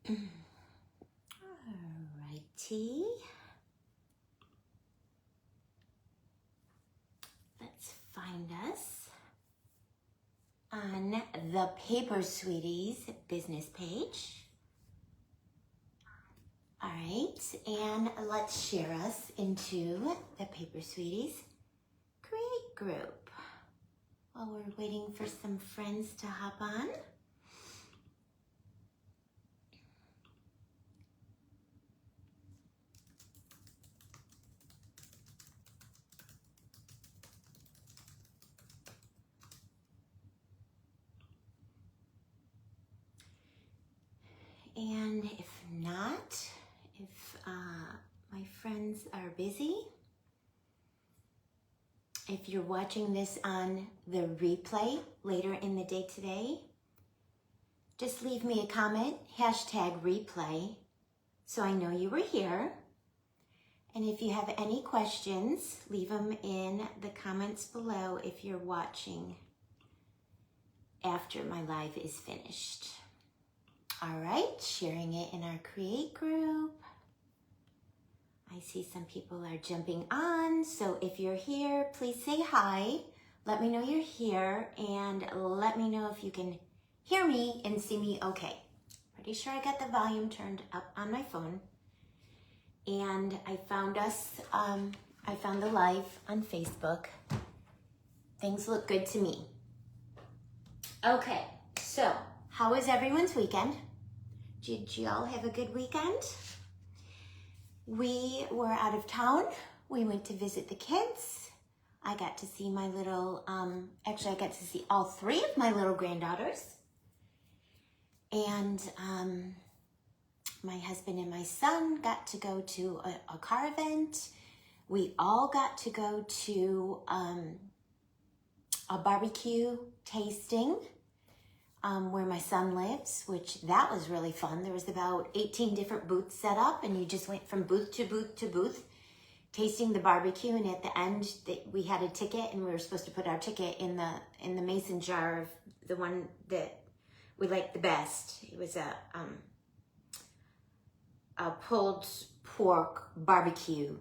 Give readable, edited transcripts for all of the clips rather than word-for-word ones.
Alrighty. Let's find us on the Paper Sweeties business page. All right, and let's share us into the Paper Sweeties Create group while we're waiting for some friends to hop on. And if not, if my friends are busy, if you're watching this on the replay later in the day today, just leave me a comment, #replay, so I know you were here. And if you have any questions, leave them in the comments below if you're watching after my live is finished. All right, sharing it in our Create group. I see some people are jumping on, so if you're here, please say hi. Let me know you're here, and let me know if you can hear me and see me okay. Pretty sure I got the volume turned up on my phone. And I found us, I found the live on Facebook. Things look good to me. Okay, so how was everyone's weekend? Did y'all have a good weekend? We were out of town. We went to visit the kids. I got to see my little, actually I got to see all three of my little granddaughters. And my husband and my son got to go to a car event. We all got to go to a barbecue tasting where my son lives, which that was really fun. There was about 18 different booths set up, and you just went from booth to booth to booth, tasting the barbecue. And at the end, we had a ticket, and we were supposed to put our ticket in the mason jar of the one that we liked the best. It was a pulled pork barbecue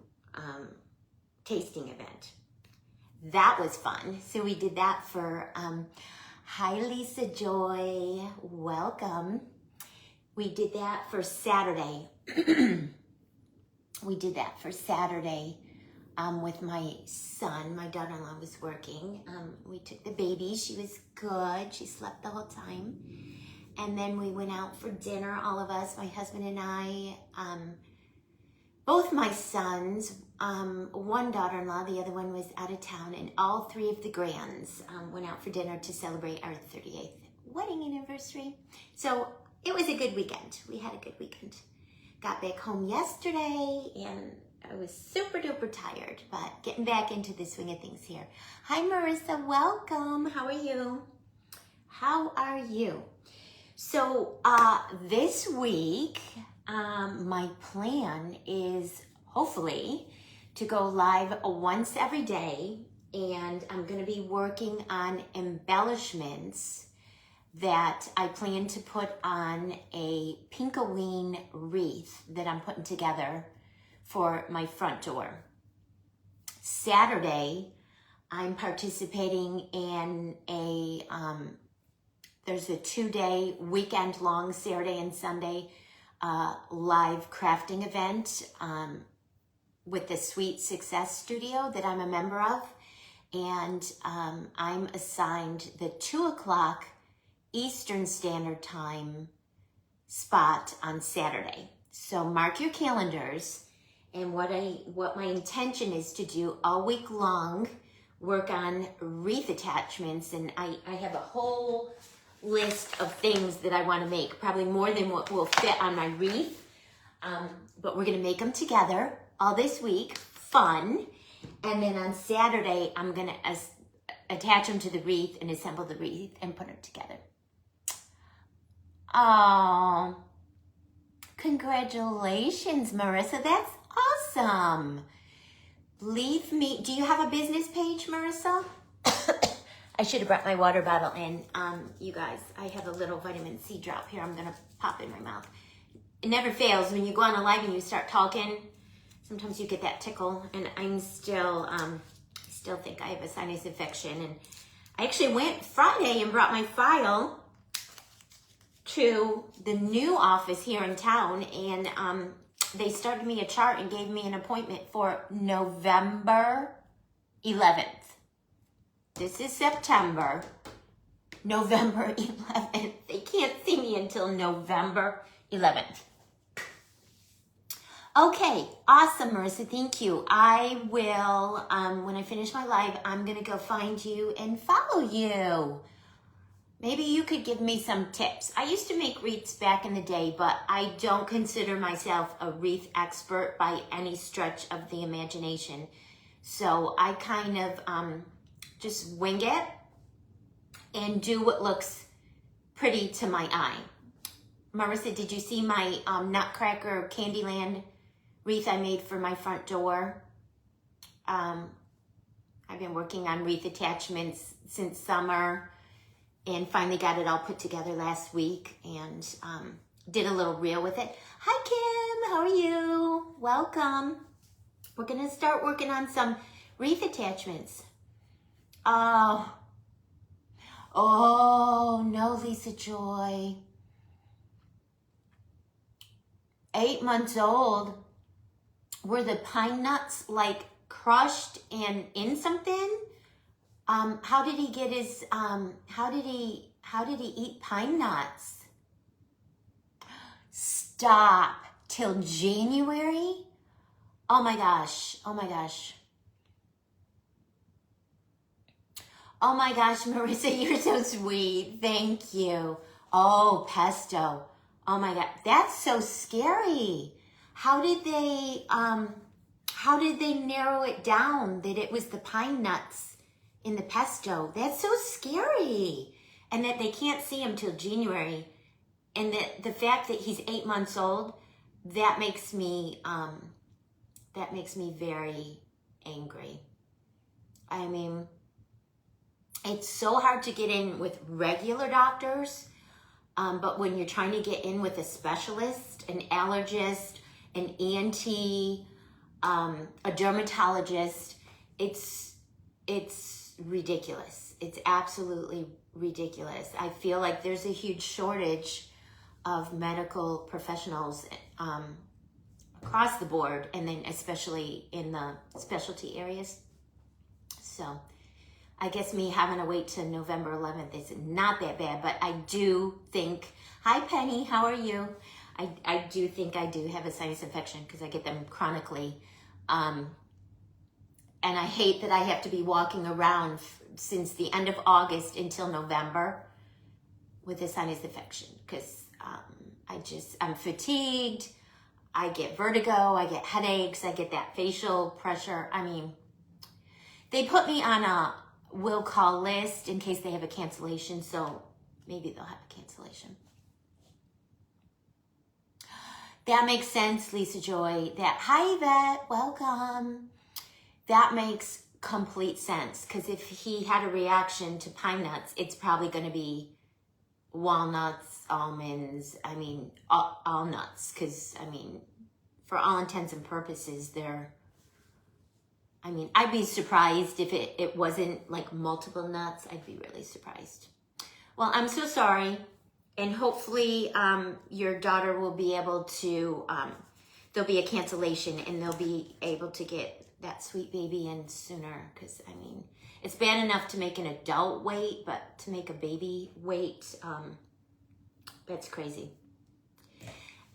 tasting event. That was fun. So we did that for, hi Lisa Joy, welcome. We did that for Saturday. We did that for Saturday with my son. My daughter-in-law was working. We took the baby, she was good. She slept the whole time. And then we went out for dinner, all of us, my husband and I, both my sons, one daughter-in-law, the other one was out of town, and all three of the grands went out for dinner to celebrate our 38th wedding anniversary. So it was a good weekend. We had a good weekend. Got back home yesterday, and I was super duper tired, but getting back into the swing of things here. Hi Marissa, welcome. How are you? How are you? So this week, my plan is hopefully to go live once every day, and I'm going to be working on embellishments that I plan to put on a Pinkoween wreath that I'm putting together for my front door. Saturday, I'm participating in there's a 2-day weekend long, Saturday and Sunday, live crafting event with the Sweet Success Studio that I'm a member of. And I'm assigned the 2 o'clock Eastern Standard Time spot on Saturday. So mark your calendars. And what my intention is to do all week long, work on wreath attachments. And I have a whole list of things that I want to make, probably more than what will fit on my wreath. But we're going to make them together all this week. Fun. And then on Saturday, I'm going to attach them to the wreath and assemble the wreath and put them together. Oh, congratulations, Marissa. That's awesome. Leave me, do you have a business page, Marissa? I should have brought my water bottle in. You guys, I have a little vitamin C drop here I'm going to pop in my mouth. it never fails. When you go on a live and you start talking, sometimes you get that tickle, and I'm still think I have a sinus infection. And I actually went Friday and brought my file to the new office here in town, and they started me a chart and gave me an appointment for November 11th. This is September. November 11th. They can't see me until November 11th. Okay, awesome, Marissa. Thank you. I will, when I finish my live, I'm going to go find you and follow you. Maybe you could give me some tips. I used to make wreaths back in the day, but I don't consider myself a wreath expert by any stretch of the imagination. So I kind of just wing it and do what looks pretty to my eye. Marissa, did you see my Nutcracker Candyland wreath I made for my front door? I've been working on wreath attachments since summer and finally got it all put together last week and did a little reel with it. Hi, Kim. How are you? Welcome. We're going to start working on some wreath attachments. Oh, no, Lisa Joy. 8 months old. Were the pine nuts like crushed and in something? How did he get his, how did he eat pine nuts? Stop. Till January? Oh my gosh. Oh my gosh. Oh my gosh, Marissa, you're so sweet. Thank you. Oh, pesto. Oh my God. That's so scary. How did they narrow it down that it was the pine nuts in the pesto? That's so scary. And that they can't see him till January. And that the fact that he's 8 months old, that makes me very angry. I mean, it's so hard to get in with regular doctors, but when you're trying to get in with a specialist, an allergist, an ENT, a dermatologist, it's ridiculous. It's absolutely ridiculous. I feel like there's a huge shortage of medical professionals across the board, and then especially in the specialty areas. So I guess me having to wait till November 11th is not that bad, but I do think, hi Penny, how are you? I do think I do have a sinus infection because I get them chronically. And I hate that I have to be walking around since the end of August until November with a sinus infection because I'm fatigued, I get vertigo, I get headaches, I get that facial pressure. I mean, they put me on a will call list in case they have a cancellation, so maybe they'll have a cancellation. That makes sense, Lisa Joy. Hi Yvette, welcome. That makes complete sense because if he had a reaction to pine nuts, it's probably going to be walnuts, almonds, I mean, all nuts, because, I mean, for all intents and purposes, I'd be surprised if it wasn't like multiple nuts. I'd be really surprised. Well, I'm so sorry. And hopefully your daughter will be able to, there'll be a cancellation and they'll be able to get that sweet baby in sooner. Because, I mean, it's bad enough to make an adult wait, but to make a baby wait, that's crazy.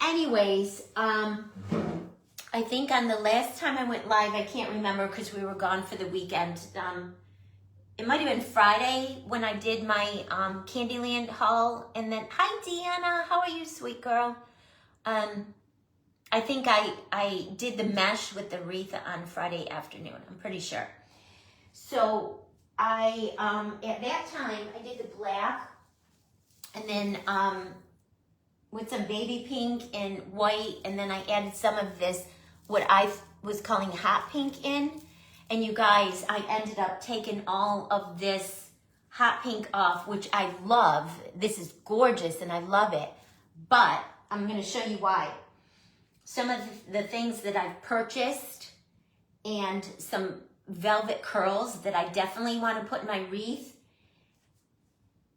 Anyways, I think on the last time I went live, I can't remember because we were gone for the weekend. It might have been Friday when I did my Candyland haul. And then, hi Deanna, how are you, sweet girl? I think I did the mesh with the wreath on Friday afternoon. I'm pretty sure. So I at that time I did the black, and then with some baby pink and white, and then I added some of this what I was calling hot pink in. And you guys, I ended up taking all of this hot pink off, which I love. This is gorgeous and I love it. But I'm going to show you why. Some of the things that I've purchased and some velvet curls that I definitely want to put in my wreath,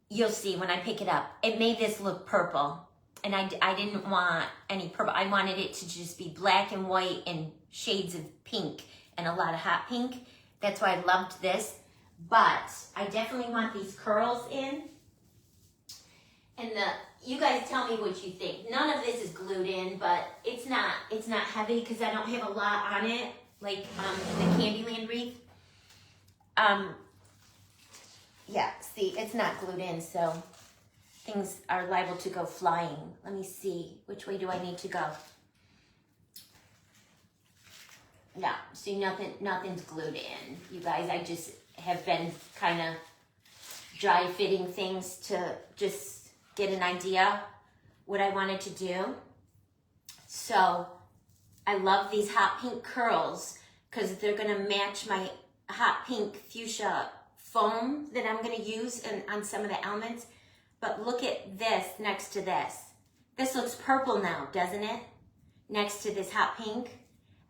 you'll see when I pick it up. It made this look purple, and I didn't want any purple. I wanted it to just be black and white and shades of pink and a lot of hot pink. That's why I loved this. But I definitely want these curls in. And you guys tell me what you think. None of this is glued in, but it's not heavy because I don't have a lot on it, like the Candyland wreath. Yeah, see, it's not glued in, so things are liable to go flying. Let me see, which way do I need to go? No, see, nothing's glued in. You guys, I just have been kind of dry fitting things to just get an idea what I wanted to do. So I love these hot pink curls because they're gonna match my hot pink fuchsia foam that I'm gonna use on some of the elements. But look at this next to this. This looks purple now, doesn't it? Next to this hot pink.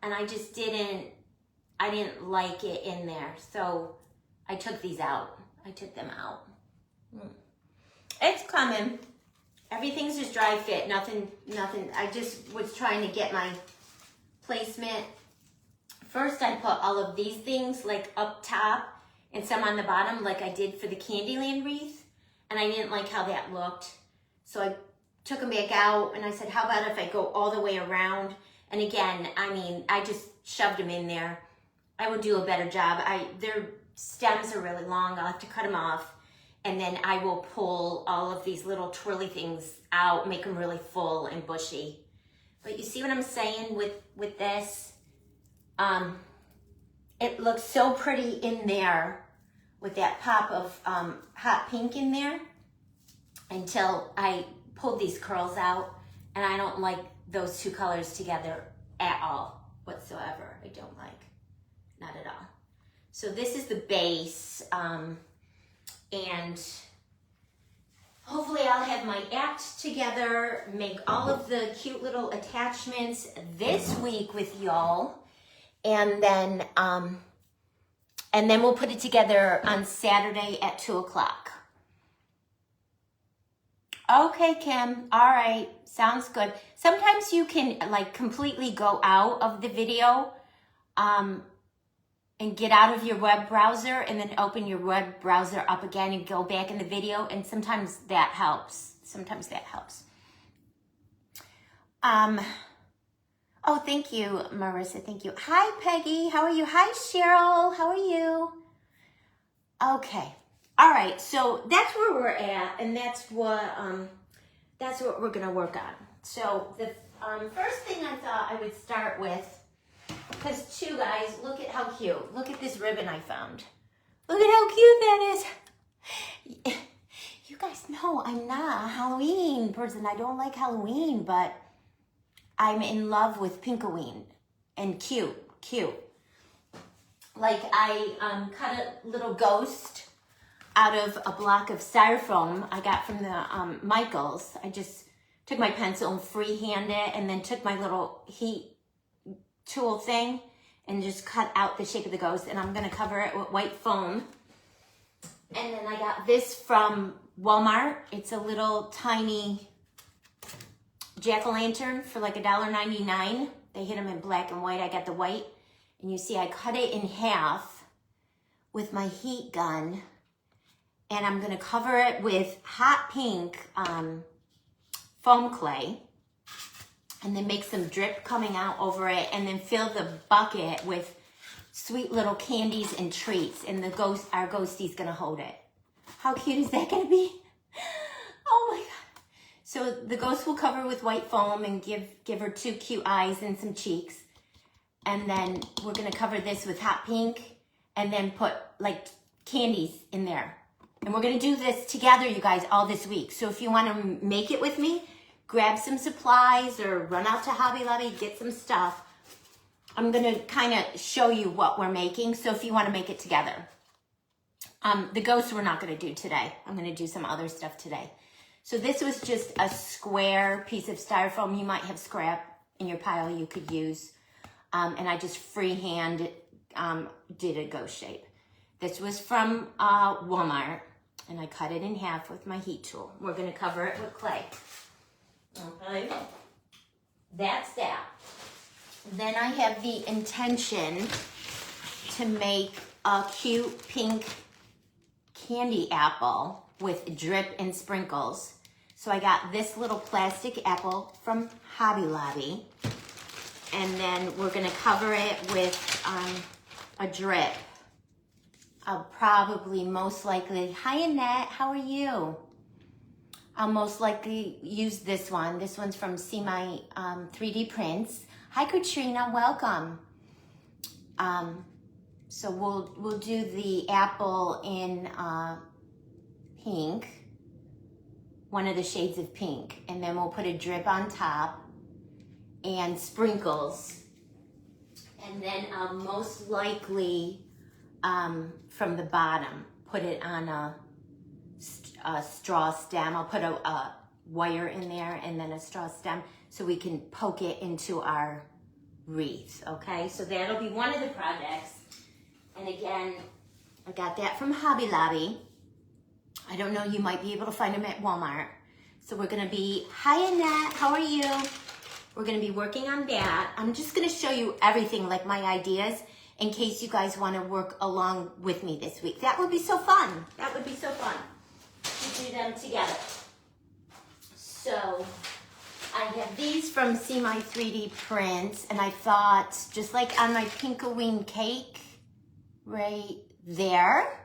And I just didn't like it in there. So I took these out. I took them out. It's coming. Everything's just dry fit, nothing. I just was trying to get my placement. First, I put all of these things like up top and some on the bottom like I did for the Candyland wreath. And I didn't like how that looked. So I took them back out and I said, how about if I go all the way around? And again, I mean, I just shoved them in there. I would do a better job. Their stems are really long. I'll have to cut them off. And then I will pull all of these little twirly things out, make them really full and bushy. But you see what I'm saying with this? It looks so pretty in there with that pop of hot pink in there until I pulled these curls out, and I don't like those two colors together at all whatsoever. I don't like, not at all. So this is the base. And hopefully I'll have my act together, make all of the cute little attachments this week with y'all. And then we'll put it together on Saturday at 2 o'clock. Okay, Kim. All right. Sounds good. Sometimes you can like completely go out of the video, and get out of your web browser and then open your web browser up again and go back in the video. And sometimes that helps. Oh, thank you, Marissa. Thank you. Hi, Peggy. How are you? Hi, Cheryl. How are you? Okay. All right. So that's where we're at. And that's what we're going to work on. So the first thing I thought I would start with, because you guys, look at how cute. Look at this ribbon I found. Look at how cute that is. You guys know I'm not a Halloween person. I don't like Halloween, but I'm in love with Pinkoween and cute. Like I cut a little ghost out of a block of styrofoam I got from the Michaels. I just took my pencil and freehand it, and then took my little heat tool thing and just cut out the shape of the ghost, and I'm going to cover it with white foam. And then I got this from Walmart. It's a little tiny jack-o'-lantern for like $1.99. They hit them in black and white. I got the white, and you see I cut it in half with my heat gun, and I'm going to cover it with hot pink foam clay, and then make some drip coming out over it, and then fill the bucket with sweet little candies and treats, and our ghostie's gonna hold it. How cute is that gonna be? Oh my God. So the ghost will cover with white foam and give her 2 cute eyes and some cheeks. And then we're gonna cover this with hot pink, and then put like candies in there. And we're gonna do this together, you guys, all this week. So if you wanna make it with me, grab some supplies or run out to Hobby Lobby, get some stuff. I'm going to kind of show you what we're making. So if you want to make it together. The ghosts we're not going to do today. I'm going to do some other stuff today. So this was just a square piece of styrofoam. You might have scrap in your pile you could use. And I just freehand did a ghost shape. This was from Walmart, and I cut it in half with my heat tool. We're gonna cover it with clay. Okay, that's that. Then I have the intention to make a cute pink candy apple with drip and sprinkles. So I got this little plastic apple from Hobby Lobby. And then we're gonna cover it with a drip. I'll probably most likely, hi Annette, how are you? I'll most likely use this one. This one's from See My 3D Prints. Hi Katrina, welcome. So we'll do the apple in pink, one of the shades of pink, and then we'll put a drip on top and sprinkles. And then I'll most likely, from the bottom, put it on a straw stem. I'll put a wire in there and then a straw stem so we can poke it into our wreath, okay? So that'll be one of the projects. And again, I got that from Hobby Lobby. I don't know, you might be able to find them at Walmart. So we're gonna be, hi Annette, how are you? We're gonna be working on that. I'm just gonna show you everything, like my ideas, in case you guys wanna work along with me this week. That would be so fun. That would be so fun to do them together. So I have these from See My 3D Prints, and I thought, just like on my Pinkoween cake, right there.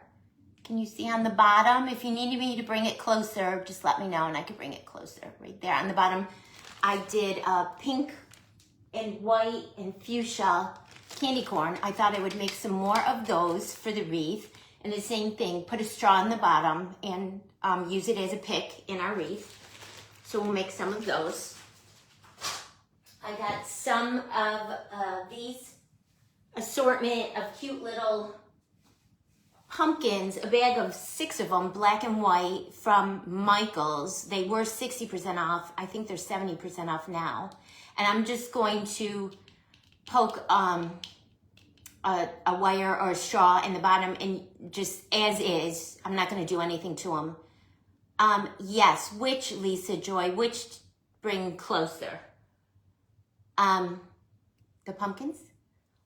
Can you see on the bottom? If you need me to bring it closer, just let me know and I can bring it closer. Right there on the bottom, I did pink and white and fuchsia candy corn. I thought I would make some more of those for the wreath. And the same thing, put a straw on the bottom and use it as a pick in our wreath. So we'll make some of those. I got some of these assortment of cute little pumpkins, a bag of 6 of them, black and white, from Michael's. They were 60% off. I think they're 70% off now. And I'm just going to poke a wire or a straw in the bottom and just as is. I'm not going to do anything to them. Yes, which, Lisa Joy, which bring closer? The pumpkins?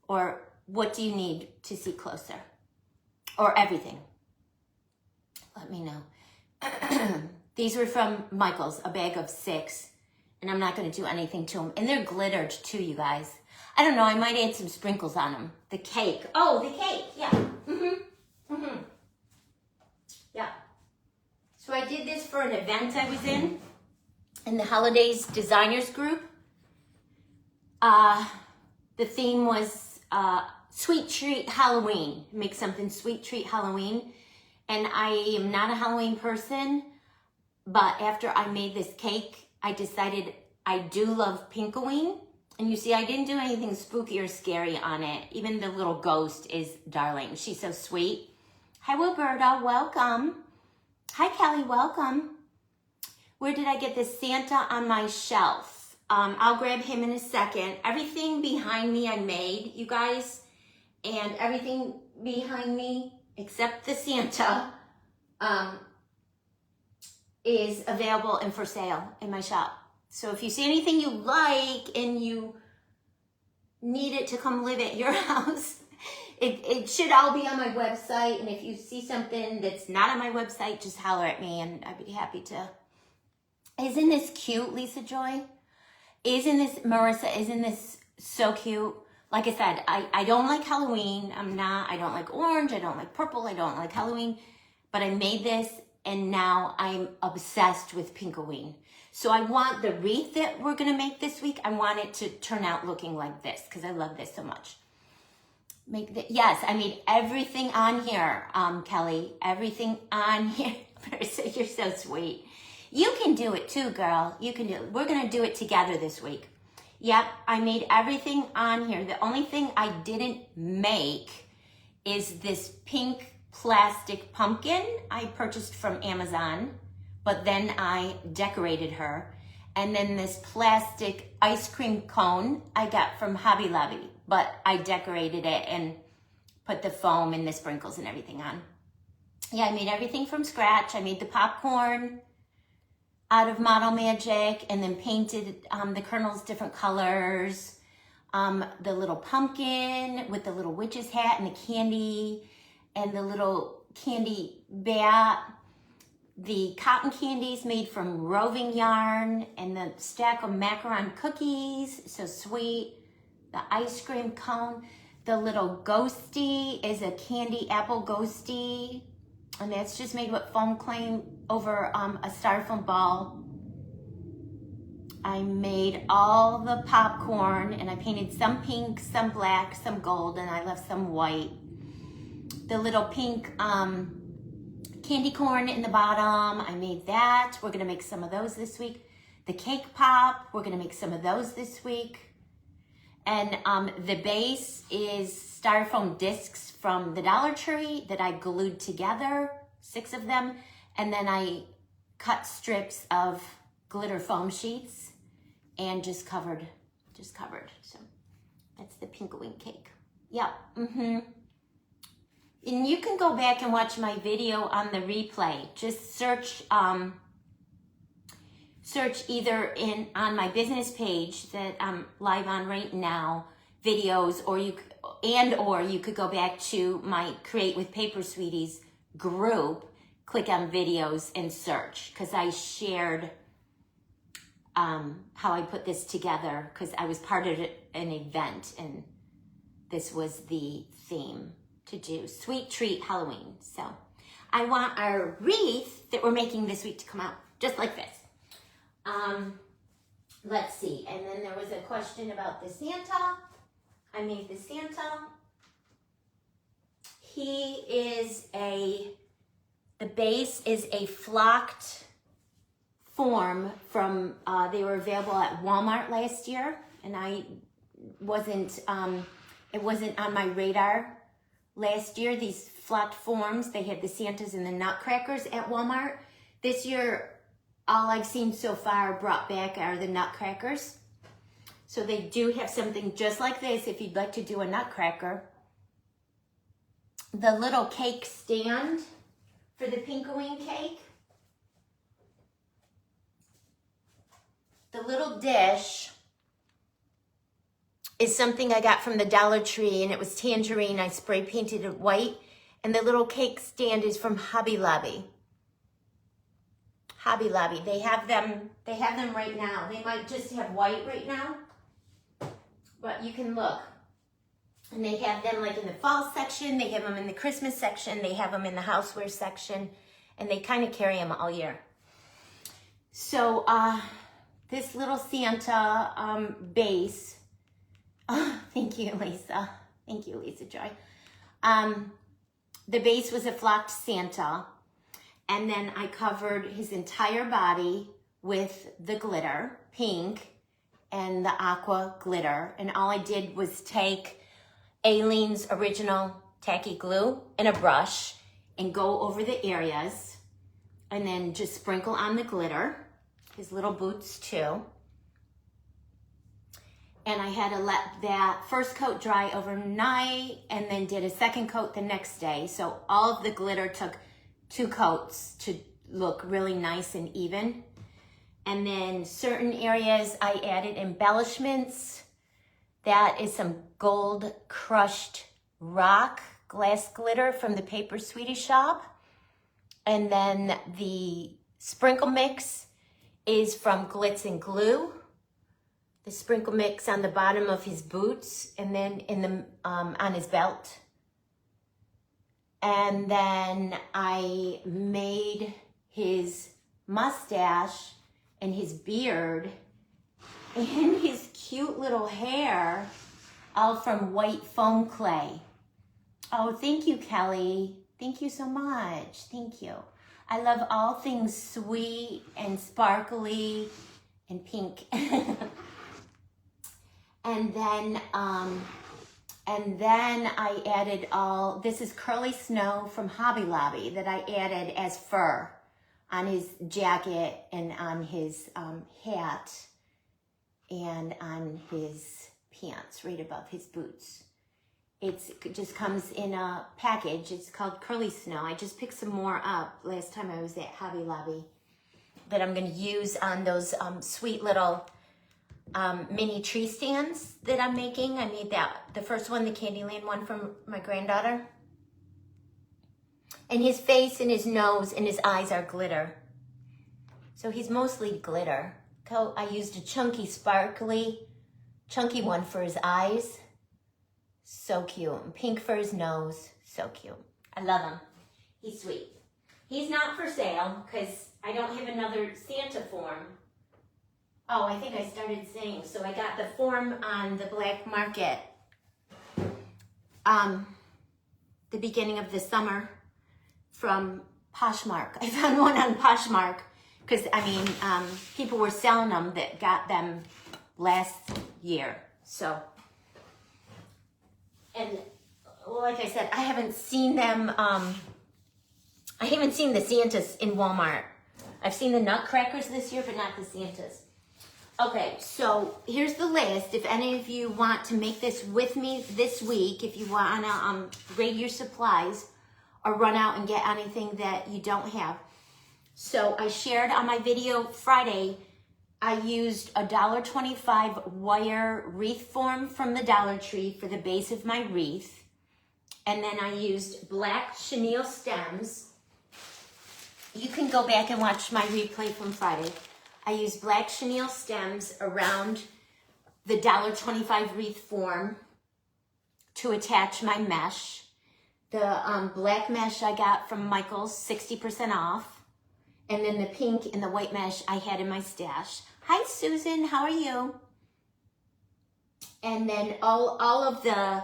Or what do you need to see closer? Or everything? Let me know. These were from Michael's, a bag of 6. And I'm not going to do anything to them. And they're glittered too, you guys. I don't know, I might add some sprinkles on them. The cake. Oh, the cake, yeah. Yeah. So I did this for an event I was in the Holidays Designers Group. The theme was Sweet Treat Halloween. Make something sweet treat Halloween. And I am not a Halloween person, but after I made this cake, I decided I do love Pinkoween. And you see, I didn't do anything spooky or scary on it. Even the little ghost is darling. She's so sweet. Hi, Roberta, welcome. Hi, Kelly, welcome. Where did I get this Santa on my shelf? I'll grab him in a second. Everything behind me I made, you guys. And everything behind me, except the Santa, is available and for sale in my shop. So if you see anything you like and you need it to come live at your house, it should all be on my website. And if you see something that's not on my website, just holler at me and I'd be happy to. Isn't this cute, Lisa Joy? Isn't this, Marissa, isn't this so cute? Like I said, I don't like Halloween. I don't like orange. I don't like purple. I don't like Halloween. But I made this and now I'm obsessed with Pinkoween. So I want the wreath that we're going to make this week, I want it to turn out looking like this because I love this so much. Yes, I made everything on here, Kelly. Everything on here. You're so sweet. You can do it too, girl. You can do it. We're going to do it together this week. Yep, I made everything on here. The only thing I didn't make is this pink plastic pumpkin I purchased from Amazon but then I decorated her. And then this plastic ice cream cone I got from Hobby Lobby, but I decorated it and put the foam and the sprinkles and everything on. Yeah, I made everything from scratch. I made the popcorn out of Model Magic and then painted the kernels different colors. The little pumpkin with the little witch's hat and the candy and the little candy bat. The cotton candies made from roving yarn and the stack of macaron cookies, so sweet. The ice cream cone. The little ghosty is a candy apple ghosty, and that's just made with foam clay over a styrofoam ball. I made all the popcorn and I painted some pink, some black, some gold, and I left some white. The little pink candy corn in the bottom, I made that. We're gonna make some of those this week. The cake pop, we're gonna make some of those this week. And the base is styrofoam discs from the Dollar Tree that I glued together, 6 of them. And then I cut strips of glitter foam sheets and just covered. So that's the Pinkoween cake. Yep, And you can go back and watch my video on the replay. Just search either on my business page that I'm live on right now, videos, or you could go back to my Create with Paper Sweeties group, click on videos and search, because I shared how I put this together, because I was part of an event and this was the theme to do Sweet Treat Halloween. So I want our wreath that we're making this week to come out just like this. Let's see. And then there was a question about the Santa. I made the Santa. The base is a flocked form from, they were available at Walmart last year, and it wasn't on my radar last year. These flocked forms, they had the Santas and the Nutcrackers at Walmart. This year, all I've seen so far brought back are the Nutcrackers. So they do have something just like this if you'd like to do a Nutcracker. The little cake stand for the Pinkoween cake. The little dish is something I got from the Dollar Tree, and it was tangerine. I spray painted it white. And the little cake stand is from Hobby Lobby. Hobby Lobby. They have them right now. They might just have white right now, but you can look. And they have them like in the fall section. They have them in the Christmas section. They have them in the houseware section, and they kind of carry them all year. So this little Santa base. Oh, thank you, Lisa. Thank you, Lisa Joy. The base was a flocked Santa. And then I covered his entire body with the glitter, pink, and the aqua glitter. And all I did was take Aileen's original tacky glue and a brush and go over the areas and then just sprinkle on the glitter, his little boots too. And I had to let that first coat dry overnight and then did a second coat the next day. So all of the glitter took 2 coats to look really nice and even. And then certain areas I added embellishments. That is some gold crushed rock glass glitter from the Paper Sweetie shop. And then the sprinkle mix is from Glitz and Glue. The sprinkle mix on the bottom of his boots and then on his belt. And then I made his mustache and his beard and his cute little hair all from white foam clay. Oh, thank you, Kelly. Thank you so much. Thank you. I love all things sweet and sparkly and pink. And then I added this is Curly Snow from Hobby Lobby that I added as fur on his jacket and on his hat and on his pants right above his boots. It just comes in a package. It's called Curly Snow. I just picked some more up last time I was at Hobby Lobby that I'm going to use on those sweet little mini tree stands that I'm making. I made the first one, the Candyland one from my granddaughter. And his face and his nose and his eyes are glitter. So he's mostly glitter. I used a chunky, sparkly, chunky one for his eyes. So cute. And pink for his nose. So cute. I love him. He's sweet. He's not for sale because I don't have another Santa form. Oh, I think I started saying. So I got the form on the black market the beginning of the summer from Poshmark. I found one on Poshmark because, I mean, people were selling them that got them last year. So, and like I said, I haven't seen them, I haven't seen the Santas in Walmart. I've seen the Nutcrackers this year, but not the Santas. Okay, so here's the list. If any of you want to make this with me this week, if you want to grade your supplies or run out and get anything that you don't have. So I shared on my video Friday, I used a $1.25 wire wreath form from the Dollar Tree for the base of my wreath. And then I used black chenille stems. You can go back and watch my replay from Friday. I used black chenille stems around the $1.25 wreath form to attach my mesh. The black mesh I got from Michael's, 60% off. And then the pink and the white mesh I had in my stash. Hi, Susan. How are you? And then all of the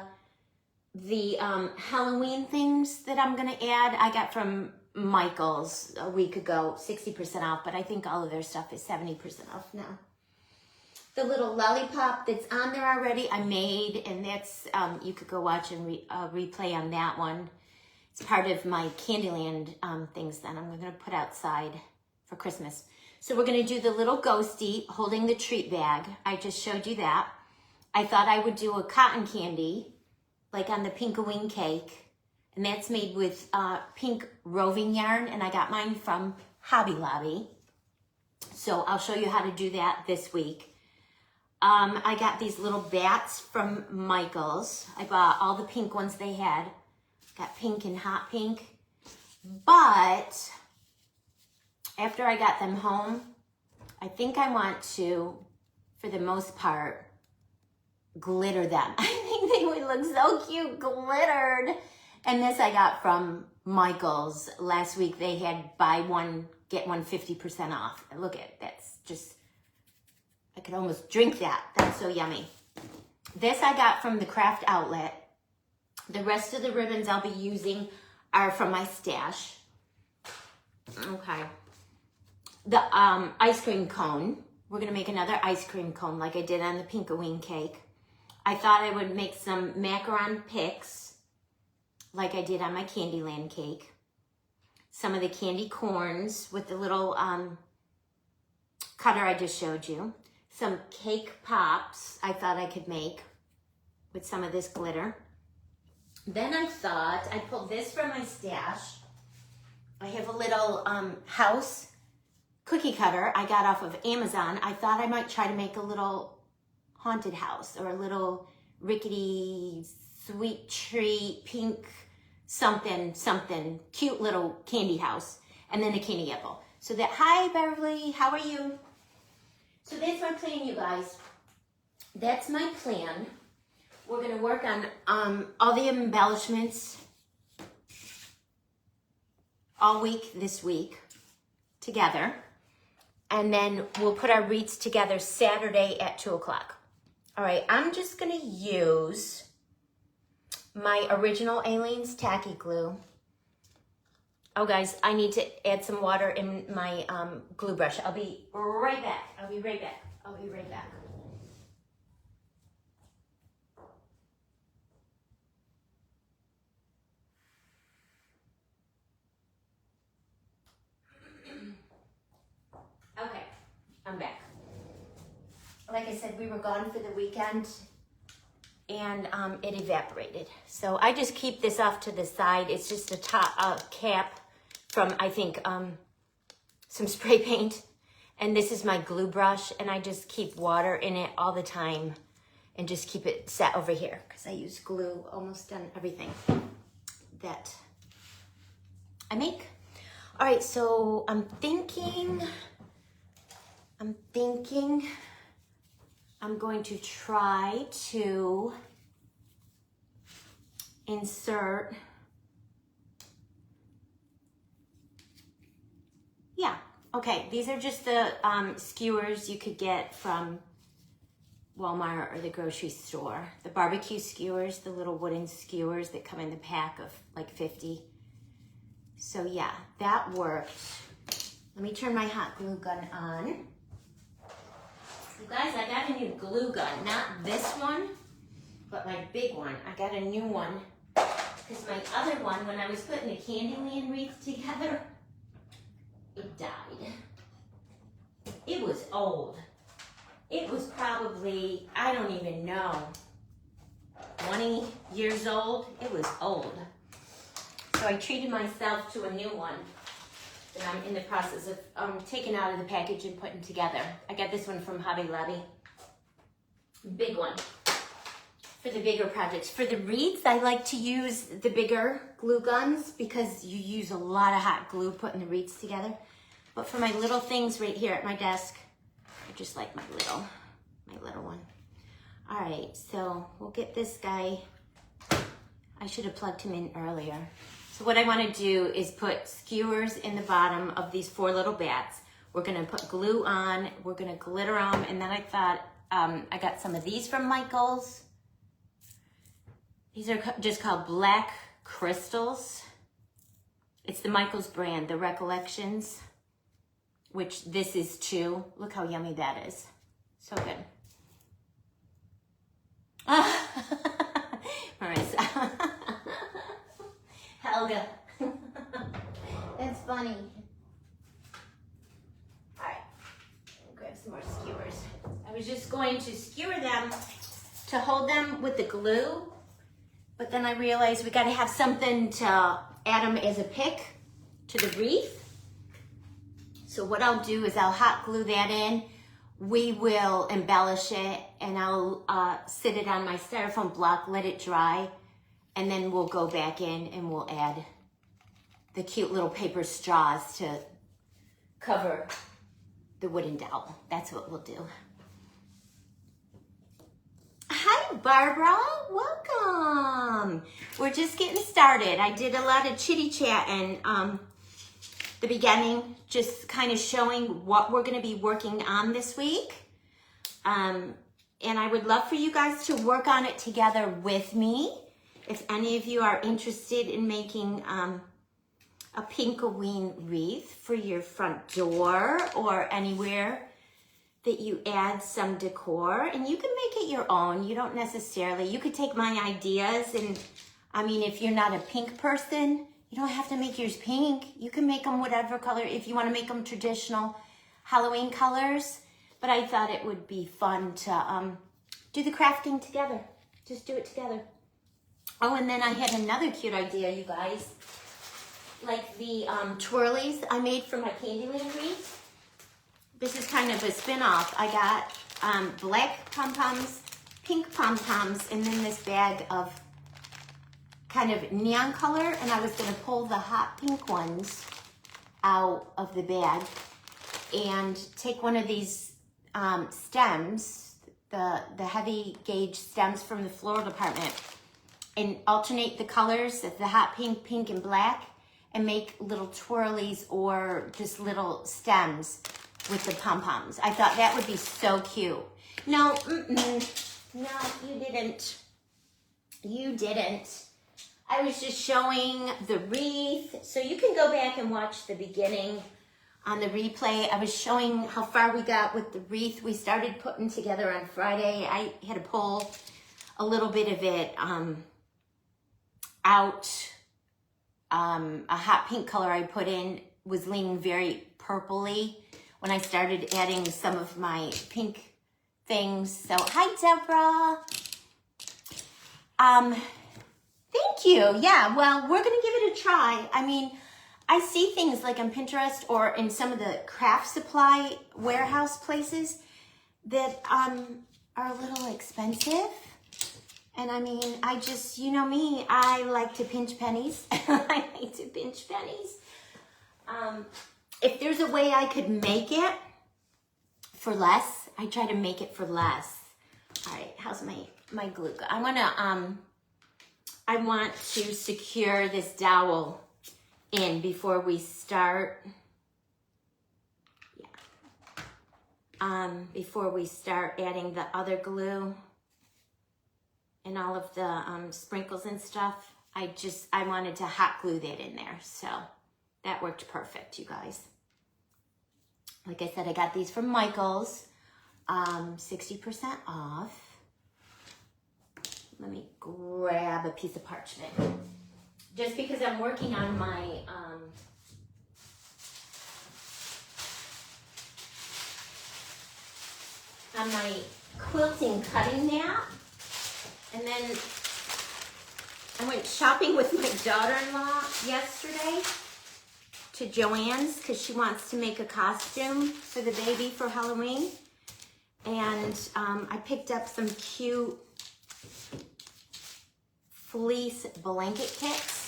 Halloween things that I'm going to add, I got from Michael's a week ago, 60% off, but I think all of their stuff is 70% off now. The little lollipop that's on there already, I made, and that's, you could go watch and replay on that one. It's part of my Candyland things that I'm going to put outside for Christmas. So we're going to do the little ghosty holding the treat bag. I just showed you that. I thought I would do a cotton candy, like on the Pinkoween cake. And that's made with pink roving yarn, and I got mine from Hobby Lobby. So I'll show you how to do that this week. I got these little bats from Michael's. I bought all the pink ones they had. Got pink and hot pink. But after I got them home, I think I want to, for the most part, glitter them. I think they would look so cute glittered. And this I got from Michael's. Last week they had buy one, get one 50% off. And look at, that's just, I could almost drink that. That's so yummy. This I got from the craft outlet. The rest of the ribbons I'll be using are from my stash. Okay. The ice cream cone. We're going to make another ice cream cone like I did on the Pinkoween cake. I thought I would make some macaron picks like I did on my Candyland cake. Some of the candy corns with the little cutter I just showed you. Some cake pops I thought I could make with some of this glitter. Then I thought, I pulled this from my stash. I have a little house cookie cutter I got off of Amazon. I thought I might try to make a little haunted house or a little rickety sweet tree pink something cute little candy house, and then a candy apple. So that, hi Beverly, how are you? So that's my plan, you guys. That's my plan. We're gonna work on all the embellishments all week this week together, and then we'll put our wreaths together Saturday at 2 o'clock. All right, I'm just gonna use my original Aleene's tacky glue. Oh guys, I need to add some water in my glue brush. I'll be right back. I'll be right back. like I said, we were gone for the weekend and it evaporated. So I just keep this off to the side. It's just a cap from, I think, some spray paint. And this is my glue brush, and I just keep water in it all the time and just keep it set over here because I use glue almost on everything that I make. All right, so I'm thinking I'm going to try to insert, yeah, okay, these are just the skewers you could get from Walmart or the grocery store. The barbecue skewers, the little wooden skewers that come in the pack of like 50. So yeah, that worked. Let me turn my hot glue gun on. You guys, I got a new glue gun. Not this one, but my big one. I got a new one because my other one, when I was putting the candyland wreath together, it died. It was old. It was probably, I don't even know, 20 years old. It was old. So I treated myself to a new one that I'm in the process of taking out of the package and putting together. I got this one from Hobby Lobby. Big one for the bigger projects. For the wreaths, I like to use the bigger glue guns because you use a lot of hot glue putting the wreaths together. But for my little things right here at my desk, I just like my little one. All right, so we'll get this guy. I should have plugged him in earlier. So what I want to do is put skewers in the bottom of these 4 little bats. We're going to put glue on. We're going to glitter them. And then I thought, I got some of these from Michael's. These are just called Black Crystals. It's the Michael's brand, the Recollections, which this is too. Look how yummy that is. So good. Marissa. Helga. That's funny. All right, grab some more skewers. I was just going to skewer them to hold them with the glue, but then I realized we got to have something to add them as a pick to the wreath. So what I'll do is I'll hot glue that in. We will embellish it, and I'll sit it on my styrofoam block, let it dry, and then we'll go back in and we'll add the cute little paper straws to cover the wooden dowel. That's what we'll do. Hi, Barbara. Welcome. We're just getting started. I did a lot of chitty chat and the beginning, just kind of showing what we're going to be working on this week. And I would love for you guys to work on it together with me. If any of you are interested in making a Pinkoween wreath for your front door or anywhere that you add some decor, and you can make it your own. You don't necessarily, you could take my ideas, and I mean, if you're not a pink person, you don't have to make yours pink. You can make them whatever color, if you want to make them traditional Halloween colors. But I thought it would be fun to do the crafting together. Just do it together. Oh, and then I had another cute idea, you guys. Like the twirlies I made for my candyland wreath. This is kind of a spin-off. I got black pom-poms, pink pom-poms, and then this bag of kind of neon color, and I was going to pull the hot pink ones out of the bag and take one of these stems, the heavy gauge stems from the floral department, and alternate the colors, the hot pink, pink, and black, and make little twirlies or just little stems with the pom-poms. I thought that would be so cute. No, no, you didn't. You didn't. I was just showing the wreath. So you can go back and watch the beginning on the replay. I was showing how far we got with the wreath we started putting together on Friday. I had to pull a little bit of it out. A hot pink color I put in was leaning very purpley when I started adding some of my pink things. So hi, Deborah. Thank you. Yeah, well, we're gonna give it a try. I mean, I see things like on Pinterest or in some of the craft supply warehouse places that are a little expensive. And I mean, I just, you know me, I like to pinch pennies. I like to pinch pennies. If there's a way I could make it for less, I try to make it for less. All right, how's my glue? I want to secure this dowel in before we start. Yeah. Before we start adding the other glue and all of the sprinkles and stuff, I wanted to hot glue that in there. So that worked perfect, you guys. Like I said, I got these from Michael's, 60% off. Let me grab a piece of parchment. Just because I'm working on my quilting cutting mat. And then I went shopping with my daughter-in-law yesterday to Joann's because she wants to make a costume for the baby for Halloween. And I picked up some cute fleece blanket kits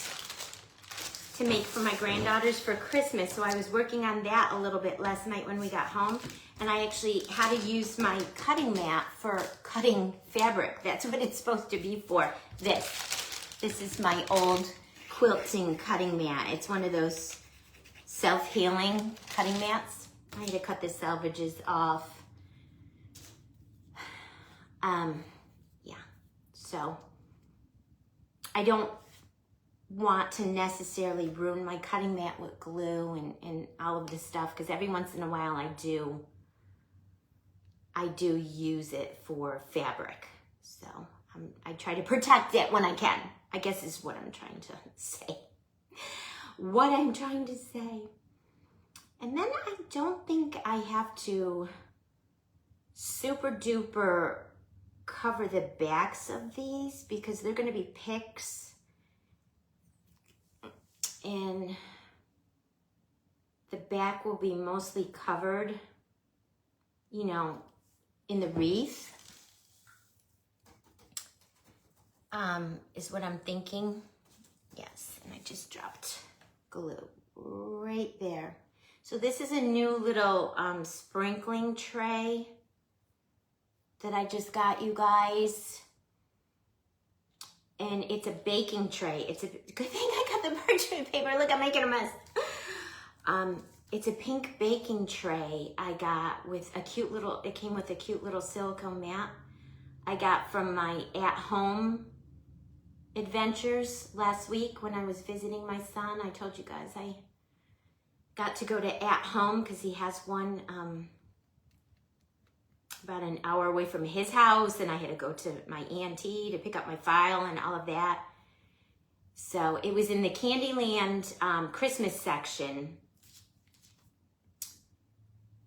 to make for my granddaughters for Christmas. So I was working on that a little bit last night when we got home. And I actually had to use my cutting mat for cutting fabric. That's what it's supposed to be for. This is my old quilting cutting mat. It's one of those self-healing cutting mats. I had to cut the salvages off. Yeah, so I don't want to necessarily ruin my cutting mat with glue and all of this stuff, because every once in a while I do use it for fabric. So I try to protect it when I can, I guess is what I'm trying to say. What I'm trying to say. And then I don't think I have to super duper cover the backs of these because they're going to be picks. And the back will be mostly covered, you know, in the wreath, is what I'm thinking. Yes, and I just dropped glue right there. So this is a new little sprinkling tray that I just got, you guys. And it's a baking tray. It's a good thing I got the parchment paper. Look, I'm making a mess. It's a pink baking tray I got with a cute little, it came with a cute little silicone mat I got from my at-home adventures last week when I was visiting my son. I told you guys I got to go to at-home because he has one about an hour away from his house, and I had to go to my auntie to pick up my file and all of that. So it was in the Candyland Christmas section,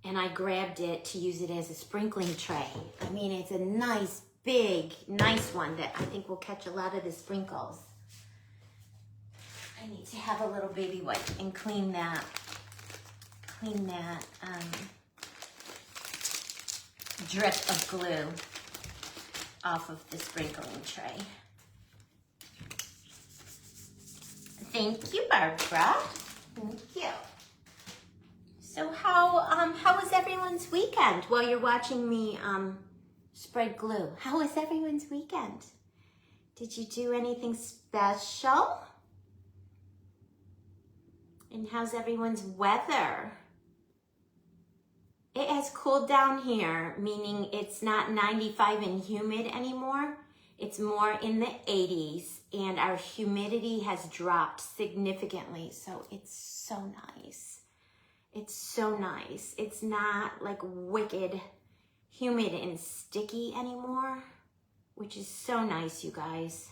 and I grabbed it to use it as a sprinkling tray. I mean, it's a nice, big, nice one that I think will catch a lot of the sprinkles. I need to have a little baby wipe and clean that drip of glue off of the sprinkling tray. Thank you, Barbara. Thank you. So how was everyone's weekend while you're watching me spread glue? How was everyone's weekend? Did you do anything special? And how's everyone's weather? It has cooled down here, meaning it's not 95 and humid anymore. It's more in the 80s, and our humidity has dropped significantly. So it's so nice. It's so nice. It's not like wicked humid and sticky anymore, which is so nice, you guys.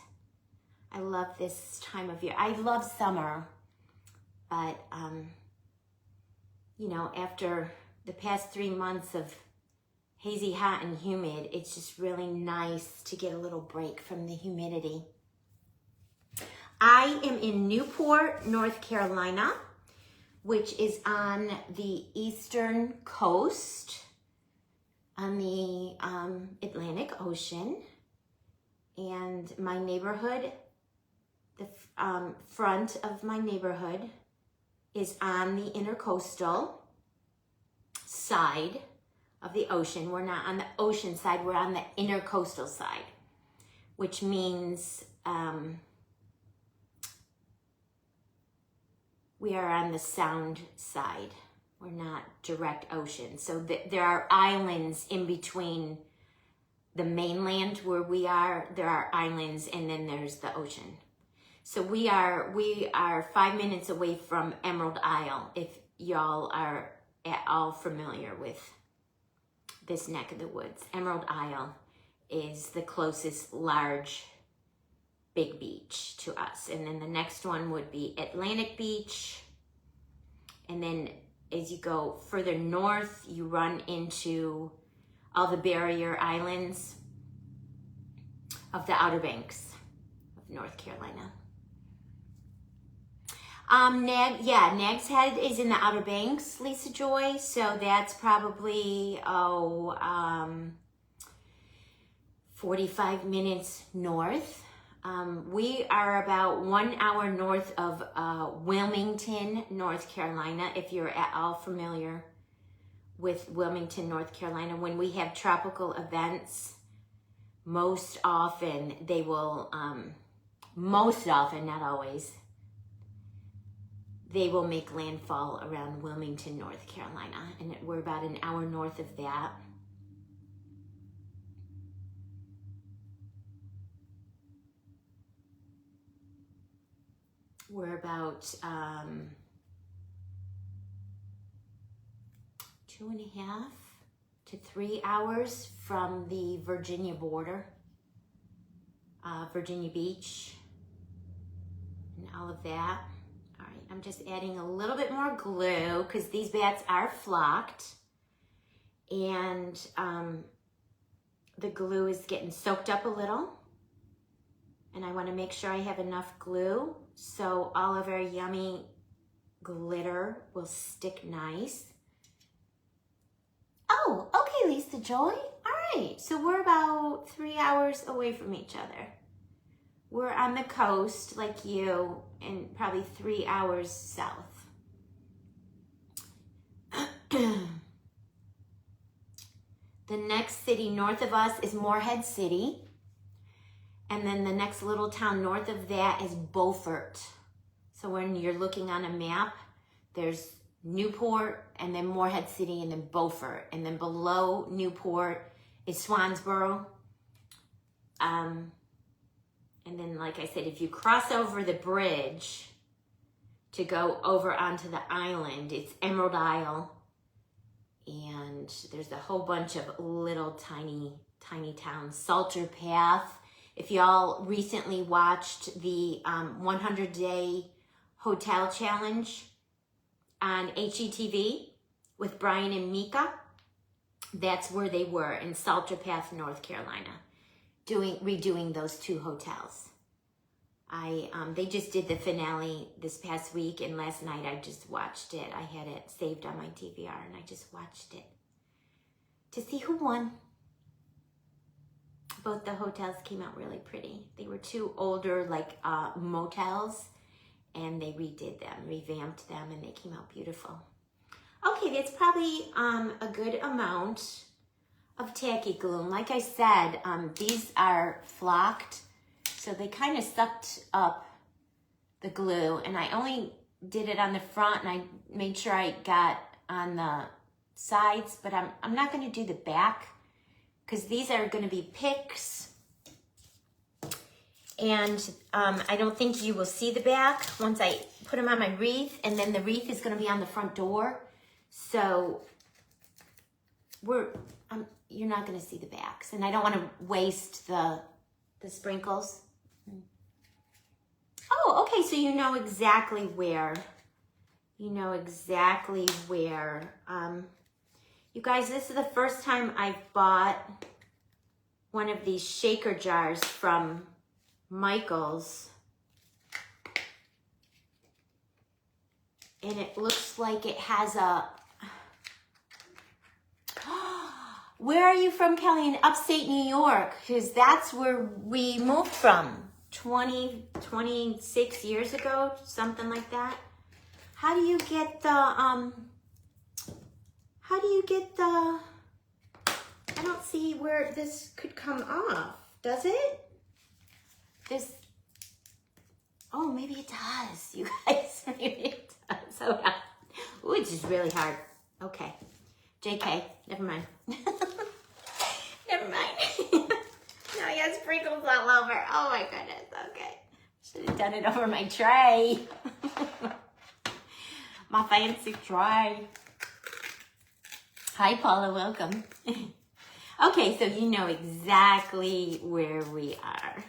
I love this time of year. I love summer, but you know, after the past 3 months of hazy, hot, and humid, it's just really nice to get a little break from the humidity. I am in Newport, North Carolina, which is on the eastern coast on the Atlantic Ocean. And my neighborhood, the front of my neighborhood is on the intercoastal side of the ocean. We're not on the ocean side, we're on the intercoastal side, which means we are on the sound side. We're not direct ocean. So there are islands in between the mainland where we are. There are islands, and then there's the ocean. So we are 5 minutes away from Emerald Isle, if y'all are at all familiar with this neck of the woods. Emerald Isle is the closest large big beach to us. And then the next one would be Atlantic Beach. And then as you go further north, you run into all the barrier islands of the Outer Banks of North Carolina. Nag's Head is in the Outer Banks, Lisa Joy. So that's probably 45 minutes north. We are about 1 hour north of Wilmington, North Carolina, if you're at all familiar with Wilmington, North Carolina. When we have tropical events, most often they will, most often, not always, they will make landfall around Wilmington, North Carolina. And we're about an hour north of that. We're about 2.5 to 3 hours from the Virginia border, Virginia Beach, and all of that. All right, I'm just adding a little bit more glue because these bats are flocked, and the glue is getting soaked up a little. And I want to make sure I have enough glue so all of our yummy glitter will stick nice. Oh, okay, Lisa Joy. All right, so we're about 3 hours away from each other. We're on the coast like you, and probably 3 hours south. The next city north of us is Morehead City. And then the next little town north of that is Beaufort. So when you're looking on a map, there's Newport, and then Morehead City, and then Beaufort. And then below Newport is Swansboro. And then, like I said, if you cross over the bridge to go over onto the island, it's Emerald Isle. And there's a whole bunch of little tiny towns. Salter Path. If y'all recently watched the 100-day hotel challenge on HGTV with Brian and Mika, that's where they were, in Salter Path, North Carolina, redoing those 2 hotels. They just did the finale this past week, and last night I just watched it. I had it saved on my DVR, and I just watched it to see who won. Both the hotels came out really pretty. They were 2 older, motels, and they redid them, revamped them, and they came out beautiful. Okay, that's probably a good amount of tacky glue. Like I said, these are flocked, so they kind of sucked up the glue, and I only did it on the front, and I made sure I got on the sides, but I'm not going to do the back, because these are going to be picks, and I don't think you will see the back once I put them on my wreath, and then the wreath is going to be on the front door, so you're not going to see the backs, and I don't want to waste the sprinkles. Oh, okay, so you know exactly where you You guys, this is the first time I've bought one of these shaker jars from Michael's. And it looks like it has a... Where are you from, Kelly? In upstate New York, because that's where we moved from 26 years ago, something like that. How do you get the, I don't see where this could come off, does it? This, oh, maybe it does, you guys, maybe it does. Oh, yeah. Ooh, it's just really hard. Okay. JK, never mind. Never mind. Now I got sprinkles all over. Oh my goodness, okay. Should have done it over my tray. My fancy tray. Hi Paula, welcome. Okay, so you know exactly where we are.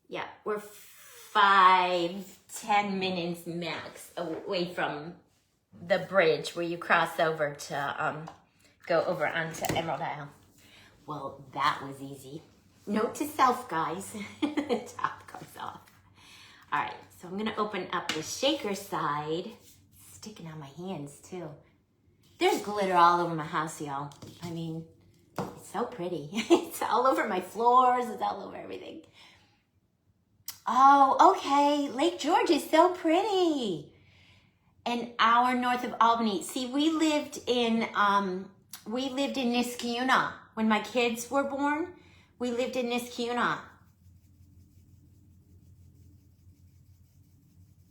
Yeah, we're 5-10 minutes max away from the bridge where you cross over to go over onto Emerald Isle. Well, that was easy. Note to self, guys. The top comes off. All right, so I'm gonna open up the shaker side. It's sticking on my hands too. There's glitter all over my house, y'all. I mean, it's so pretty. It's all over my floors. It's all over everything. Oh, okay. Lake George is so pretty. An hour north of Albany. See, we lived in Niskayuna when my kids were born. We lived in Niskayuna,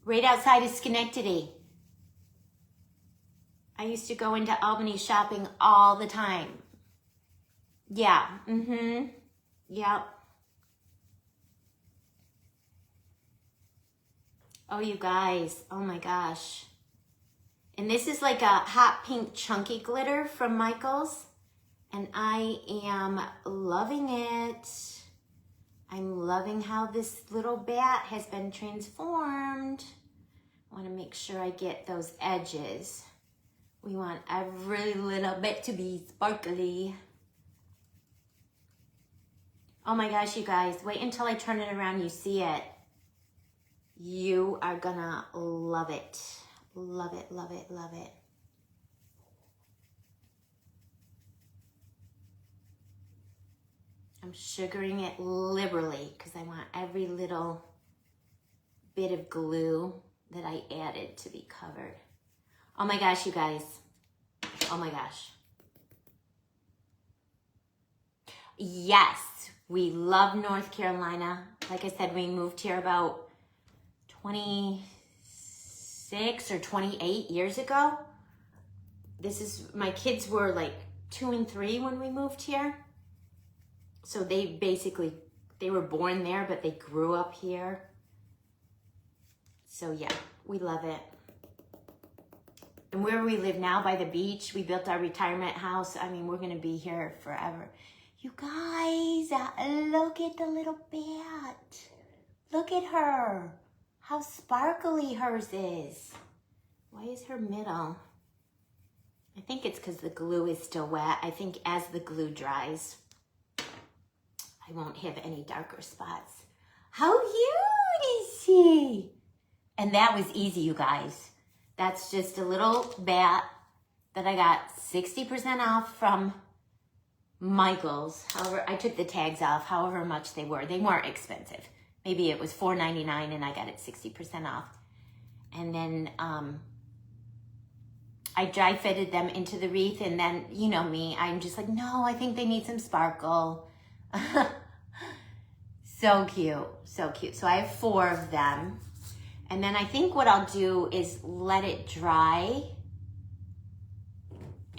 right outside of Schenectady. I used to go into Albany shopping all the time. Yeah, yep. Oh, you guys, oh my gosh. And this is like a hot pink chunky glitter from Michael's. And I am loving it. I'm loving how this little bat has been transformed. I want to make sure I get those edges. We want every little bit to be sparkly. Oh my gosh, you guys, wait until I turn it around, you see it. You are gonna love it. Love it, love it, love it. I'm sugaring it liberally because I want every little bit of glue that I added to be covered. Oh my gosh, you guys. Oh my gosh. Yes, we love North Carolina. Like I said, we moved here about 26 or 28 years ago. My kids were like 2 and 3 when we moved here. So they were born there, but they grew up here. So yeah, we love it. And where we live now by the beach, we built our retirement house. I mean, we're gonna be here forever. You guys, look at the little bat. Look at her. How sparkly hers is. Why is her middle? I think it's because the glue is still wet. I think as the glue dries, I won't have any darker spots. How cute is she? And that was easy, you guys. That's just a little bat that I got 60% off from Michael's. However, I took the tags off, however much they were. They weren't expensive. Maybe it was $4.99 and I got it 60% off. And then I dry fitted them into the wreath, and then, you know me, I'm just like, no, I think they need some sparkle. So cute, so cute. So I have 4 of them. And then I think what I'll do is let it dry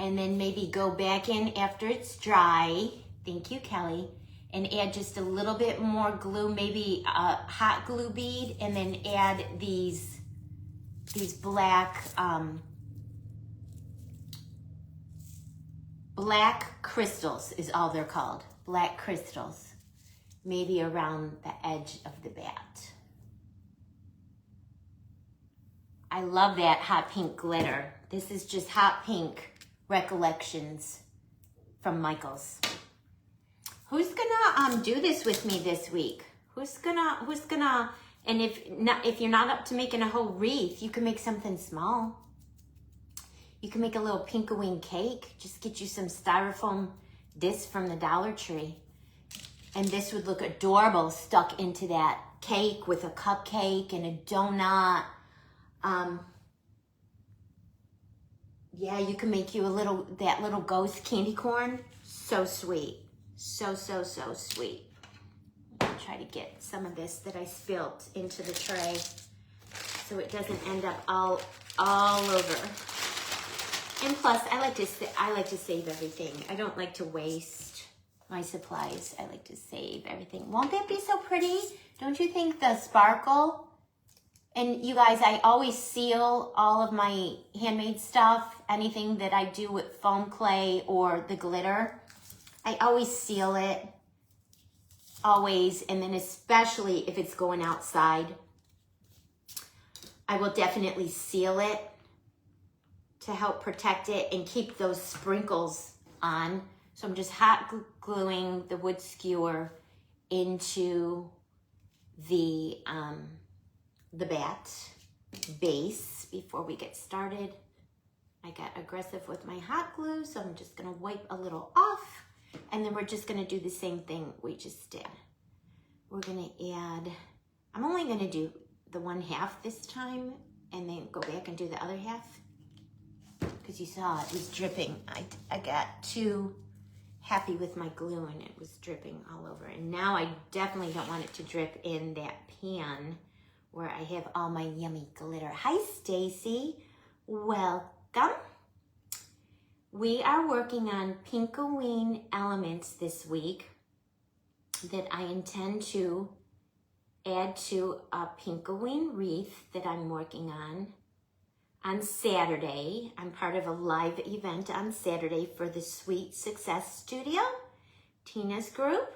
and then maybe go back in after it's dry. Thank you, Kelly. And add just a little bit more glue, maybe a hot glue bead, and then add these black crystals is all they're called. Black crystals. Maybe around the edge of the bat. I love that hot pink glitter. This is just hot pink recollections from Michael's. Who's gonna do this with me this week? Who's gonna, and if you're not up to making a whole wreath, you can make something small. You can make a little Pinkoween cake. Just get you some styrofoam discs from the Dollar Tree. And this would look adorable stuck into that cake with a cupcake and a donut. Yeah, you can make you that little ghost candy corn. So sweet. So sweet. I'm gonna try to get some of this that I spilled into the tray so it doesn't end up all over. And plus, I like to save everything. I don't like to waste my supplies. I like to save everything. Won't that be so pretty? Don't you think the sparkle? And you guys, I always seal all of my handmade stuff, anything that I do with foam clay or the glitter. I always seal it, always, and then especially if it's going outside, I will definitely seal it to help protect it and keep those sprinkles on. So I'm just hot gluing the wood skewer into the bat base before we get started. I got aggressive with my hot glue, so I'm just gonna wipe a little off, and then we're just gonna do the same thing we just did. We're gonna add, I'm only gonna do the 1/2 this time, and then go back and do the other half, because you saw it was dripping. I got too happy with my glue and it was dripping all over. And now I definitely don't want it to drip in that pan where I have all my yummy glitter. Hi, Stacy. Welcome. We are working on Pinkoween elements this week that I intend to add to a Pinkoween wreath that I'm working on Saturday. I'm part of a live event on Saturday for the Sweet Success Studio, Tina's group,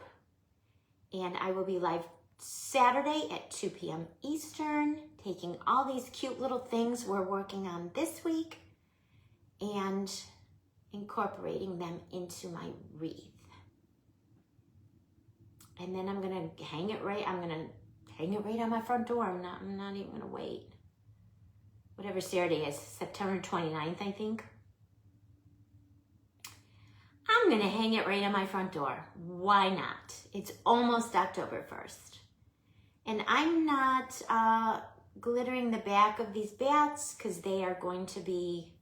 and I will be live Saturday at 2 p.m. Eastern, taking all these cute little things we're working on this week and incorporating them into my wreath. And then I'm gonna hang it right on my front door. I'm not even gonna wait. Whatever Saturday is, September 29th, I think. I'm gonna hang it right on my front door. Why not? It's almost October 1st. And I'm not glittering the back of these bats because they are going to be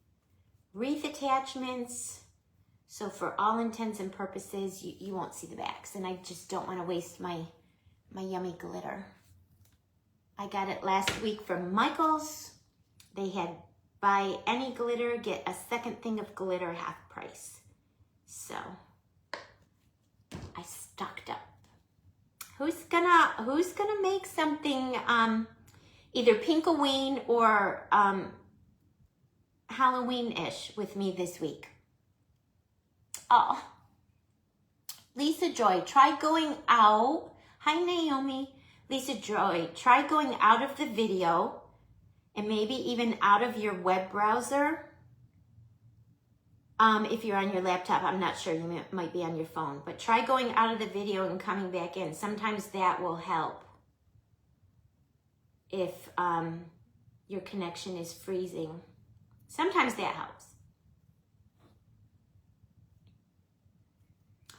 wreath attachments. So for all intents and purposes, you won't see the backs. And I just don't want to waste my yummy glitter. I got it last week from Michael's. They had buy any glitter, get a second thing of glitter half price. So I stocked up. Who's gonna make something either Pinkoween or Halloween-ish with me this week? Oh, Lisa Joy, try going out. Hi, Naomi. Lisa Joy, try going out of the video and maybe even out of your web browser. If you're on your laptop, I'm not sure, you might be on your phone, but try going out of the video and coming back in. Sometimes that will help if your connection is freezing. Sometimes that helps.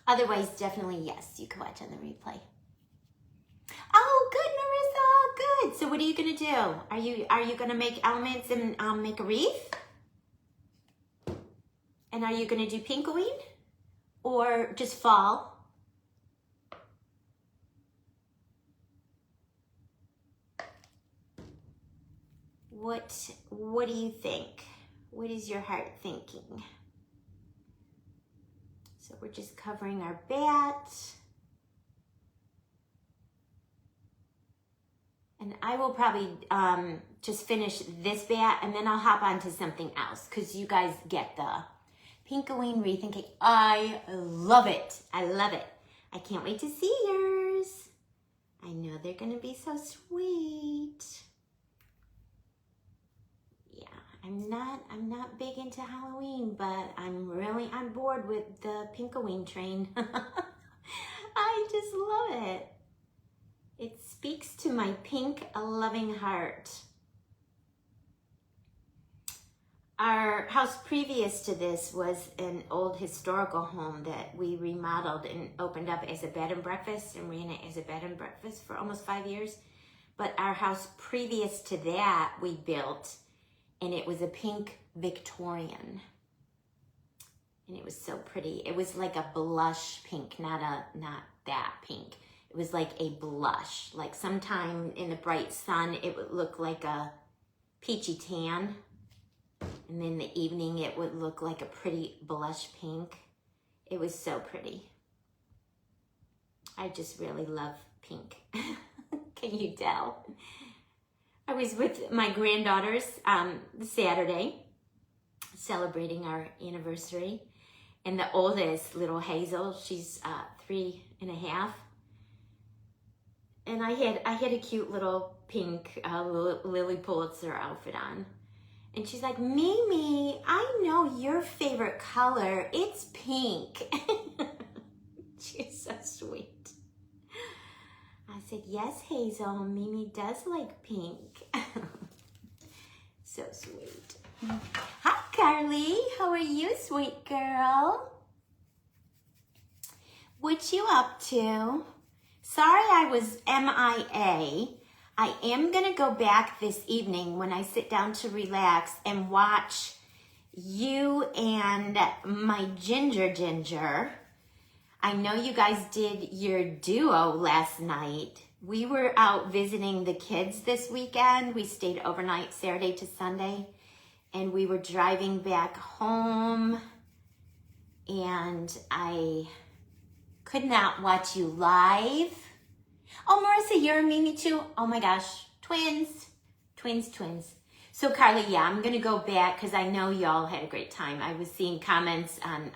Otherwise, definitely yes, you can watch on the replay. Oh, good, Marissa, good. So what are you gonna do? Are you gonna make elements and make a wreath? And are you gonna do Pinkoween or just fall? What do you think? What is your heart thinking? So we're just covering our bat. And I will probably just finish this bat and then I'll hop on to something else because you guys get the Pinkoween wreath and cake. I love it. I love it. I can't wait to see yours. I know they're going to be so sweet. Yeah, I'm not not big into Halloween, but I'm really on board with the Pinkoween train. I just love it. It speaks to my pink loving heart. Our house previous to this was an old historical home that we remodeled and opened up as a bed and breakfast and ran it as a bed and breakfast for almost 5 years. But our house previous to that we built, and it was a pink Victorian. And it was so pretty. It was like a blush pink, not that pink. It was like a blush. Like sometime in the bright sun, it would look like a peachy tan. And in the evening, it would look like a pretty blush pink. It was so pretty. I just really love pink. Can you tell? I was with my granddaughters Saturday, celebrating our anniversary. And the oldest, little Hazel, she's 3.5. And I had a cute little pink Lily Pulitzer outfit on. And she's like, Mimi, I know your favorite color. It's pink. She's so sweet. I said, yes, Hazel, Mimi does like pink. So sweet. Hi, Carly. How are you, sweet girl? What you up to? Sorry I was MIA. I am going to go back this evening when I sit down to relax and watch you and my Ginger. I know you guys did your duo last night. We were out visiting the kids this weekend. We stayed overnight Saturday to Sunday, and we were driving back home, and I could not watch you live. Oh, Marissa, you're a Mimi too? Oh my gosh, twins. So Carly, yeah, I'm gonna go back because I know y'all had a great time. I was seeing comments on,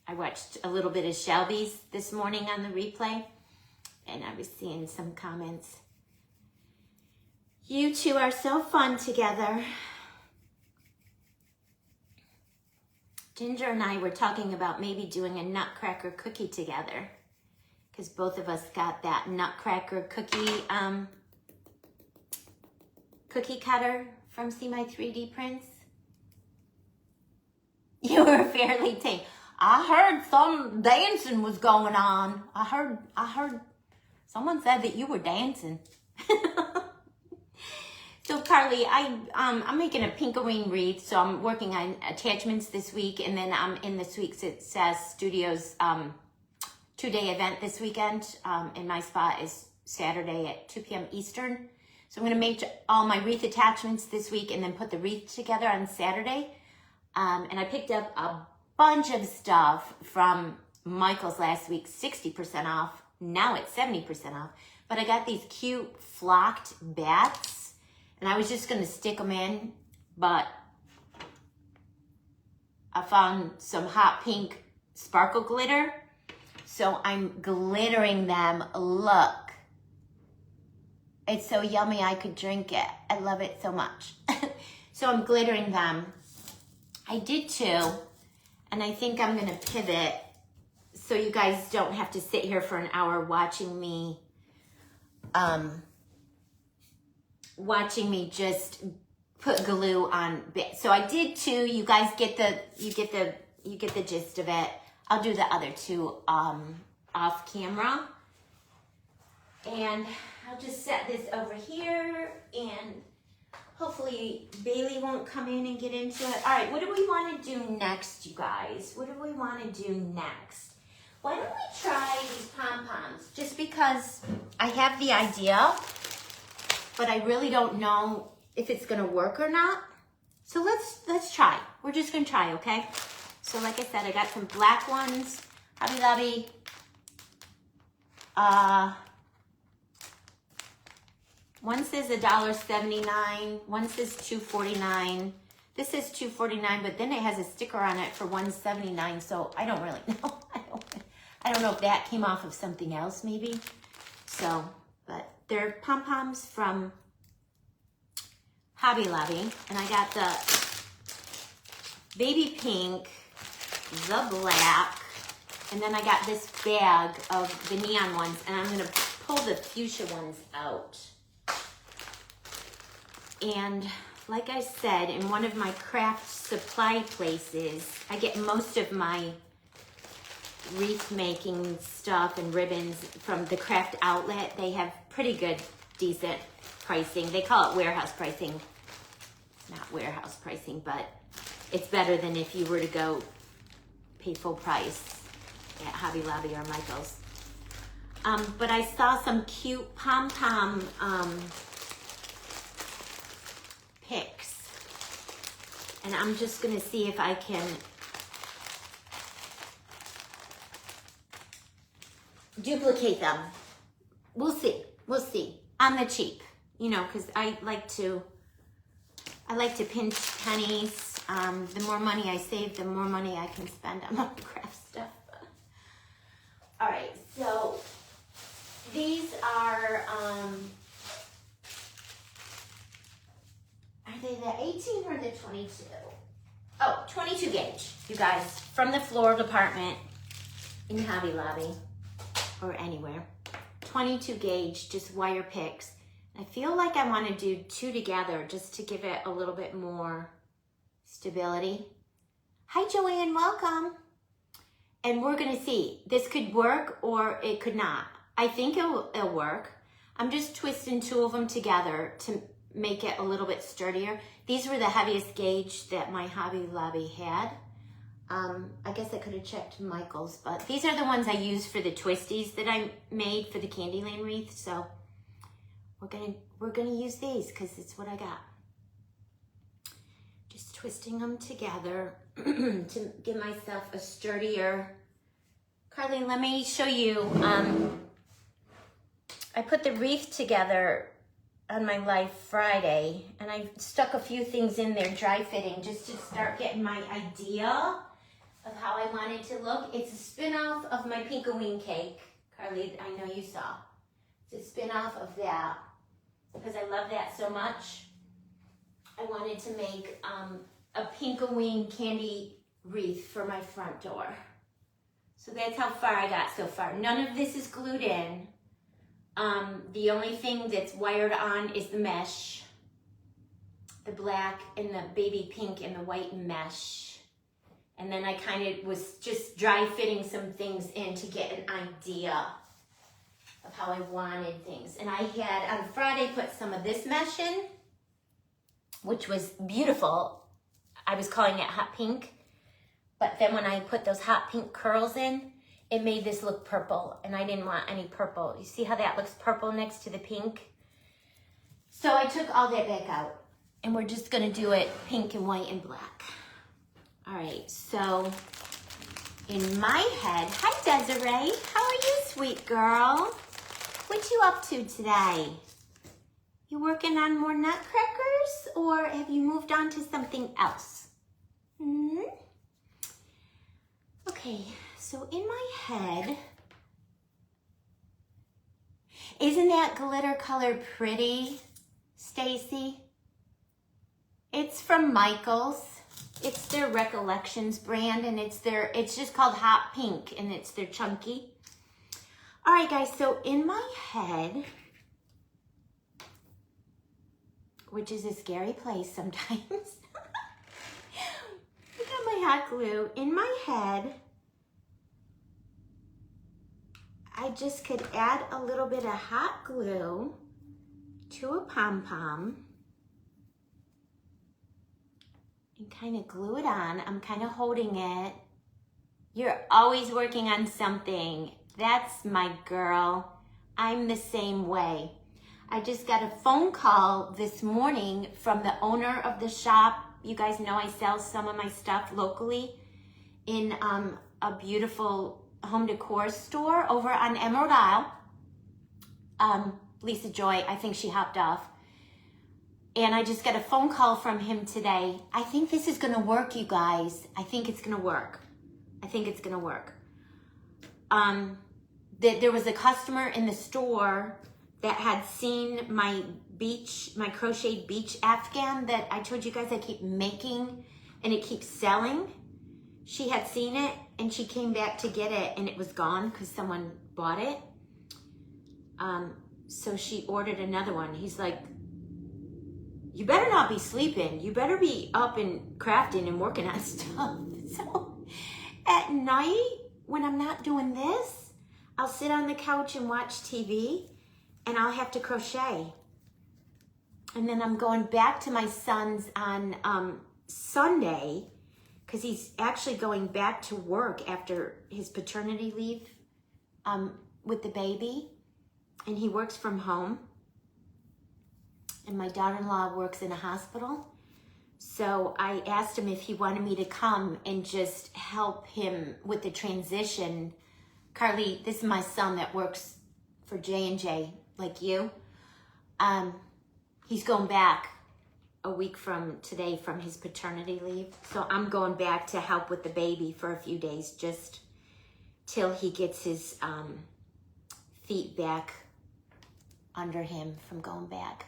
I watched a little bit of Shelby's this morning on the replay, and I was seeing some comments. You two are so fun together. Ginger and I were talking about maybe doing a nutcracker cookie together, because both of us got that nutcracker cookie cookie cutter from See My 3D Prints. You were fairly tame. I heard some dancing was going on. I heard someone said that you were dancing. So Carly, I'm making a Pinkoween wreath, so I'm working on attachments this week, and then I'm in this week's Success Studios 2-day event this weekend, and my spot is Saturday at 2 p.m. Eastern. So I'm going to make all my wreath attachments this week and then put the wreath together on Saturday. And I picked up a bunch of stuff from Michael's last week, 60% off. Now it's 70% off. But I got these cute flocked bats, and I was just going to stick them in, but I found some hot pink sparkle glitter. So I'm glittering them. Look. It's so yummy I could drink it. I love it so much. So I'm glittering them. I did too. And I think I'm going to pivot so you guys don't have to sit here for an hour watching me just put glue on bits. So I did two. You guys get the gist of it. I'll do the other two off camera. And I'll just set this over here, and hopefully Bailey won't come in and get into it. All right, what do we want to do next, you guys? What do we want to do next? Why don't we try these pom-poms? Just because I have the idea, but I really don't know if it's going to work or not. So let's try. We're just going to try, okay? So like I said, I got some black ones. Hobby Lobby. One says $1.79. One says $2.49. This is $2.49, but then it has a sticker on it for $1.79. So I don't really know. I don't know if that came off of something else, maybe. So, but they're pom-poms from Hobby Lobby, and I got the baby pink, the black, and then I got this bag of the neon ones, and I'm gonna pull the fuchsia ones out. And like I said, in one of my craft supply places, I get most of my wreath making stuff and ribbons from the craft outlet. They have pretty good, decent pricing. They call it warehouse pricing. It's not warehouse pricing, but it's better than if you were to go pay full price at Hobby Lobby or Michael's. But I saw some cute pom-pom picks, and I'm just gonna see if I can duplicate them. We'll see on the cheap, you know, because I like to pinch pennies. The more money I save, the more money I can spend on my craft stuff. All right, so these are they the 18 or the 22? Oh, 22 gauge, you guys, from the floral department in Hobby Lobby or anywhere. 22 gauge, just wire picks. I feel like I want to do two together just to give it a little bit more stability. Hi, Joanne, welcome. And we're gonna see. This could work or it could not. I think it'll work. I'm just twisting two of them together to make it a little bit sturdier. These were the heaviest gauge that my Hobby Lobby had. I guess I could have checked Michael's, but these are the ones I used for the twisties that I made for the Candyland wreath. So we're gonna use these because it's what I got. Just twisting them together to give myself a sturdier. Carly, let me show you. I put the wreath together on my Live Friday, and I stuck a few things in there, dry fitting, just to start getting my idea of how I want it to look. It's a spin-off of my Pinkoween cake. Carly, I know you saw. It's a spin-off of that because I love that so much. I wanted to make a Pinkoween candy wreath for my front door. So that's how far I got so far. None of this is glued in. The only thing that's wired on is the mesh, the black and the baby pink and the white mesh. And then I kind of was just dry fitting some things in to get an idea of how I wanted things. And I had on Friday put some of this mesh in, which was beautiful. I was calling it hot pink. But then when I put those hot pink curls in, it made this look purple, and I didn't want any purple. You see how that looks purple next to the pink? So I took all that back out, and we're just gonna do it pink and white and black. All right, so in my head, hi Desiree, how are you, sweet girl? What you up to today? You working on more nutcrackers, or have you moved on to something else? Okay. So in my head, isn't that glitter color pretty, Stacy? It's from Michael's. It's their Recollections brand, and it's just called Hot Pink, and it's their chunky. All right, guys, so in my head, which is a scary place sometimes, I got my hot glue. In my head, I just could add a little bit of hot glue to a pom-pom and kind of glue it on. I'm kind of holding it. You're always working on something. That's my girl. I'm the same way. I just got a phone call this morning from the owner of the shop. You guys know I sell some of my stuff locally in a beautiful home decor store over on Emerald Isle. Lisa Joy, I think she hopped off. And I just got a phone call from him today. I think this is gonna work, you guys. I think it's gonna work. I think it's gonna work. There was a customer in the store that had seen my my crocheted beach afghan that I told you guys I keep making and it keeps selling. She had seen it and she came back to get it and it was gone because someone bought it. So she ordered another one. He's like, you better not be sleeping. You better be up and crafting and working on stuff. So at night, when I'm not doing this, I'll sit on the couch and watch TV and I'll have to crochet. And then I'm going back to my son's on Sunday because he's actually going back to work after his paternity leave with the baby. And he works from home. And my daughter-in-law works in a hospital. So I asked him if he wanted me to come and just help him with the transition. Carly, this is my son that works for J&J, like you. He's going back a week from today from his paternity leave. So I'm going back to help with the baby for a few days, just till he gets his feet back under him from going back.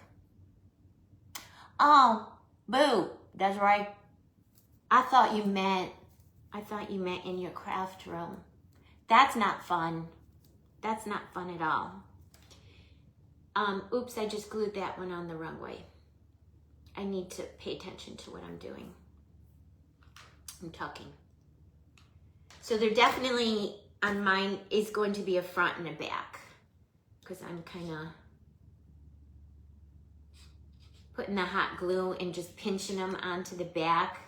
Oh, boo, that's right. I thought you meant in your craft room. That's not fun. That's not fun at all. Oops, I just glued that one on the wrong way. I need to pay attention to what I'm doing. I'm talking. So there definitely, on mine, is going to be a front and a back. Because I'm kind of putting the hot glue and just pinching them onto the back,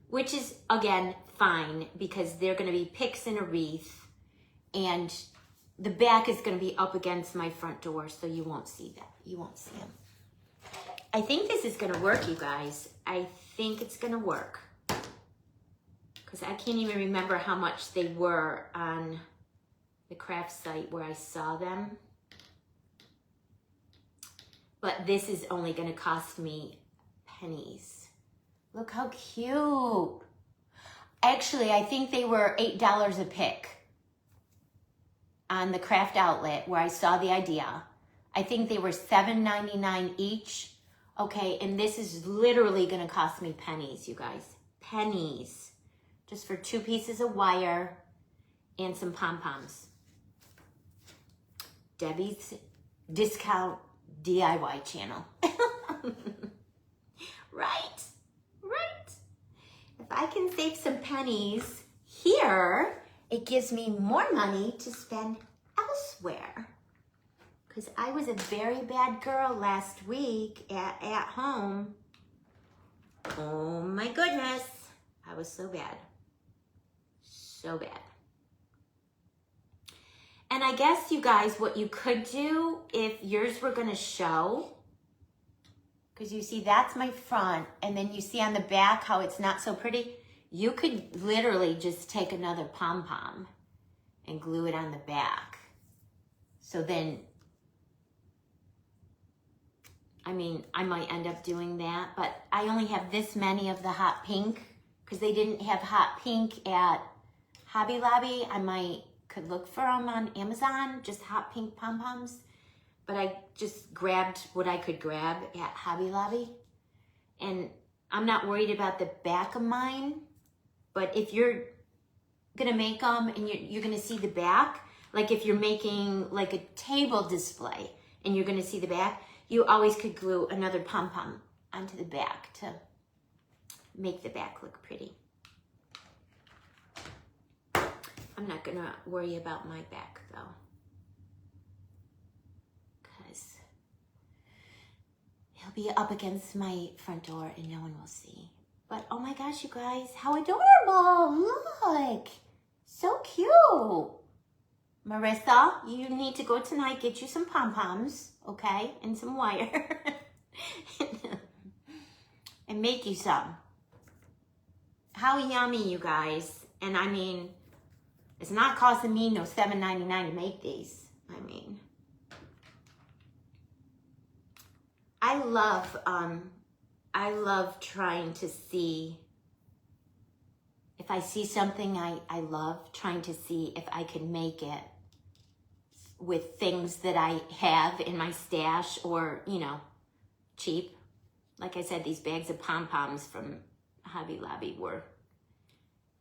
which is, again, fine because they're going to be picks and a wreath, and the back is going to be up against my front door, so you won't see that. You won't see them. I think this is going to work, you guys. I think it's going to work because I can't even remember how much they were on the craft site where I saw them. But this is only going to cost me pennies. Look how cute. Actually, I think they were $8 a pick on the craft outlet where I saw the idea. I think they were $7.99 each. Okay, and this is literally going to cost me pennies, you guys. Pennies. Just for 2 pieces of wire and some pom-poms. Debbie's discount DIY channel. Right? If I can save some pennies here, it gives me more money to spend elsewhere. Because I was a very bad girl last week at home. Oh my goodness. I was so bad. So bad. And I guess, you guys, what you could do if yours were going to show, because you see that's my front, and then you see on the back how it's not so pretty, you could literally just take another pom-pom and glue it on the back. So then, I mean, I might end up doing that, but I only have this many of the hot pink, because they didn't have hot pink at Hobby Lobby. I could look for them on Amazon, just hot pink pom-poms. But I just grabbed what I could grab at Hobby Lobby. And I'm not worried about the back of mine. But if you're going to make them and you're going to see the back, like if you're making like a table display and you're going to see the back, you always could glue another pom-pom onto the back to make the back look pretty. I'm not going to worry about my back, though, because he'll be up against my front door and no one will see. But, oh my gosh, you guys, how adorable. Look. So cute. Marissa, you need to go tonight, get you some pom-poms, okay, and some wire, and make you some. How yummy, you guys. And I mean, it's not costing me no $7.99 to make these. I mean, I love trying to see, if I see something I love, trying to see if I can make it with things that I have in my stash, or, you know, cheap. Like I said, these bags of pom-poms from Hobby Lobby were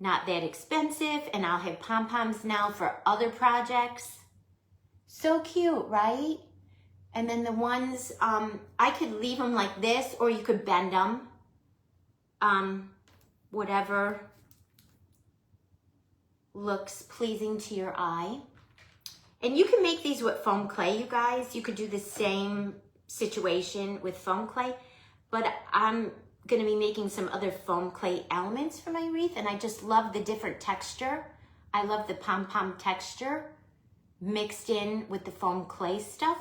not that expensive, and I'll have pom-poms now for other projects. So cute, right? And then the ones, I could leave them like this, or you could bend them. Whatever looks pleasing to your eye. And you can make these with foam clay, you guys. You could do the same situation with foam clay, but I'm gonna be making some other foam clay elements for my wreath, and I just love the different texture. I love the pom-pom texture mixed in with the foam clay stuff.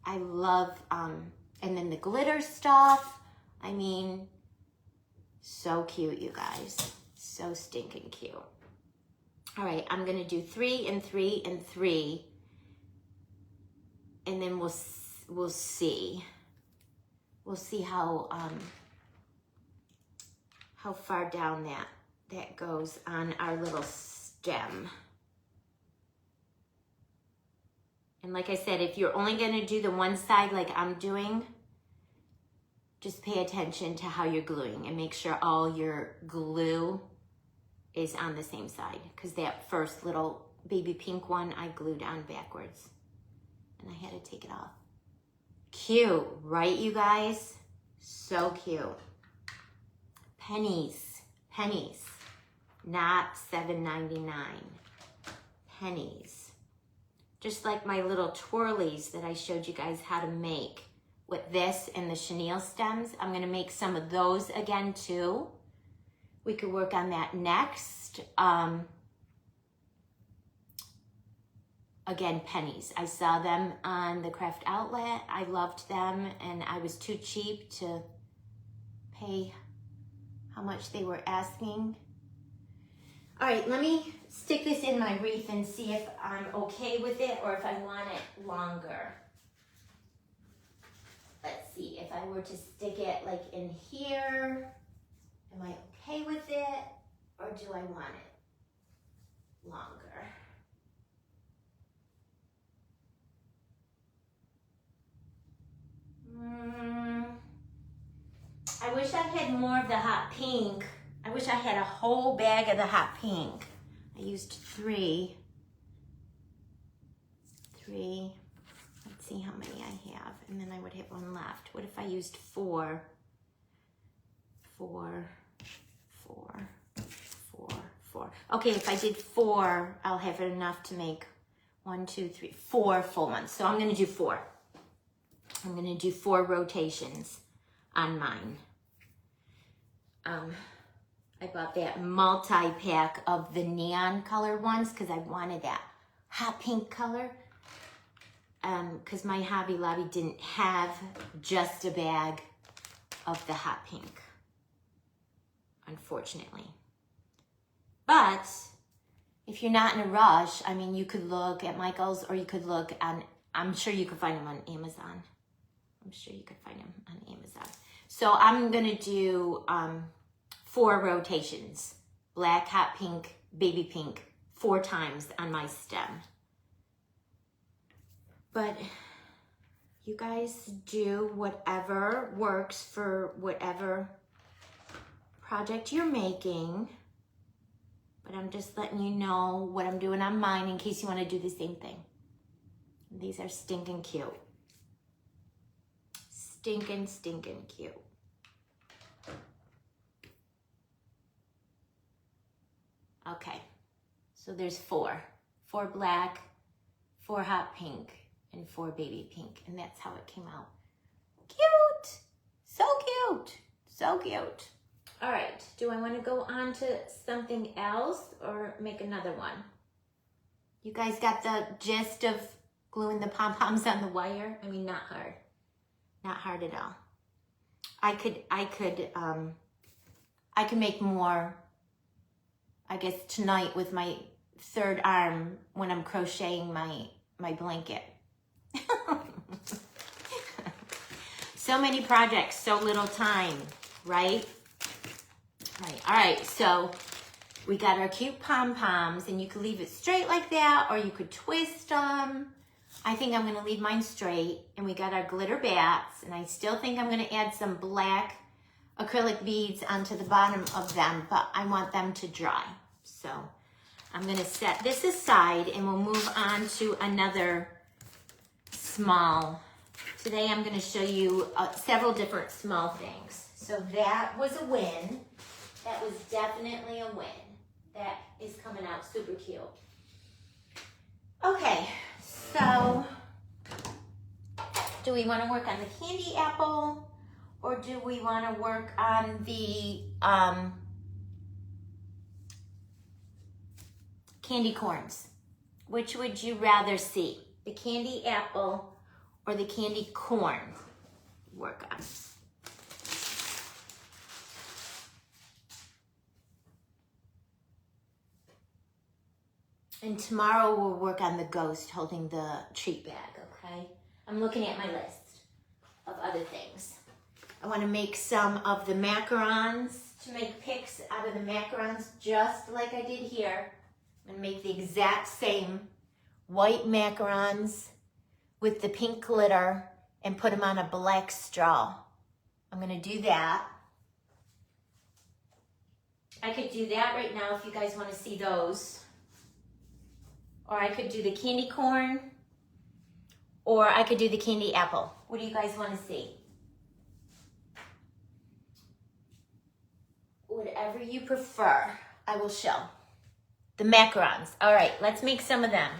I love, and then the glitter stuff. I mean, so cute, you guys. So stinking cute. All right, I'm gonna do 3 and 3 and 3, and then we'll see. We'll see how far down that goes on our little stem. And like I said, if you're only gonna do the one side like I'm doing, just pay attention to how you're gluing and make sure all your glue is on the same side, because that first little baby pink one I glued on backwards and I had to take it off. Cute, right, you guys? So cute. Pennies, not $7.99. Pennies. Just like my little twirlies that I showed you guys how to make with this and the chenille stems. I'm gonna make some of those again too. We could work on that next. Again, pennies. I saw them on the craft outlet. I loved them, and I was too cheap to pay how much they were asking. All right, let me stick this in my wreath and see if I'm okay with it or if I want it longer. Let's see, if I were to stick it like in here, am I okay with it, or do I want it longer? I wish I had more of the hot pink. I wish I had a whole bag of the hot pink. I used 3. Let's see how many I have, and then I would have 1 left. What if I used 4? 4. Okay, if I did 4, I'll have enough to make 1, 2, 3, 4 full ones. So I'm gonna do 4. I'm gonna do 4 rotations on mine. I bought that multi-pack of the neon color ones because I wanted that hot pink color. Because my Hobby Lobby didn't have just a bag of the hot pink, unfortunately. But if you're not in a rush, I mean, you could look at Michael's, or you could look on, I'm sure you could find them on Amazon. So I'm gonna do 4 rotations, black, hot pink, baby pink, 4 times on my stem. But you guys do whatever works for whatever project you're making. But I'm just letting you know what I'm doing on mine in case you want to do the same thing. These are stinking cute. Stinking cute. Okay, so there's 4. 4 black, 4 hot pink, and 4 baby pink. And that's how it came out. Cute! So cute! So cute. All right, do I want to go on to something else or make another one? You guys got the gist of gluing the pom-poms on the wire? I mean, not hard. Not hard at all. I could make more, I guess, tonight with my 3rd arm when I'm crocheting my blanket. So many projects, so little time, right? Right. All right, so we got our cute pom-poms, and you could leave it straight like that, or you could twist them. I think I'm gonna leave mine straight, and we got our glitter bats, and I still think I'm gonna add some black acrylic beads onto the bottom of them, but I want them to dry. So I'm gonna set this aside and we'll move on to another small. Today I'm gonna show you several different small things. So that was a win. That was definitely a win. That is coming out super cute. Okay, so do we want to work on the candy apple or do we want to work on the candy corns? Which would you rather see? The candy apple or the candy corn work on? And tomorrow we'll work on the ghost holding the treat bag, okay? I'm looking at my list of other things. I want to make some of the macarons to make picks out of the macarons just like I did here. I'm going to make the exact same white macarons with the pink glitter and put them on a black straw. I'm going to do that. I could do that right now if you guys want to see those. Or I could do the candy corn, or I could do the candy apple. What do you guys want to see? Whatever you prefer, I will show. The macarons. All right, let's make some of them.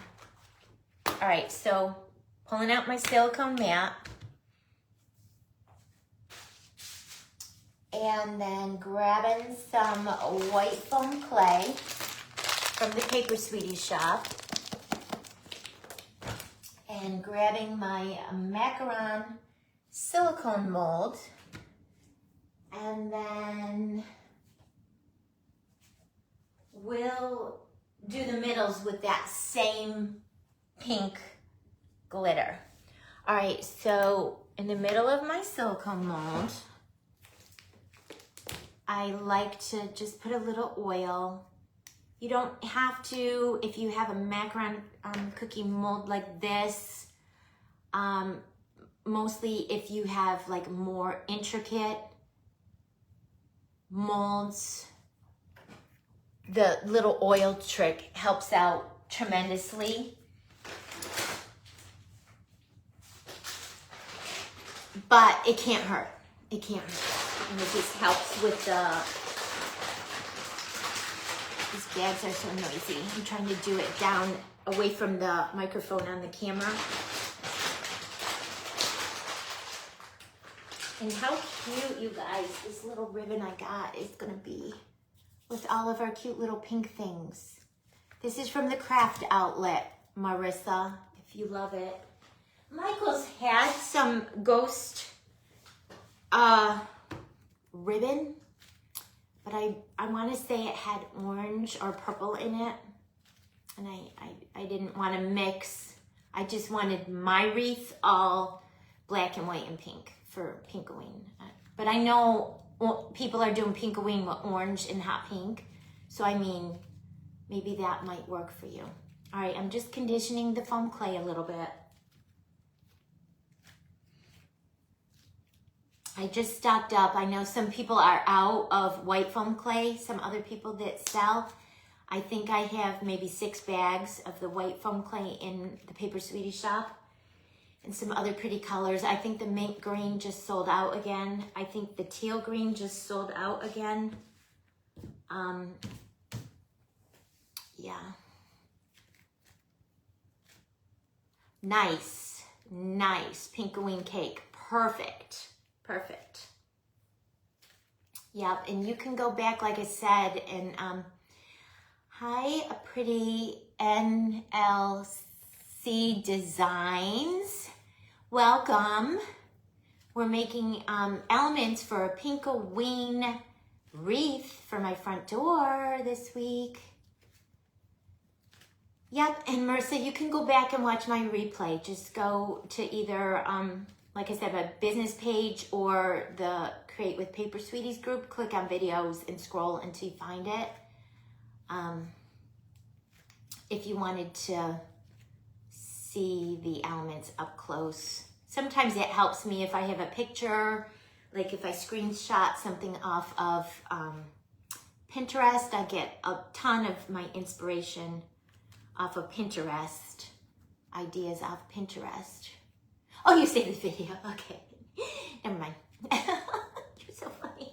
All right, so pulling out my silicone mat. And then grabbing some white foam clay from the Paper Sweetie shop. And grabbing my macaron silicone mold, and then we'll do the middles with that same pink glitter. All right, so in the middle of my silicone mold, I like to just put a little oil. You don't have to, if you have a macaron cookie mold like this, mostly if you have like more intricate molds, the little oil trick helps out tremendously. But it can't hurt. It can't hurt. And it just helps with the... These bags are so noisy. I'm trying to do it down away from the microphone on the camera. And how cute, you guys, this little ribbon I got is gonna be with all of our cute little pink things. This is from the craft outlet, Marissa, if you love it. Michael's had some ghost ribbon. But I want to say it had orange or purple in it. And I didn't want to mix. I just wanted my wreath all black and white and pink for Pinkoween. But I know people are doing Pinkoween with orange and hot pink. So I mean, maybe that might work for you. All right, I'm just conditioning the foam clay a little bit. I just stocked up. I know some people are out of white foam clay, some other people that sell. I think I have maybe 6 bags of the white foam clay in the Paper Sweetie shop and some other pretty colors. I think the mint green just sold out again. I think the teal green just sold out again. Yeah. Nice, nice Pinkoween cake. Perfect. Perfect. Yep, and you can go back, like I said, and hi, a pretty NLC Designs. Welcome. We're making elements for a Pinkoween wreath for my front door this week. Yep, and Marissa, you can go back and watch my replay. Just go to either like I said, a business page or the Create with Paper Sweeties group. Click on videos and scroll until you find it. If you wanted to see the elements up close. Sometimes it helps me if I have a picture, like if I screenshot something off of Pinterest, I get a ton of my inspiration off of Pinterest, ideas off Pinterest. Oh, you saved the video, okay. Never mind. You're so funny.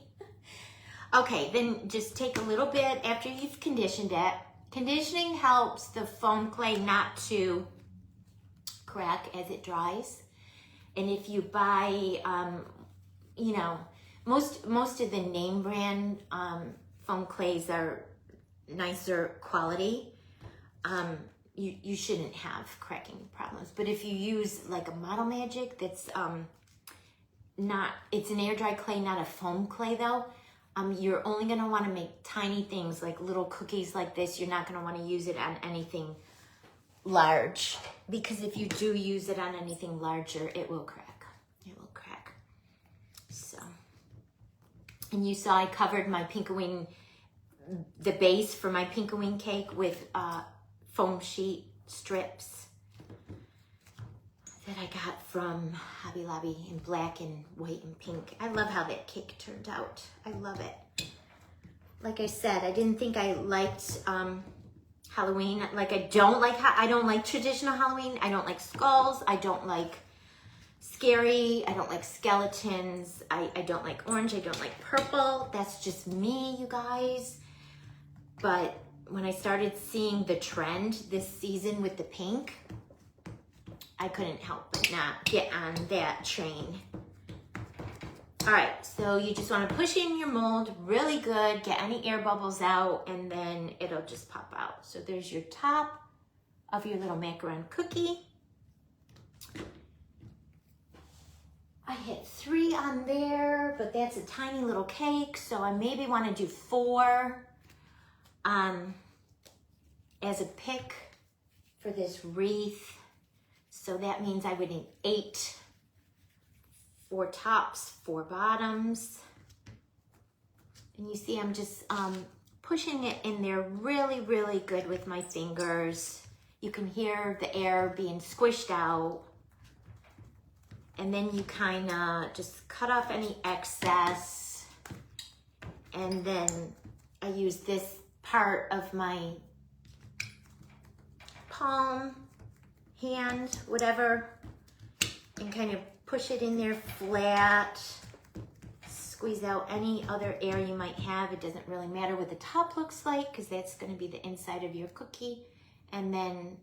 Okay, then just take a little bit after you've conditioned it. Conditioning helps the foam clay not to crack as it dries. And if you buy, you know, most of the name brand foam clays are nicer quality. You shouldn't have cracking problems. But if you use like a Model Magic that's it's an air dry clay, not a foam clay though, you're only gonna wanna make tiny things like little cookies like this. You're not gonna wanna use it on anything large, because if you do use it on anything larger, it will crack. It will crack. So, and you saw I covered my Pinkoween, the base for my Pinkoween cake with foam sheet strips that I got from Hobby Lobby in black and white and pink. I love how that cake turned out. I love it. Like I said, I didn't think I liked Halloween. Like I don't like traditional Halloween. I don't like skulls. I don't like scary. I don't like skeletons. I don't like orange. I don't like purple. That's just me, you guys. But when I started seeing the trend this season with the pink, I couldn't help but not get on that train. All right, so you just want to push in your mold really good, get any air bubbles out, and then it'll just pop out. So there's your top of your little macaron cookie. I hit 3 on there, but that's a tiny little cake, so I maybe want to do 4 as a pick for this wreath. So that means I would need 8, 4 tops, 4 bottoms. And you see I'm just pushing it in there really, really good with my fingers. You can hear the air being squished out. And then you kind of just cut off any excess. And then I use this part of my palm, hand, whatever, and kind of push it in there flat. Squeeze out any other air you might have. It doesn't really matter what the top looks like, because that's going to be the inside of your cookie. And then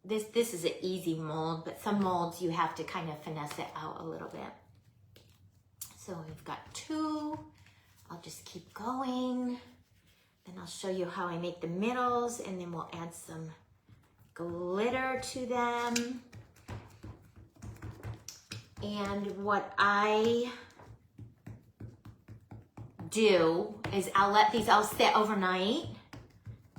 this is an easy mold, but some molds you have to kind of finesse it out a little bit. So we've got 2. I'll just keep going. Then I'll show you how I make the middles, and then we'll add some glitter to them. And what I do is I'll let these all sit overnight.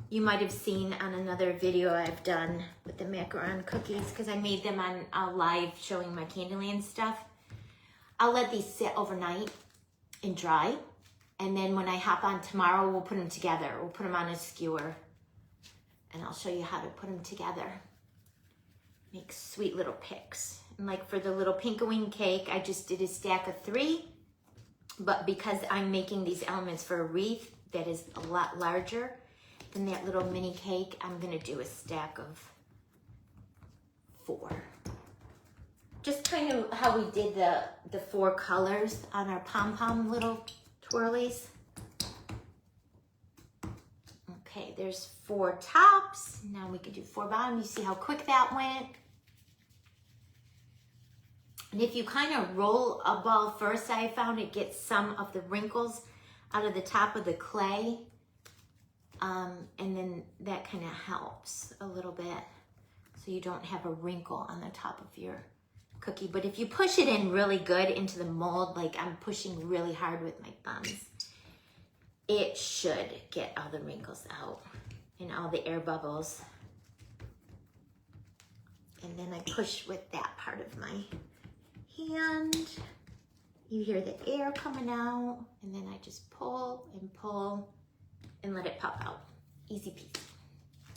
You might have seen on another video I've done with the macaron cookies, because I made them on a live showing my Candyland stuff. I'll let these sit overnight and dry. And then when I hop on tomorrow, we'll put them together. We'll put them on a skewer. And I'll show you how to put them together. Make sweet little picks. And like for the little Pinkoween cake, I just did a stack of 3. But because I'm making these elements for a wreath that is a lot larger than that little mini cake, I'm gonna do a stack of 4. Just kind of how we did the 4 colors on our pom-pom little twirlies. Okay, there's 4 tops. Now we can do 4 bottoms. You see how quick that went? And if you kind of roll a ball first, I found it gets some of the wrinkles out of the top of the clay. And then that kind of helps a little bit, so you don't have a wrinkle on the top of your cookie. But if you push it in really good into the mold, like I'm pushing really hard with my thumbs, it should get all the wrinkles out and all the air bubbles. And then I push with that part of my hand. You hear the air coming out, and then I just pull and let it pop out. Easy peasy.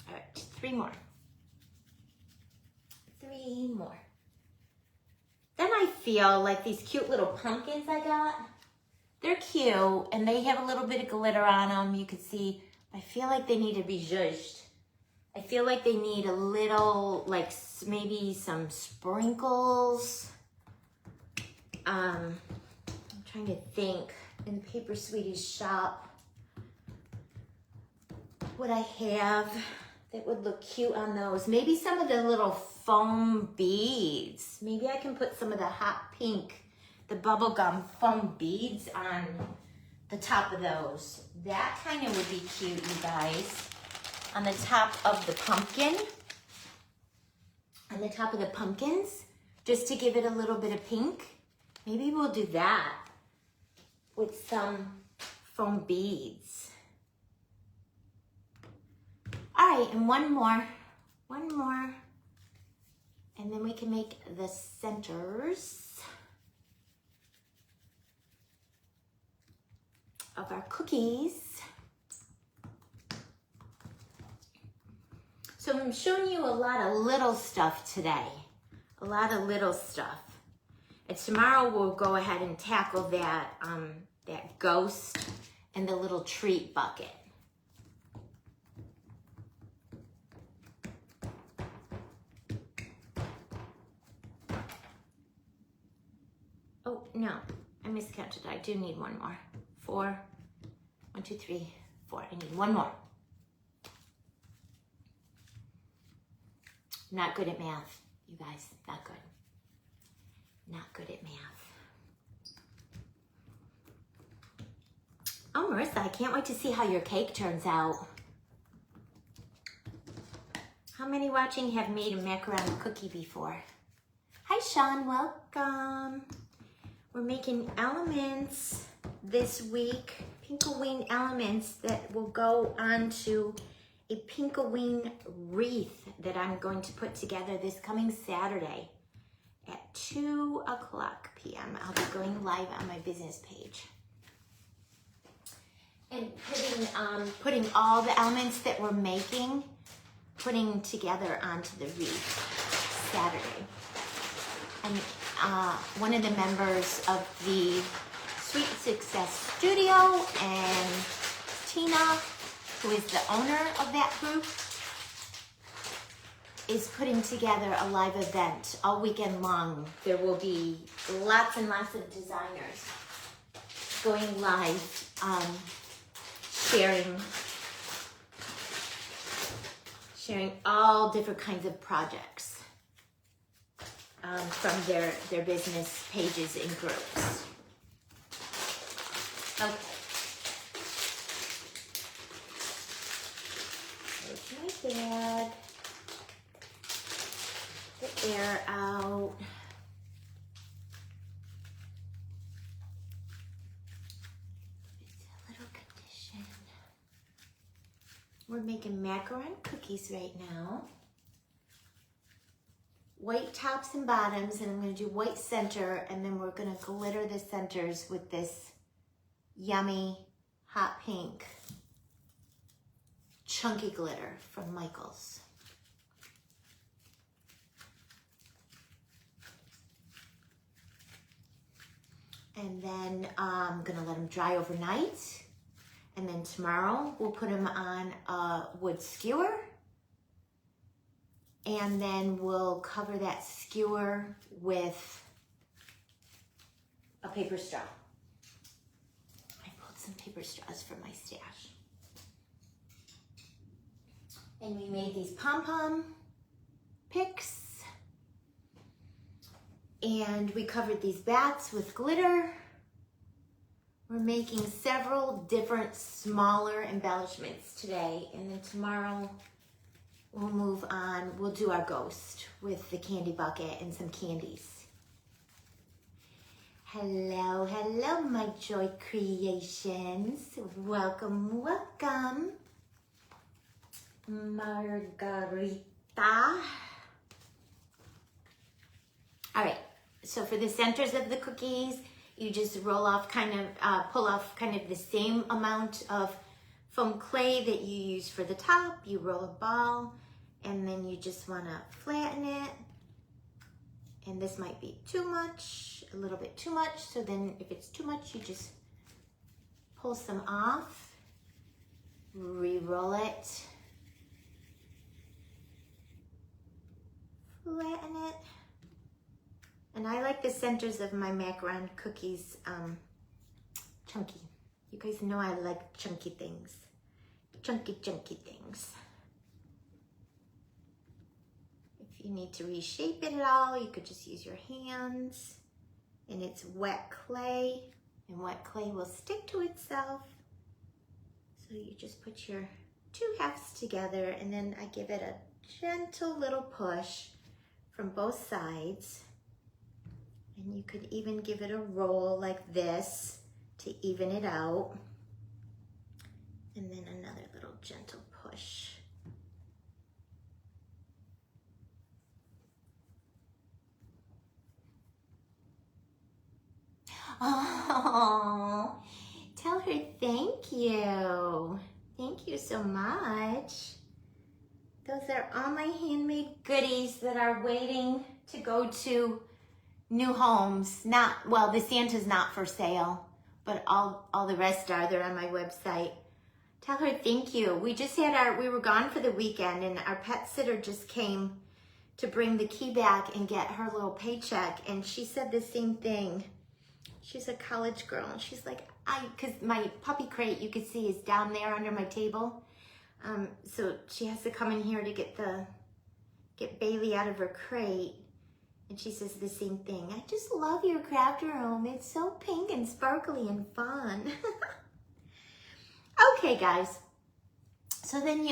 All right, 3 more. 3 more. Then I feel like these cute little pumpkins I got, they're cute and they have a little bit of glitter on them. You can see, I feel like they need to be zhuzhed. I feel like they need a little, like maybe some sprinkles. I'm trying to think in Paper Sweetie's shop what I have that would look cute on those. Maybe some of the little foam beads. Maybe I can put some of the hot pink, the bubblegum foam beads on the top of those. That kind of would be cute, you guys. On the top of the pumpkin. On the top of the pumpkins, just to give it a little bit of pink. Maybe we'll do that with some foam beads. All right, and one more, and then we can make the centers of our cookies. So I'm showing you a lot of little stuff today, a lot of little stuff. And tomorrow we'll go ahead and tackle that, that ghost and the little treat bucket. Oh, no, I miscounted. I do need one more. 4, 1, 2, 3, 4. I need one more. Not good at math, you guys, not good. Not good at math. Oh, Marissa, I can't wait to see how your cake turns out. How many watching have made a macaroni cookie before? Hi, Sean, welcome. We're making elements this week, Pinkoween elements that will go onto a Pinkoween wreath that I'm going to put together this coming Saturday at 2:00 p.m. I'll be going live on my business page. And putting all the elements that we're making, putting together onto the wreath Saturday. And one of the members of the Sweet Success Studio and Tina, who is the owner of that group, is putting together a live event all weekend long. There will be lots and lots of designers going live, sharing all different kinds of projects from their business pages and groups. Okay. There's my bag. The air out. It's a little condition. We're making macaron cookies right now. White tops and bottoms, and I'm going to do white center, and then we're going to glitter the centers with this yummy hot pink chunky glitter from Michaels. And then I'm going to let them dry overnight, and then tomorrow we'll put them on a wood skewer. And then we'll cover that skewer with a paper straw. I pulled some paper straws from my stash. And we made these pom-pom picks. And we covered these bats with glitter. We're making several different smaller embellishments today. And then tomorrow, we'll move on. We'll do our ghost with the candy bucket and some candies. Hello, hello, my Joy Creations. Welcome, welcome. Margarita. All right, so for the centers of the cookies, you just roll off pull off kind of the same amount of foam clay that you use for the top. You roll a ball, and then you just want to flatten it And this might be too much, a little bit too much. So then if it's too much, you just pull some off, re-roll it, flatten it. And I like the centers of my macaron cookies chunky. You guys know I like chunky things. Chunky things. If you need to reshape it at all, you could just use your hands. And it's wet clay, and wet clay will stick to itself. So you just put your two halves together, and then I give it a gentle little push from both sides. And you could even give it a roll like this to even it out. And then another little gentle push. Oh, tell her thank you. Thank you so much. Those are all my handmade goodies that are waiting to go to new homes. Well, the Santa's not for sale, but all the rest are. They're on my website. Tell her thank you. We just had we were gone for the weekend, and our pet sitter just came to bring the key back and get her little paycheck, and she said the same thing. She's a college girl, and she's like, because my puppy crate, you can see, is down there under my table. So she has to come in here to get Bailey out of her crate. And she says the same thing. I just love your craft room. It's so pink and sparkly and fun. Okay, guys. So then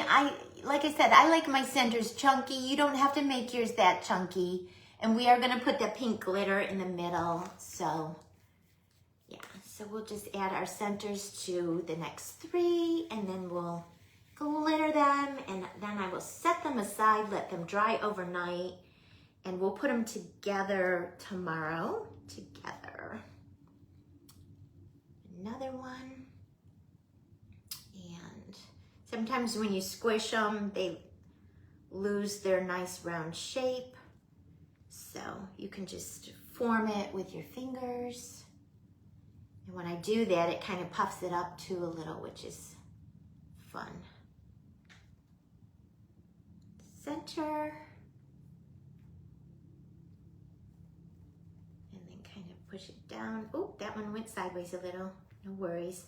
like I said, I like my centers chunky. You don't have to make yours that chunky. And we are going to put the pink glitter in the middle. So yeah, so we'll just add our centers to the next three, and then we'll glitter them, and then I will set them aside, let them dry overnight, and we'll put them together tomorrow. Together. Another one. And sometimes when you squish them, they lose their nice round shape. So you can just form it with your fingers. And when I do that, it kind of puffs it up too a little, which is fun. Center. And then kind of push it down. Oh, that one went sideways a little. No worries.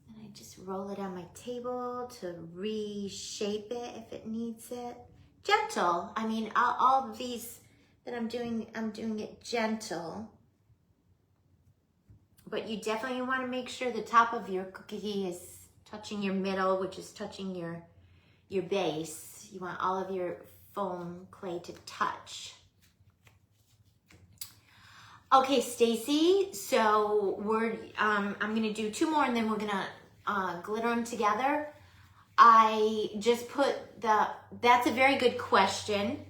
And I just roll it on my table to reshape it if it needs it. Gentle. I mean, all of these that I'm doing it gentle. But you definitely want to make sure the top of your cookie is touching your middle, which is touching your base. You want all of your foam clay to touch. Okay, Stacy, so I'm gonna do two more, and then we're gonna glitter them together. I just put that's a very good question.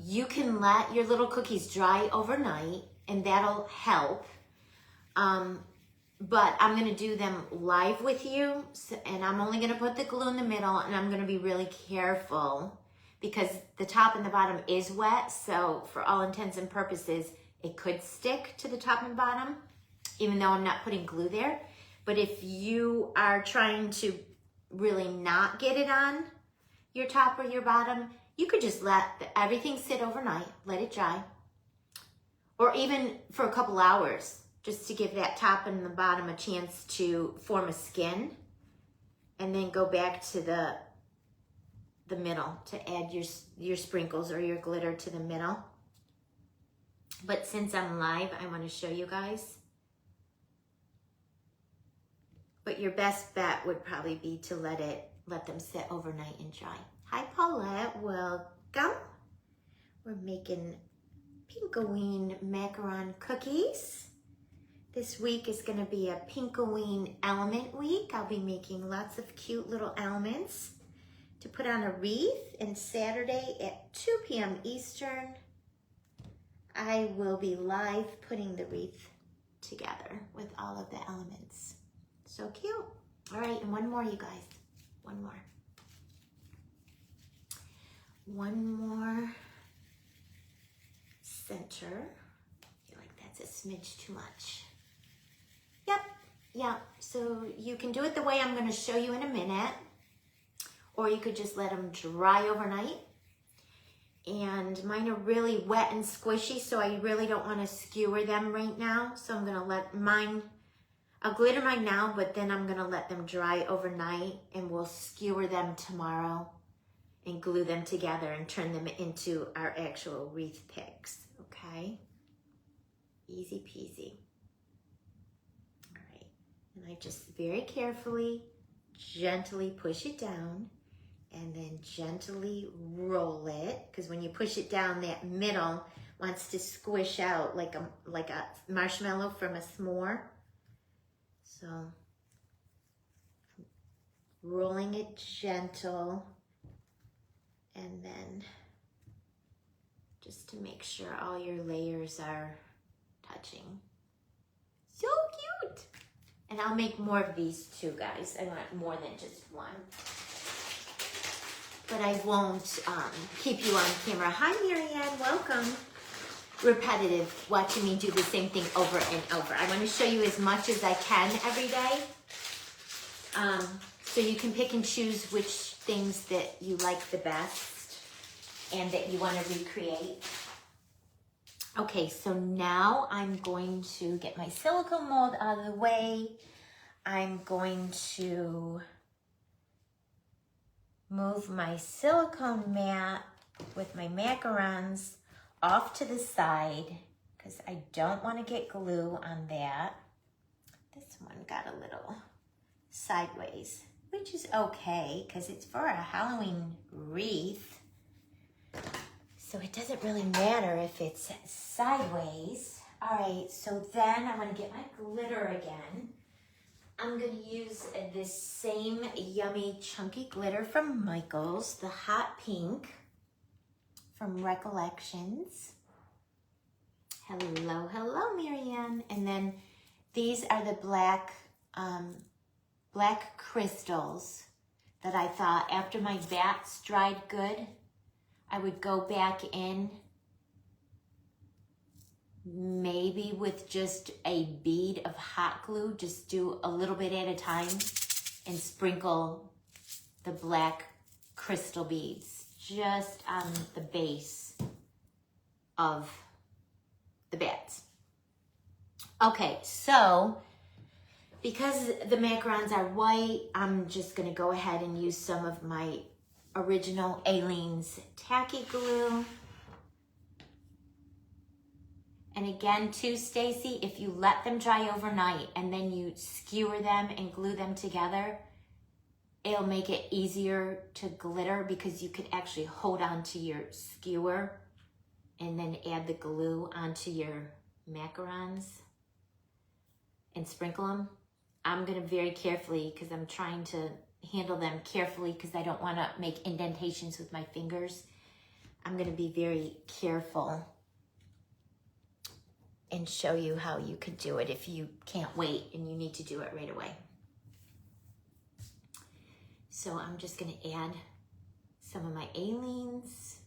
You can let your little cookies dry overnight, and that'll help. But I'm going to do them live with you, and I'm only going to put the glue in the middle, and I'm going to be really careful because the top and the bottom is wet, so for all intents and purposes, it could stick to the top and bottom, even though I'm not putting glue there. But if you are trying to really not get it on your top or your bottom, you could just let everything sit overnight, let it dry, or even for a couple hours, just to give that top and the bottom a chance to form a skin, and then go back to the middle to add your sprinkles or your glitter to the middle. But since I'm live, I want to show you guys. But your best bet would probably be to let them sit overnight and dry. Hi, Paulette, welcome. We're making Pinkoween macaron cookies. This week is going to be a Pinkoween element week. I'll be making lots of cute little elements to put on a wreath. And Saturday at 2 p.m. Eastern, I will be live putting the wreath together with all of the elements. So cute. All right, and one more, you guys. One more. center. I feel like that's a smidge too much. Yep, yeah. So you can do it the way I'm going to show you in a minute, or you could just let them dry overnight. And mine are really wet and squishy, so I really don't want to skewer them right now. So I'm going to let mine, I'll glitter mine now, but then I'm going to let them dry overnight, and we'll skewer them tomorrow and glue them together and turn them into our actual wreath picks, okay? Easy peasy. All right, and I just very carefully, gently push it down, and then gently roll it, because when you push it down, that middle wants to squish out like a marshmallow from a s'more. So, rolling it gentle, and then just to make sure all your layers are touching. So cute! And I'll make more of these too, guys. I want more than just one. But I won't keep you on camera. Hi, Marianne, welcome. Repetitive, watching me do the same thing over and over. I want to show you as much as I can every day. So you can pick and choose which things that you like the best and that you want to recreate. Okay, so now I'm going to get my silicone mold out of the way. I'm going to move my silicone mat with my macarons off to the side because I don't want to get glue on that. This one got a little sideways, which is okay because it's for a Halloween wreath. So it doesn't really matter if it's sideways. All right, so then I'm gonna get my glitter again. I'm gonna use this same yummy chunky glitter from Michael's, the hot pink from Recollections. Hello, hello, Marianne. And then these are the black crystals that I thought after my bats dried good, I would go back in maybe with just a bead of hot glue, just do a little bit at a time and sprinkle the black crystal beads just on the base of the bats. Okay, so because the macarons are white, I'm just gonna go ahead and use some of my original Aleene's tacky glue. And again, too, Stacy, if you let them dry overnight and then you skewer them and glue them together, it'll make it easier to glitter because you could actually hold on to your skewer and then add the glue onto your macarons and sprinkle them. I'm gonna very carefully, because I'm trying to handle them carefully because I don't wanna make indentations with my fingers. I'm gonna be very careful and show you how you could do it if you can't wait and you need to do it right away. So I'm just gonna add some of my Aleene's.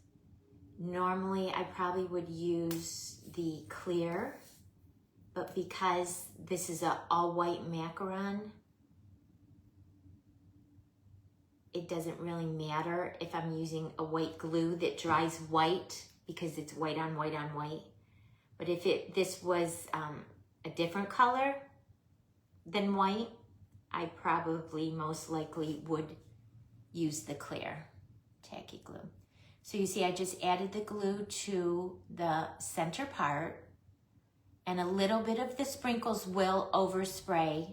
Normally I probably would use the clear, but because this is an all white macaron, it doesn't really matter if I'm using a white glue that dries white because it's white on white on white. But if this was a different color than white, I probably most likely would use the clear tacky glue. So you see I just added the glue to the center part, and a little bit of the sprinkles will overspray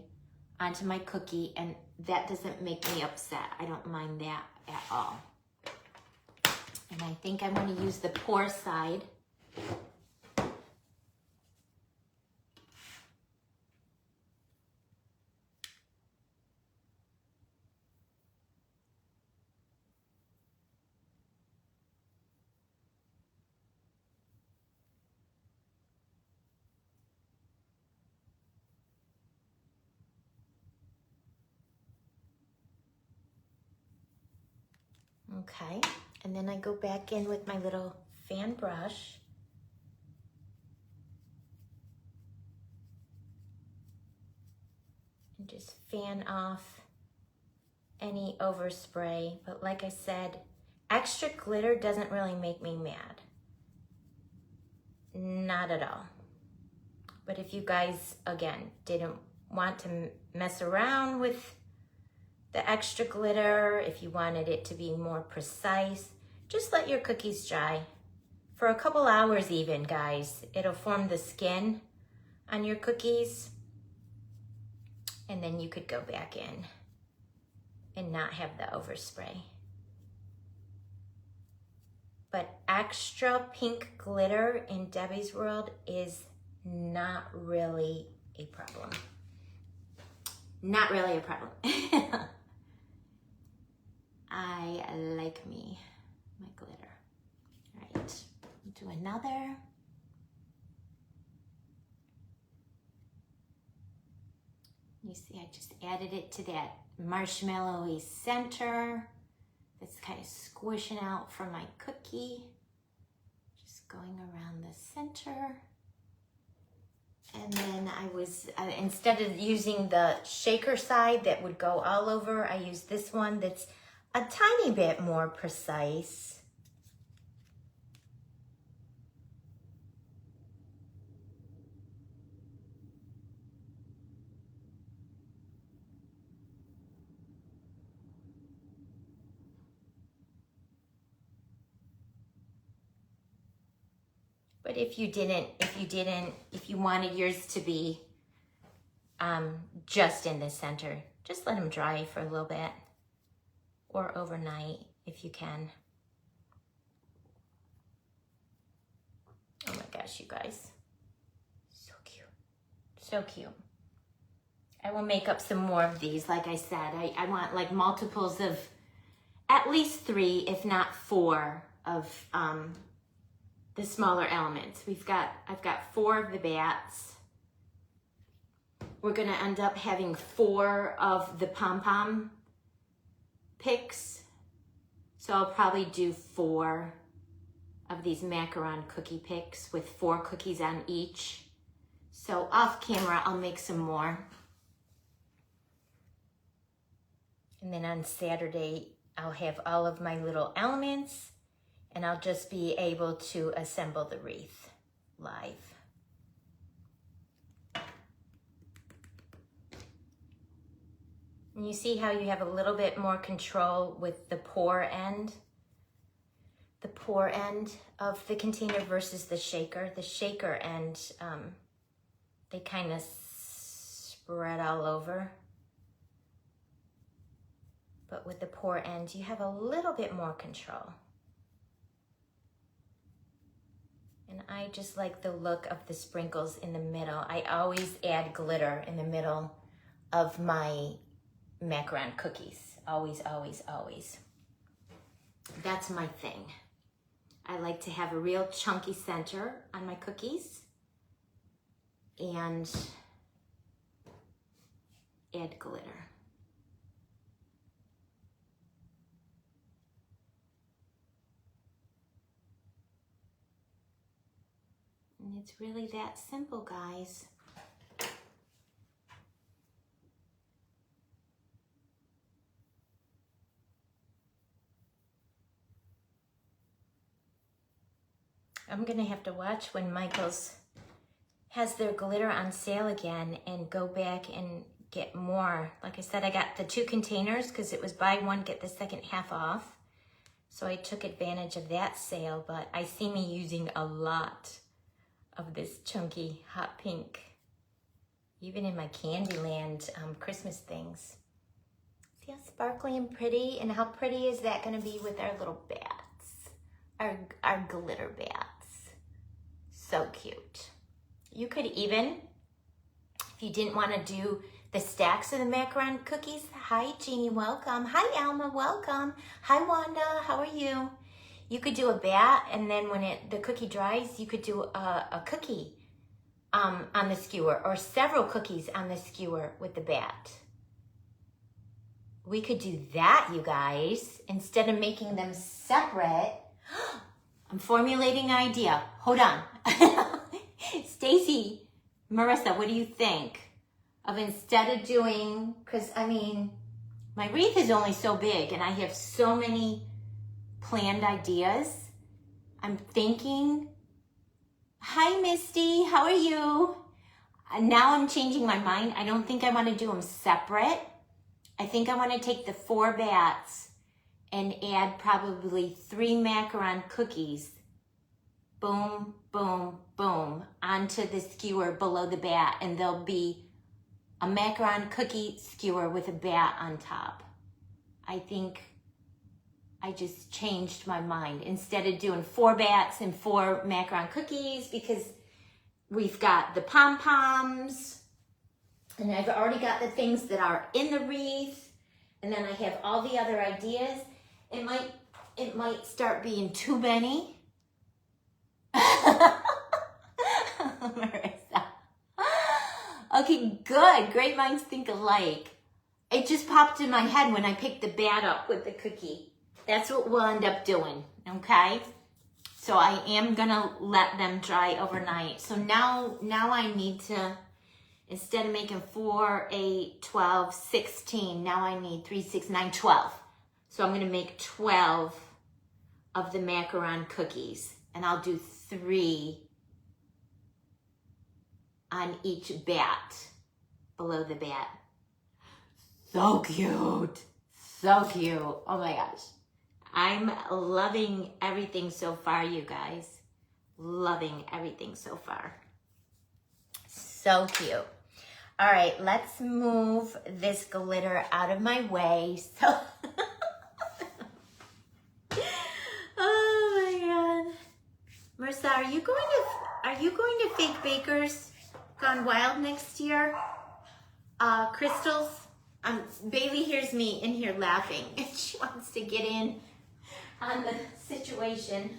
onto my cookie, and that doesn't make me upset. I don't mind that at all. And I think I'm going to use the pour side. Okay, and then I go back in with my little fan brush and just fan off any overspray. But like I said, extra glitter doesn't really make me mad. Not at all. But if you guys, again, didn't want to mess around with the extra glitter, if you wanted it to be more precise, just let your cookies dry. For a couple hours even, guys. It'll form the skin on your cookies. And then you could go back in and not have the overspray. But extra pink glitter in Debbie's world is not really a problem. Not really a problem. I like my glitter. All right, do another. You see, I just added it to that marshmallowy center that's kind of squishing out from my cookie. Just going around the center. And then I was, instead of using the shaker side that would go all over, I used this one that's a tiny bit more precise. But if you wanted yours to be just in the center, just let them dry for a little bit, or overnight if you can. Oh my gosh, you guys. So cute. So cute. I will make up some more of these. Like I said, I want like multiples of at least 3, if not 4 of the smaller elements. I've got 4 of the bats. We're gonna end up having 4 of the pom-pom picks. So I'll probably do 4 of these macaron cookie picks with 4 cookies on each. So off camera, I'll make some more. And then on Saturday, I'll have all of my little elements, and I'll just be able to assemble the wreath live. And you see how you have a little bit more control with the pour end? The pour end of the container versus the shaker. The shaker end, they kind of spread all over. But with the pour end, you have a little bit more control. And I just like the look of the sprinkles in the middle. I always add glitter in the middle of my macaron cookies. Always, always, always. That's my thing. I like to have a real chunky center on my cookies and add glitter. And it's really that simple, guys. I'm gonna have to watch when Michael's has their glitter on sale again and go back and get more. Like I said, I got the 2 containers because it was buy one, get the second half off. So I took advantage of that sale, but I see me using a lot of this chunky hot pink, even in my Candyland Christmas things. See how sparkly and pretty? And how pretty is that gonna be with our little bats? Our glitter bats. So cute. You could even, if you didn't wanna do the stacks of the macaron cookies. Hi Jeannie, welcome. Hi Alma, welcome. Hi Wanda, how are you? You could do a bat, and then when the cookie dries, you could do a cookie on the skewer, or several cookies on the skewer with the bat. We could do that, you guys, instead of making them separate. I'm formulating an idea. Hold on. Stacy, Marissa, what do you think of instead of doing, because I mean, my wreath is only so big and I have so many planned ideas. I'm thinking, hi Misty, how are you? And now I'm changing my mind. I don't think I want to do them separate. I think I want to take the 4 bats and add probably 3 macaron cookies. Boom, boom, boom, onto the skewer below the bat, and there'll be a macaron cookie skewer with a bat on top. I think I just changed my mind. Instead of doing 4 bats and 4 macaron cookies, because we've got the pom-poms, and I've already got the things that are in the wreath, and then I have all the other ideas. It might start being too many. Marissa. Okay, good. Great minds think alike. It just popped in my head when I picked the bat up with the cookie. That's what we'll end up doing, okay? So I am gonna let them dry overnight. So now I need to, instead of making 4, 8, 12, 16, now I need 3, 6, 9, 12. So I'm gonna make 12 of the macaron cookies, and I'll do 3 on each bat, below the bat. So cute, so cute. Oh my gosh. I'm loving everything so far, you guys. Loving everything so far. So cute. All right, let's move this glitter out of my way. So, oh my God. Marissa, are you going to Fake Bakers Gone Wild next year? Crystals? Bailey hears me in here laughing and she wants to get in on the situation.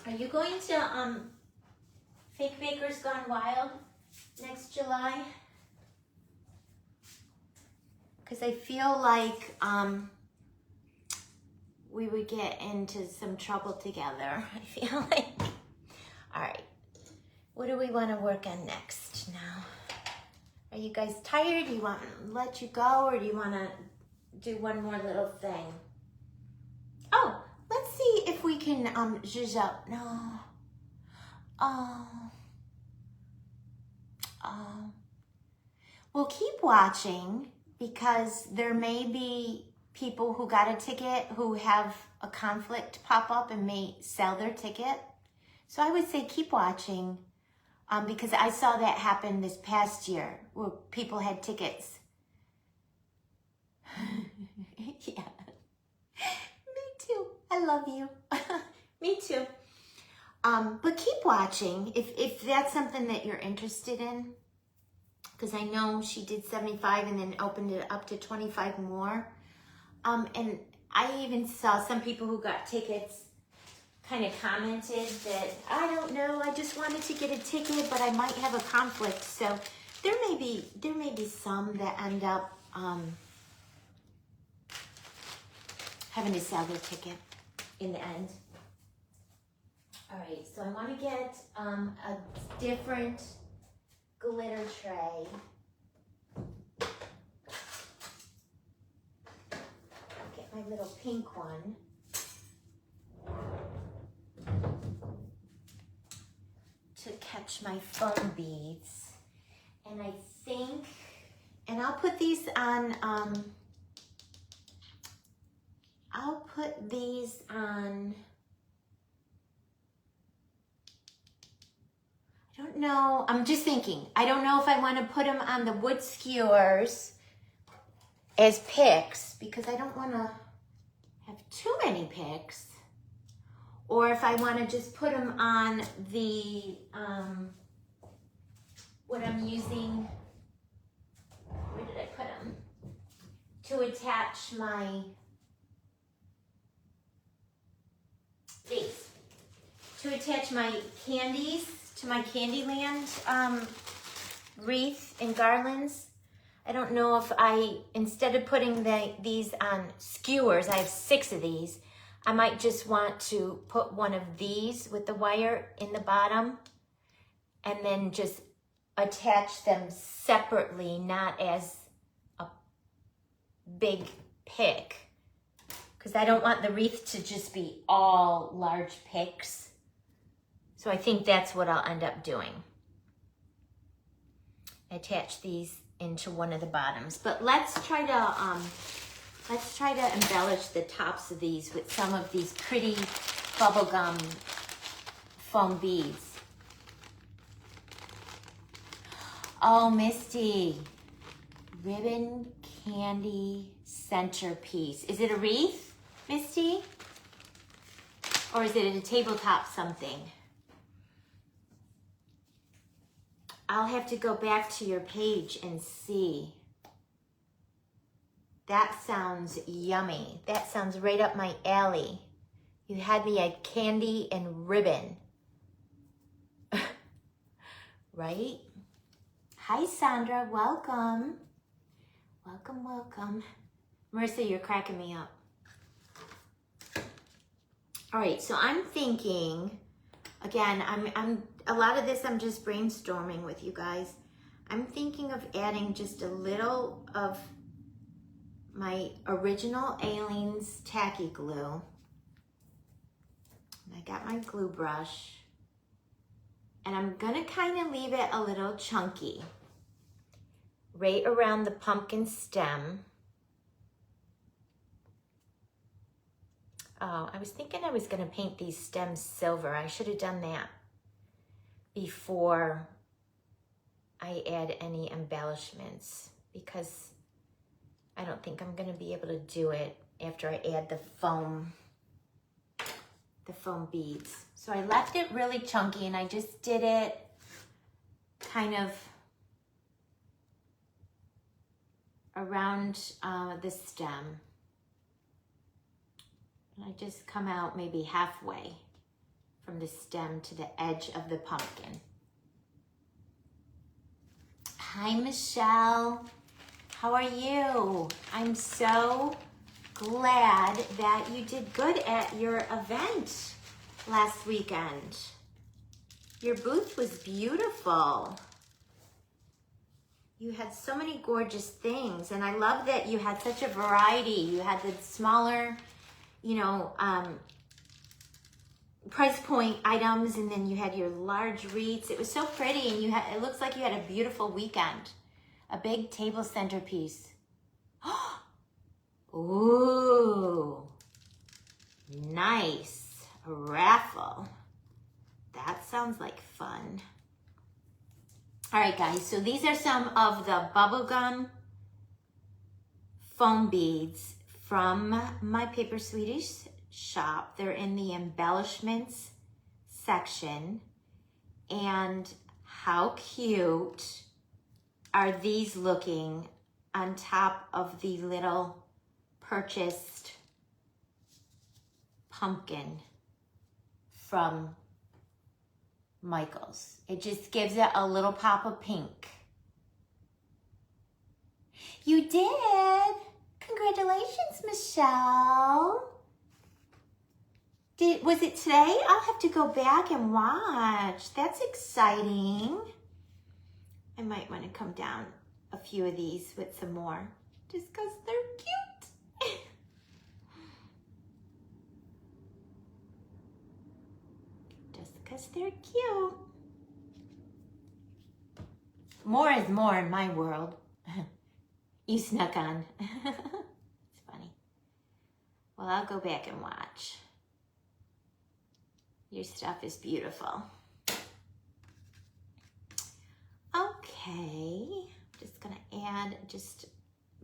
Are you going to Fake Bakers Gone Wild next July? Because I feel like we would get into some trouble together. I feel like. All right. What do we want to work on next now? Are you guys tired? Do you want me to let you go, or do you want to do one more little thing? Oh, let's see if we can zhuzh up. No. Oh. Well, keep watching, because there may be people who got a ticket who have a conflict pop up and may sell their ticket. So I would say keep watching. Because I saw that happen this past year where people had tickets. Yeah. Me too. I love you. Me too. But keep watching if that's something that you're interested in. Because I know she did 75 and then opened it up to 25 more. And I even saw some people who got tickets kind of commented that, I don't know, I just wanted to get a ticket, but I might have a conflict. So there may be some that end up having to sell their ticket in the end. All right, so I want to get a different glitter tray. Get my little pink one. To catch my foam beads. And I think, and I'll put these on, I don't know, I'm just thinking, I don't know if I want to put them on the wood skewers as picks, because I don't want to have too many picks. Or if I want to just put them on the, what I'm using, where did I put them? To attach my, these. To attach my candies to my Candyland wreath and garlands. I don't know if instead of putting these on skewers, I have 6 of these, I might just want to put one of these with the wire in the bottom and then just attach them separately, not as a big pick, because I don't want the wreath to just be all large picks. So I think that's what I'll end up doing. Attach these into one of the bottoms, but let's try to embellish the tops of these with some of these pretty bubblegum foam beads. Oh, Misty, ribbon candy centerpiece. Is it a wreath, Misty? Or is it a tabletop something? I'll have to go back to your page and see. That sounds yummy. That sounds right up my alley. You had me at candy and ribbon. Right? Hi, Sandra. Welcome. Welcome, welcome. Marissa, you're cracking me up. All right, so I'm thinking, again, I'm a lot of this I'm just brainstorming with you guys. I'm thinking of adding just a little of my original Aleene's tacky glue. And I got my glue brush. And I'm gonna kind of leave it a little chunky. Right around the pumpkin stem. Oh, I was thinking I was gonna paint these stems silver. I should have done that before I add any embellishments, because I don't think I'm gonna be able to do it after I add the foam beads. So I left it really chunky and I just did it kind of around the stem. And I just come out maybe halfway from the stem to the edge of the pumpkin. Hi, Michelle. How are you? I'm so glad that you did good at your event last weekend. Your booth was beautiful. You had so many gorgeous things, and I love that you had such a variety. You had the smaller, you know, price point items, and then you had your large wreaths. It was so pretty, and it looks like you had a beautiful weekend. A big table centerpiece. Ooh, nice. A raffle. That sounds like fun. All right, guys, so these are some of the bubblegum foam beads from my Paper Sweeties shop. They're in the embellishments section. And how cute are these looking on top of the little purchased pumpkin from Michael's. It just gives it a little pop of pink. You did! Congratulations, Michelle. Was it today? I'll have to go back and watch. That's exciting. I might want to come down a few of these with some more, just because they're cute. Just because they're cute. More is more in my world. You snuck on. It's funny. Well, I'll go back and watch. Your stuff is beautiful. Okay, I'm just gonna add, just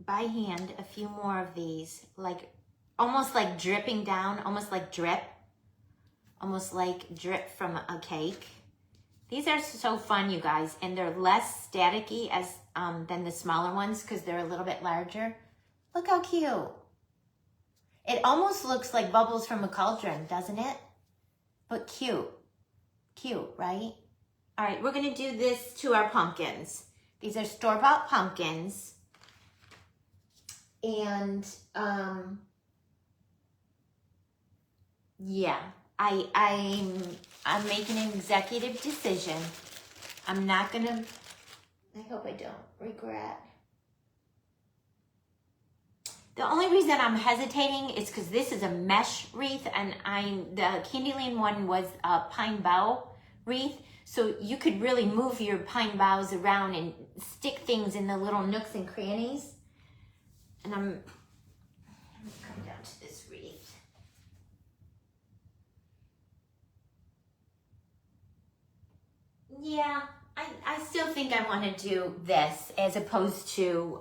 by hand, a few more of these, like almost like dripping down, almost like drip from a cake. These are so fun, you guys, and they're less staticky as than the smaller ones because they're a little bit larger. Look how cute. It almost looks like bubbles from a cauldron, doesn't it? But cute. Cute, right? All right, we're gonna do this to our pumpkins. These are store-bought pumpkins. And yeah, I'm making an executive decision. I'm not gonna I hope I don't regret. The only reason I'm hesitating is because this is a mesh wreath, and the Candyland one was a pine bough wreath. So you could really move your pine boughs around and stick things in the little nooks and crannies. And I'm gonna come down to this wreath. Yeah, I still think I want to do this as opposed to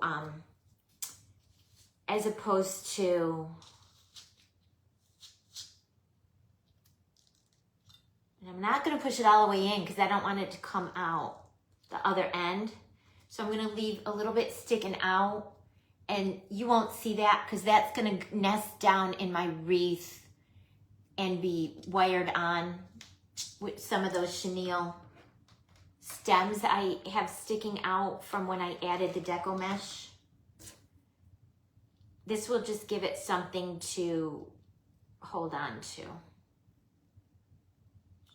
and I'm not going to push it all the way in because I don't want it to come out the other end. So I'm going to leave a little bit sticking out, and you won't see that because that's going to nest down in my wreath and be wired on with some of those chenille stems I have sticking out from when I added the deco mesh. This will just give it something to hold on to.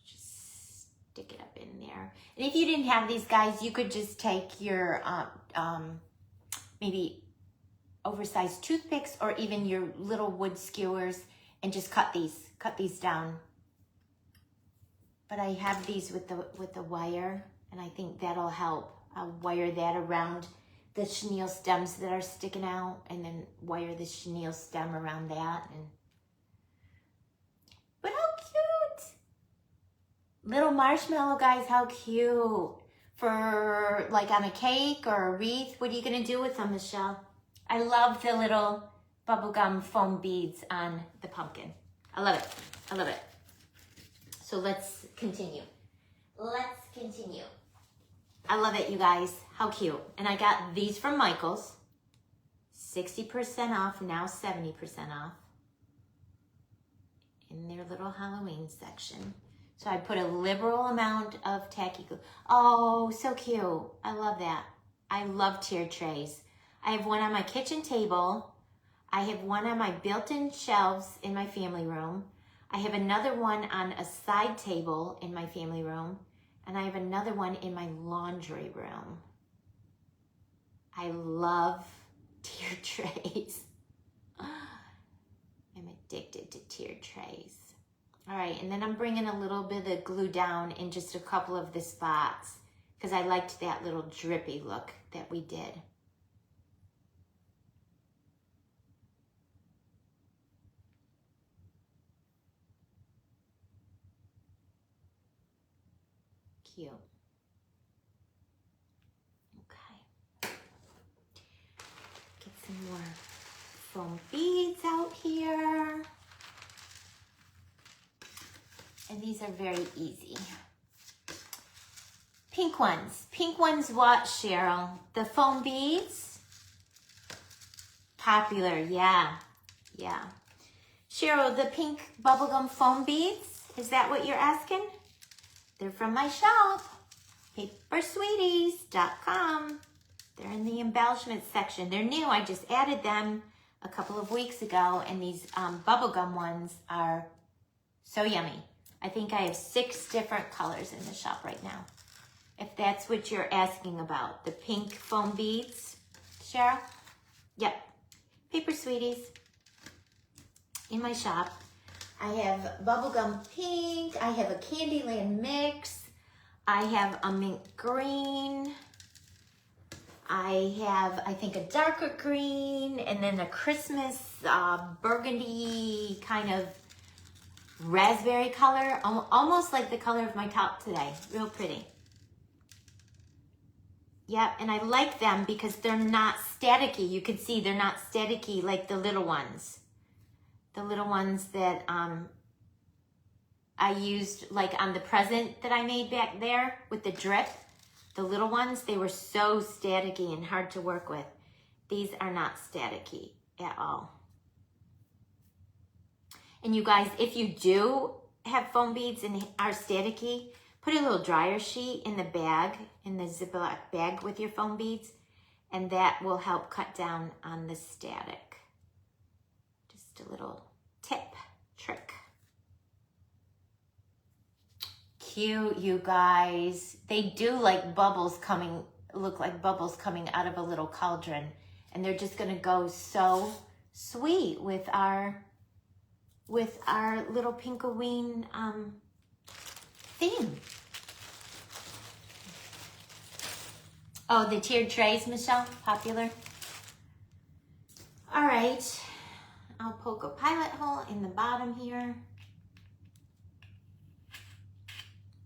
Just stick it up in there. And if you didn't have these guys, you could just take your maybe oversized toothpicks or even your little wood skewers and just cut these down. But I have these with the wire, and I think that'll help. I'll wire that around the chenille stems that are sticking out, and then wire the chenille stem around that. But how cute! Little marshmallow guys, how cute. For like on a cake or a wreath, what are you gonna do with them, Michelle? I love the little bubblegum foam beads on the pumpkin. I love it, I love it. So let's continue. I love it, you guys. How cute. And I got these from Michael's. 60% off, now 70% off. In their little Halloween section. So I put a liberal amount of tacky glue. Oh, so cute. I love that. I love tiered trays. I have one on my kitchen table. I have one on my built-in shelves in my family room. I have another one on a side table in my family room. And I have another one in my laundry room. I love tiered trays. I'm addicted to tiered trays. All right, and then I'm bringing a little bit of glue down in just a couple of the spots because I liked that little drippy look that we did. Cute. Okay. Get some more foam beads out here. And these are very easy. Pink ones. Pink ones what, Cheryl? The foam beads? Popular, yeah. Yeah. Cheryl, the pink bubblegum foam beads? Is that what you're asking? They're from my shop, papersweeties.com. They're in the embellishment section. They're new. I just added them a couple of weeks ago, and these bubblegum ones are so yummy. I think I have 6 different colors in the shop right now. If that's what you're asking about, the pink foam beads, Cheryl? Yep, Paper Sweeties in my shop. I have bubblegum pink, I have a Candyland mix, I have a mint green, I have, I think, a darker green, and then a Christmas burgundy kind of raspberry color, almost like the color of my top today. Real pretty. Yep, and I like them because they're not staticky. You can see they're not staticky like the little ones. The little ones that I used like on the present that I made back there with the drip. The little ones, they were so staticky and hard to work with. These are not staticky at all. And you guys, if you do have foam beads and are staticky, put a little dryer sheet in the bag, in the Ziploc bag with your foam beads, and that will help cut down on the static. Just a little tip, trick. Cute, you guys. They do like bubbles coming look like bubbles coming out of a little cauldron. And they're just gonna go so sweet with our little Pinkoween theme. Oh, the tiered trays, Michelle, popular. All right, I'll poke a pilot hole in the bottom here.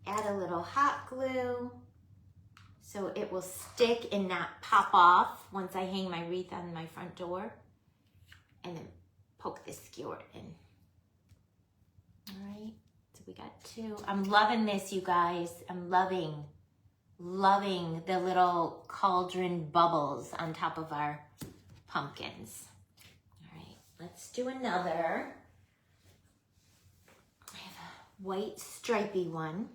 Add a little hot glue so it will stick and not pop off once I hang my wreath on my front door. And then poke this skewer in. All right, so we got 2. I'm loving this, you guys. I'm loving the little cauldron bubbles on top of our pumpkins. All right, let's do another. I have a white stripy one.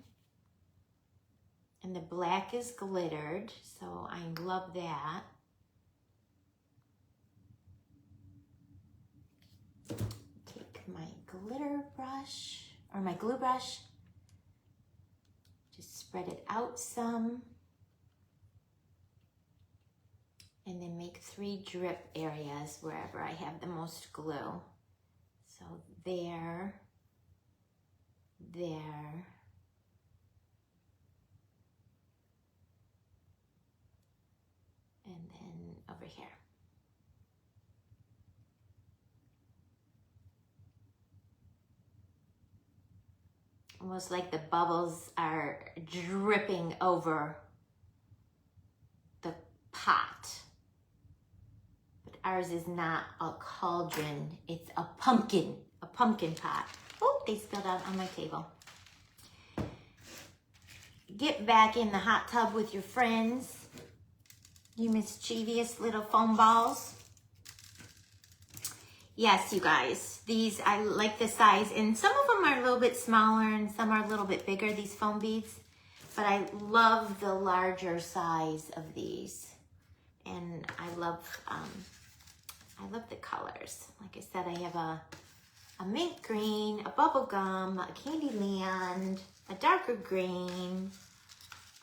And the black is glittered, so I love that. Take my glitter brush, or my glue brush, just spread it out some. And then make 3 drip areas wherever I have the most glue. So there, there, and then over here. Almost like the bubbles are dripping over the pot. But ours is not a cauldron, it's a pumpkin pot. Oh, they spilled out on my table. Get back in the hot tub with your friends, you mischievous little foam balls. Yes, you guys, these, I like the size, and some of them are a little bit smaller and some are a little bit bigger, these foam beads, but I love the larger size of these. And I love the colors. Like I said, I have a mint green, a bubblegum, a candyland, a darker green,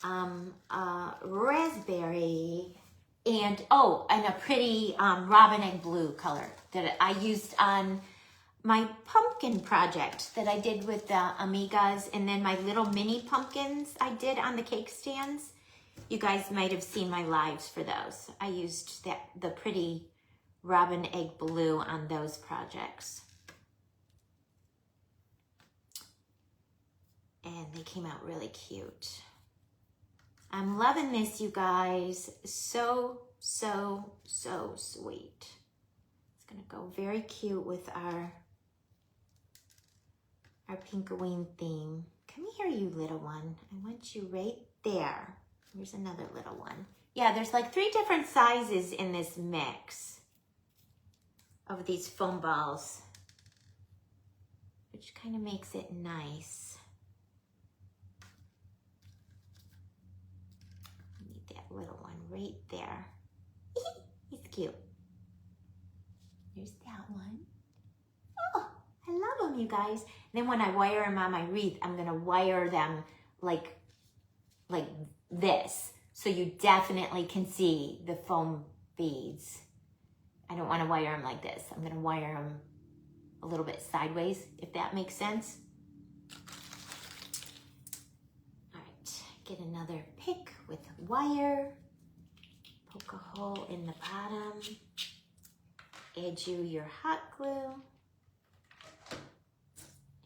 a raspberry, and a pretty robin egg blue color that I used on my pumpkin project that I did with the amigas, and then my little mini pumpkins I did on the cake stands. You guys might have seen my lives for those. I used the pretty robin egg blue on those projects. And they came out really cute. I'm loving this, you guys. So, so, so sweet. It's gonna go very cute with our Pinkoween theme. Come here, you little one. I want you right there. Here's another little one. Yeah, there's like 3 different sizes in this mix of these foam balls, which kind of makes it nice. Little one right there. He's cute. There's that one. Oh, I love them, you guys. And then when I wire them on my wreath, I'm gonna wire them like this, so you definitely can see the foam beads. I don't want to wire them like this. I'm gonna wire them a little bit sideways, if that makes sense. Get another pick with wire, poke a hole in the bottom, add your hot glue,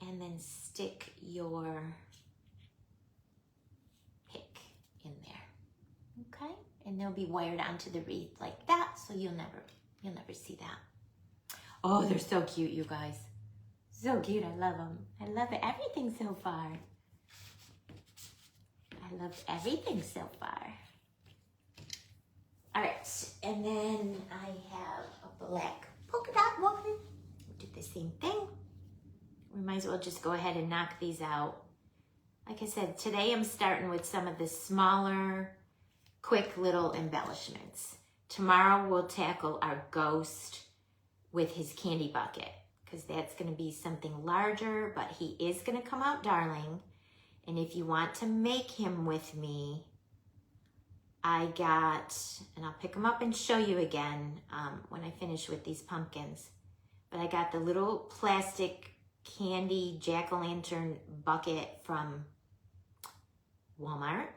and then stick your pick in there, okay? And they'll be wired onto the wreath like that, so you'll never see that. Oh, they're so cute, you guys. So cute, I love them. I love everything so far. I love everything so far. All right, and then I have a black polka dot one. We'll do the same thing. We might as well just go ahead and knock these out. Like I said, today I'm starting with some of the smaller, quick little embellishments. Tomorrow we'll tackle our ghost with his candy bucket, because that's gonna be something larger, but he is gonna come out darling. And if you want to make him with me, I got, and I'll pick them up and show you again when I finish with these pumpkins, but I got the little plastic candy jack-o'-lantern bucket from Walmart.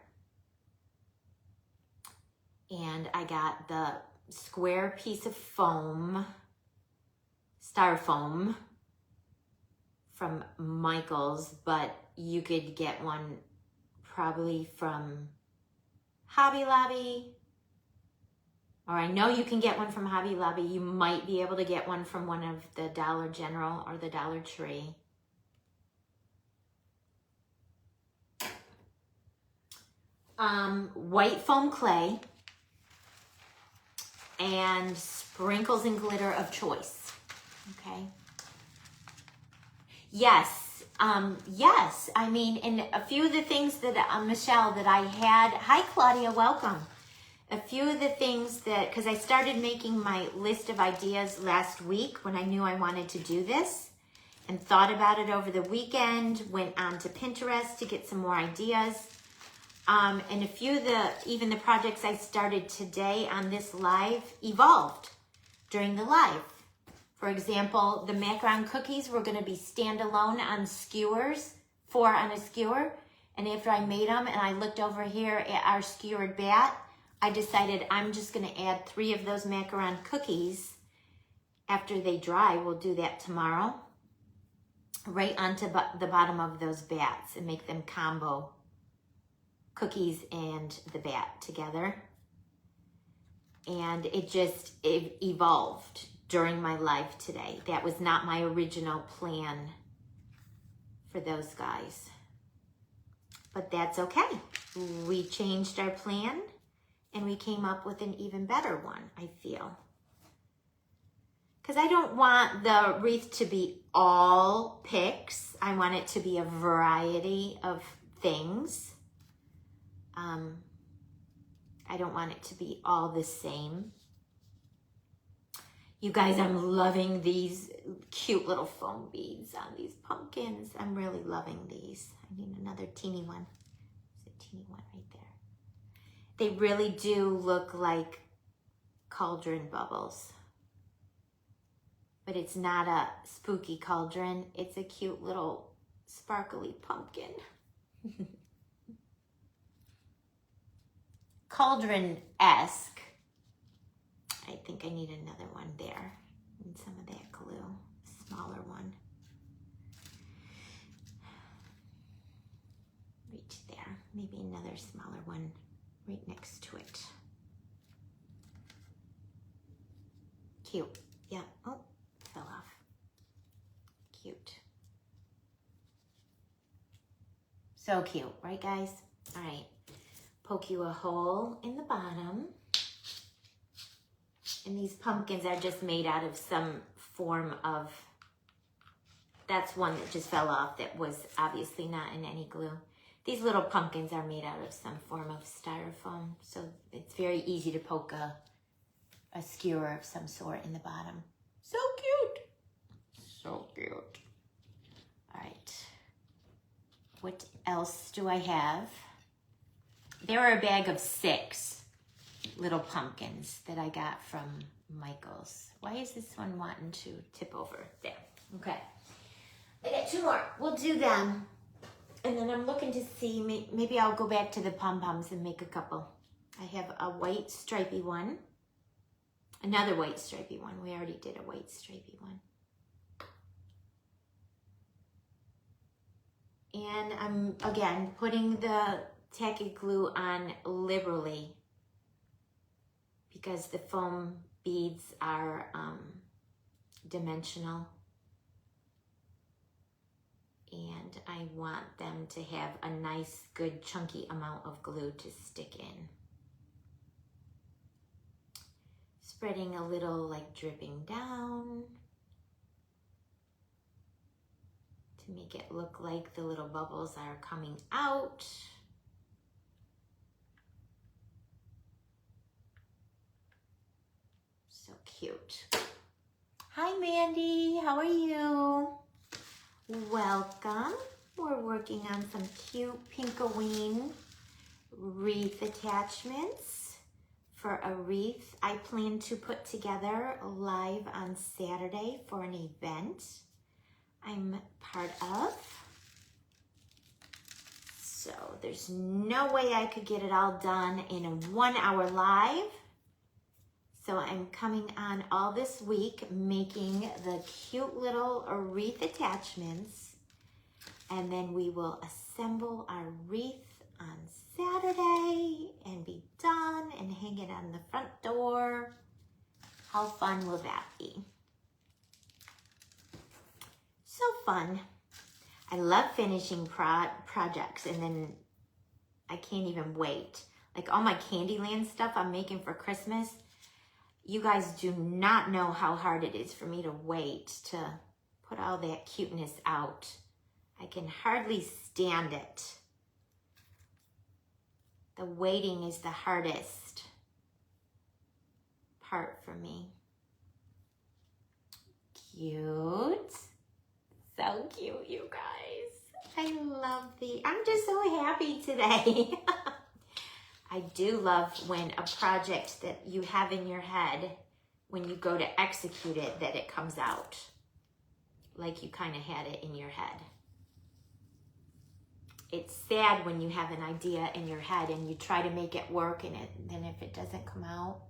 And I got the square piece of foam, styrofoam, from Michael's, but you could get one probably from Hobby Lobby, or I know you can get one from Hobby Lobby. You might be able to get one from one of the Dollar General or the Dollar Tree. White foam clay and sprinkles and glitter of choice. Okay. Yes. Yes. I mean, and a few of the things that, Michelle, that I had, hi Claudia, welcome. A few of the things that, because I started making my list of ideas last week when I knew I wanted to do this, and thought about it over the weekend, went on to Pinterest to get some more ideas. And a few of even the projects I started today on this live evolved during the live. For example, the macaron cookies were going to be standalone on skewers, 4 on a skewer. And after I made them and I looked over here at our skewered bat, I decided I'm just going to add 3 of those macaron cookies after they dry. We'll do that tomorrow. Right onto the bottom of those bats and make them combo cookies and the bat together. And it evolved during my live today. That was not my original plan for those guys. But that's okay. We changed our plan and we came up with an even better one, I feel. Because I don't want the wreath to be all picks. I want it to be a variety of things. I don't want it to be all the same. You guys, I'm loving these cute little foam beads on these pumpkins. I'm really loving these. I need another teeny one. There's a teeny one right there. They really do look like cauldron bubbles. But it's not a spooky cauldron. It's a cute little sparkly pumpkin. Cauldron-esque. I think I need another one there. And some of that glue. Smaller one. Right there. Maybe another smaller one right next to it. Cute. Yeah. Oh, fell off. Cute. So cute, right guys? All right. Poke you a hole in the bottom. And these pumpkins are just made out of some form of, that's one that just fell off that was obviously not in any glue. These little pumpkins are made out of some form of styrofoam. So it's very easy to poke a skewer of some sort in the bottom. So cute. So cute. All right. What else do I have? There were a bag of 6 little pumpkins that I got from Michael's. Why is this one wanting to tip over? There. Okay. I got 2 more. We'll do them. And then I'm looking to see, maybe I'll go back to the pom-poms and make a couple. I have a white stripy one. Another white stripy one. We already did a white stripy one. And I'm, again, putting the tacky glue on liberally because the foam beads are dimensional. And I want them to have a nice, good, chunky amount of glue to stick in. Spreading a little, like dripping down to make it look like the little bubbles are coming out. So cute. Hi, Mandy. How are you? Welcome. We're working on some cute Pinkoween wreath attachments for a wreath I plan to put together live on Saturday for an event I'm part of. So there's no way I could get it all done in a 1 hour live. So I'm coming on all this week making the cute little wreath attachments, and then we will assemble our wreath on Saturday and be done and hang it on the front door. How fun will that be? So fun. I love finishing projects, and then I can't even wait. Like all my Candyland stuff I'm making for Christmas, you guys do not know how hard it is for me to wait to put all that cuteness out. I can hardly stand it. The waiting is the hardest part for me. Cute. So cute, you guys. I love I'm just so happy today. I do love when a project that you have in your head, when you go to execute it, that it comes out like you kind of had it in your head. It's sad when you have an idea in your head and you try to make it work, and then if it doesn't come out.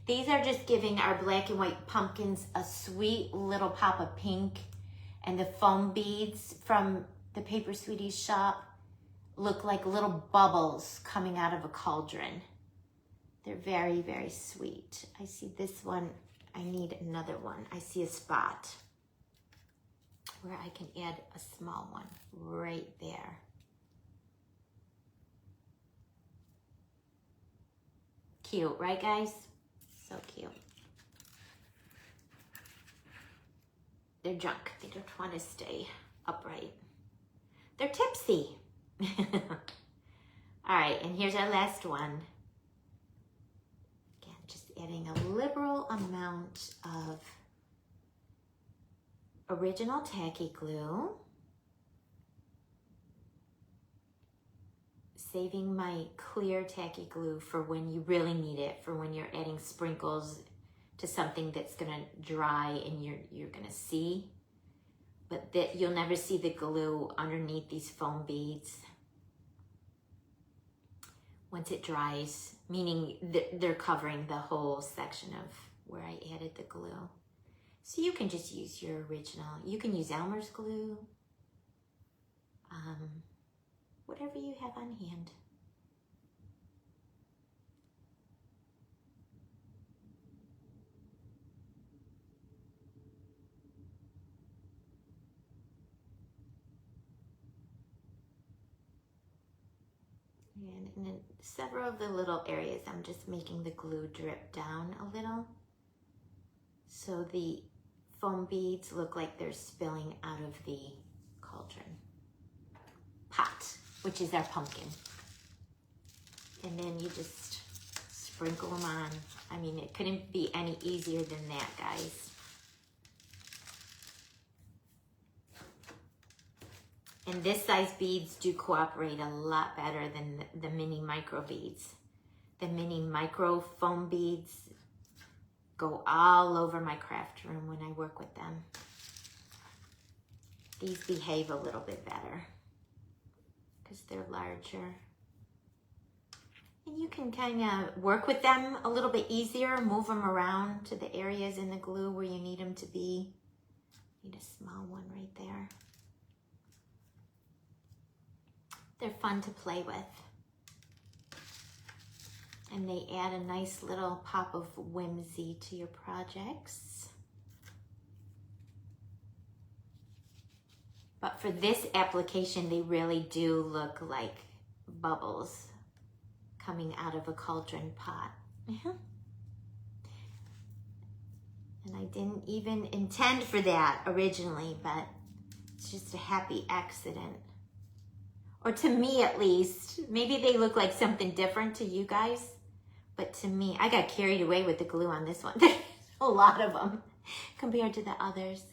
These are just giving our black and white pumpkins a sweet little pop of pink, and the foam beads from the Paper Sweeties shop look like little bubbles coming out of a cauldron. They're very, very sweet. I see this one. I need another one. I see a spot where I can add a small one right there. Cute, right guys? So cute. They're junk. They don't want to stay upright. They're tipsy. All right, and here's our last one. Again, just adding a liberal amount of original tacky glue. Saving my clear tacky glue for when you really need it, for when you're adding sprinkles to something that's gonna dry and you're gonna see, but that you'll never see the glue underneath these foam beads once it dries, meaning they're covering the whole section of where I added the glue. So you can just use your original. You can use Elmer's glue, whatever you have on hand. And in several of the little areas, I'm just making the glue drip down a little. So the foam beads look like they're spilling out of the cauldron pot, which is our pumpkin. And then you just sprinkle them on. I mean, it couldn't be any easier than that, guys. And this size beads do cooperate a lot better than the mini micro beads. The mini micro foam beads go all over my craft room when I work with them. These behave a little bit better because they're larger. And you can kind of work with them a little bit easier, move them around to the areas in the glue where you need them to be. Need a small one right there. They're fun to play with. And they add a nice little pop of whimsy to your projects. But for this application, they really do look like bubbles coming out of a cauldron pot. And I didn't even intend for that originally, but it's just a happy accident. Or to me at least. Maybe they look like something different to you guys, but to me, I got carried away with the glue on this one. There's a lot of them compared to the others.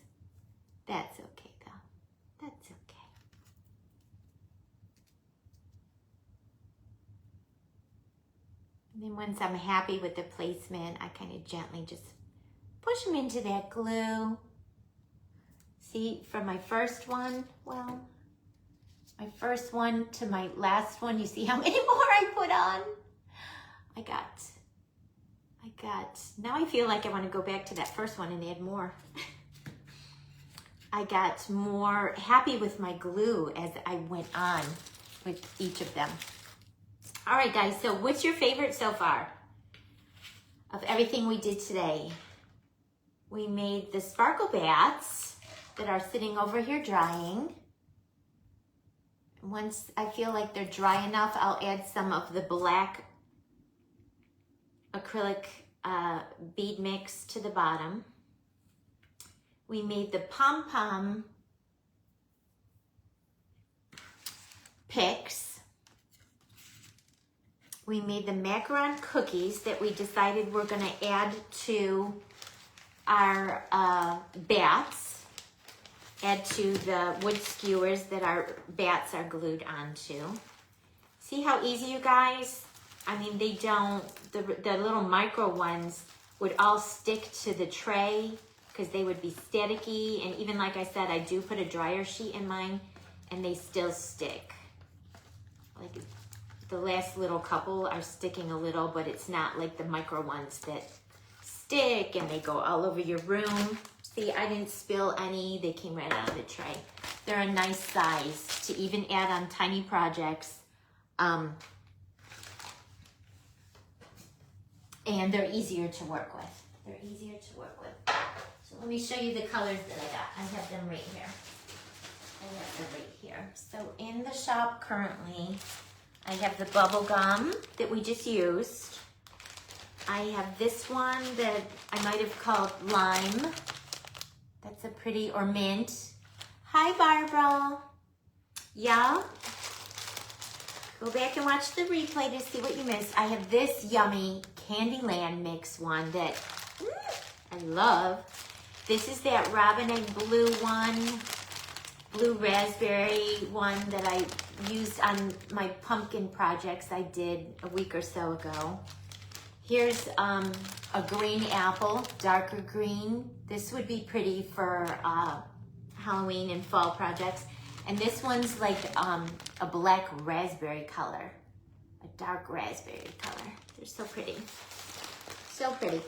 That's okay though. That's okay. And then once I'm happy with the placement, I kind of gently just push them into that glue. See, from my first one, well, my first one to my last one, you see how many more I put on? Now I feel like I want to go back to that first one and add more. I got more happy with my glue as I went on with each of them. All right, guys, so what's your favorite so far of everything we did today? We made the sparkle bats that are sitting over here drying. Once I feel like they're dry enough, I'll add some of the black acrylic bead mix to the bottom. We made the pom-pom picks. We made the macaron cookies that we decided we're gonna add to our bats, add to the wood skewers that our bats are glued onto. See how easy, you guys? I mean, they don't, the little micro ones would all stick to the tray because they would be staticky. And even like I said, I do put a dryer sheet in mine and they still stick. Like the last little couple are sticking a little, but it's not like the micro ones that stick and they go all over your room. See, I didn't spill any. They came right out of the tray. They're a nice size to even add on tiny projects. And they're easier to work with. They're easier to work with. So let me show you the colors that I got. I have them right here. I have them right here. So in the shop currently, I have the bubble gum that we just used. I have this one that I might have called lime. That's a pretty, or mint. Hi, Barbara. Yeah. Go back and watch the replay to see what you missed. I have this yummy Candyland mix one that I love. This is that robin egg blue one, blue raspberry one that I used on my pumpkin projects I did a week or so ago. Here's a green apple, darker green. This would be pretty for Halloween and fall projects. And this one's like a black raspberry color, a dark raspberry color. They're so pretty, so pretty.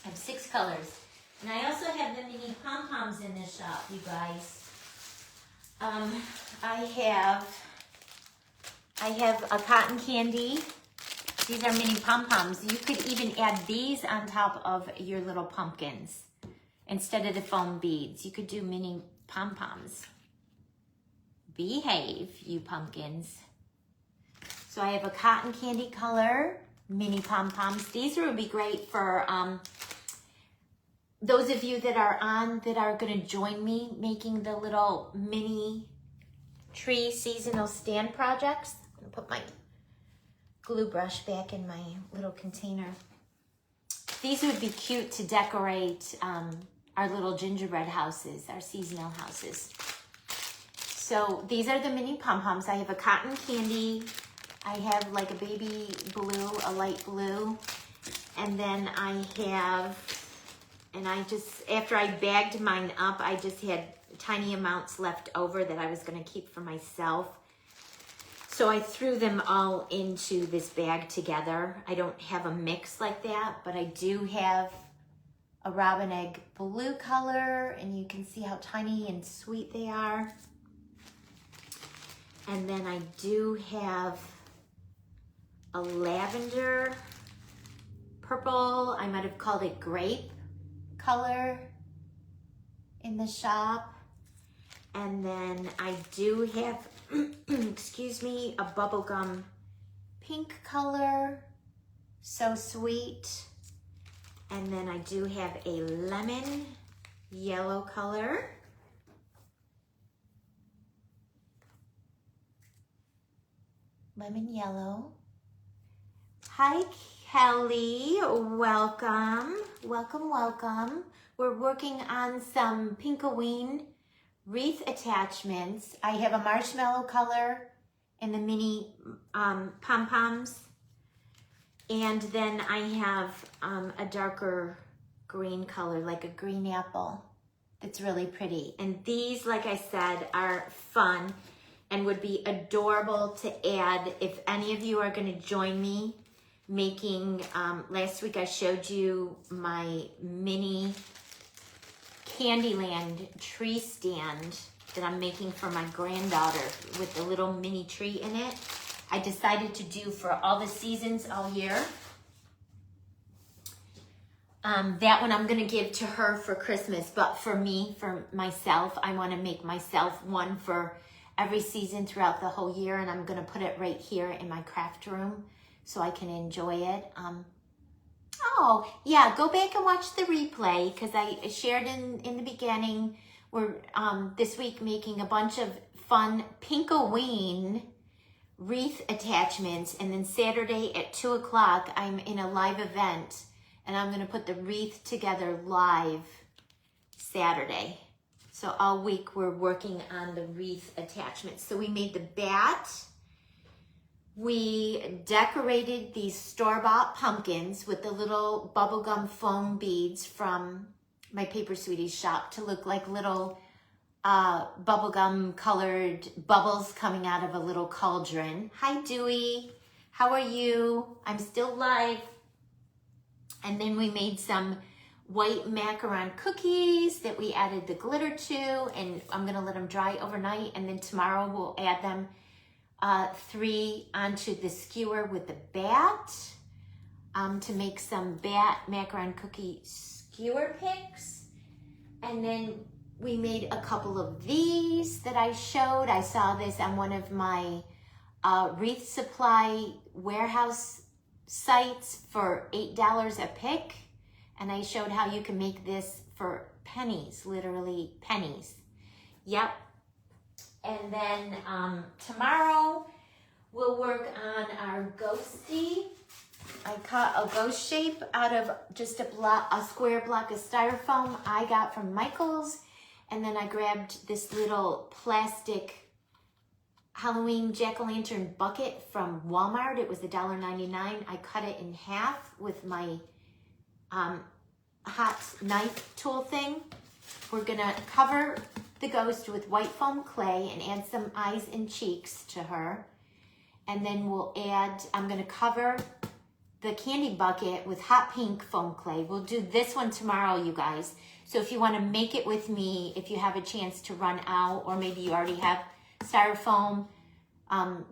I have 6 colors. And I also have the mini pom-poms in this shop, you guys. I have a cotton candy. These are mini pom-poms. You could even add these on top of your little pumpkins. Instead of the foam beads, you could do mini pom-poms. Behave, you pumpkins. So I have a cotton candy color, mini pom-poms. These would be great for those of you that are gonna join me making the little mini tree seasonal stand projects. I'm gonna put my glue brush back in my little container. These would be cute to decorate our little gingerbread houses, our seasonal houses. So these are the mini pom-poms. I have a cotton candy. I have like a baby blue, a light blue. And then I have, and I just, after I bagged mine up, I just had tiny amounts left over that I was gonna keep for myself. So I threw them all into this bag together. I don't have a mix like that, but I do have a robin egg blue color, and you can see how tiny and sweet they are. And then I do have a lavender purple, I might have called it grape color in the shop. And then I do have, excuse me, a bubblegum pink color, so sweet. And then I do have a lemon yellow color. Lemon yellow. Hi, Kelly. Welcome. Welcome, welcome. We're working on some Pinkoween wreath attachments. I have a marshmallow color and the mini pom-poms. And then I have a darker green color, like a green apple. It's really pretty. And these, like I said, are fun and would be adorable to add if any of you are going to join me making, last week I showed you my mini Candyland tree stand that I'm making for my granddaughter with a little mini tree in it. I decided to do for all the seasons all year. That one I'm going to give to her for Christmas, but for me, for myself, I want to make myself one for every season throughout the whole year, and I'm going to put it right here in my craft room so I can enjoy it. Oh, yeah, go back and watch the replay because I shared in the beginning, we're this week making a bunch of fun Pinkoween wreath attachments, and then Saturday at 2 o'clock, I'm in a live event, and I'm going to put the wreath together live Saturday. So all week we're working on the wreath attachments. So we made the bat. We decorated these store-bought pumpkins with the little bubblegum foam beads from my Paper Sweeties shop to look like little bubblegum colored bubbles coming out of a little cauldron. Hi, Dewey. How are you? I'm still live. And then we made some white macaron cookies that we added the glitter to, and I'm going to let them dry overnight, and then tomorrow we'll add them 3 onto the skewer with the bat to make some bat macaron cookie skewer picks. And then we made a couple of these that I showed. I saw this on one of my wreath supply warehouse sites for $8 a pick, and I showed how you can make this for pennies, literally pennies. Yep. And then tomorrow we'll work on our ghosty. I cut a ghost shape out of just a square block of styrofoam I got from Michael's, and then I grabbed this little plastic Halloween jack-o'-lantern bucket from Walmart. It was $1.99. I cut it in half with my hot knife tool thing. We're gonna cover the ghost with white foam clay and add some eyes and cheeks to her. And then we'll add, I'm gonna cover the candy bucket with hot pink foam clay. We'll do this one tomorrow, you guys. So if you wanna make it with me, if you have a chance to run out, or maybe you already have styrofoam,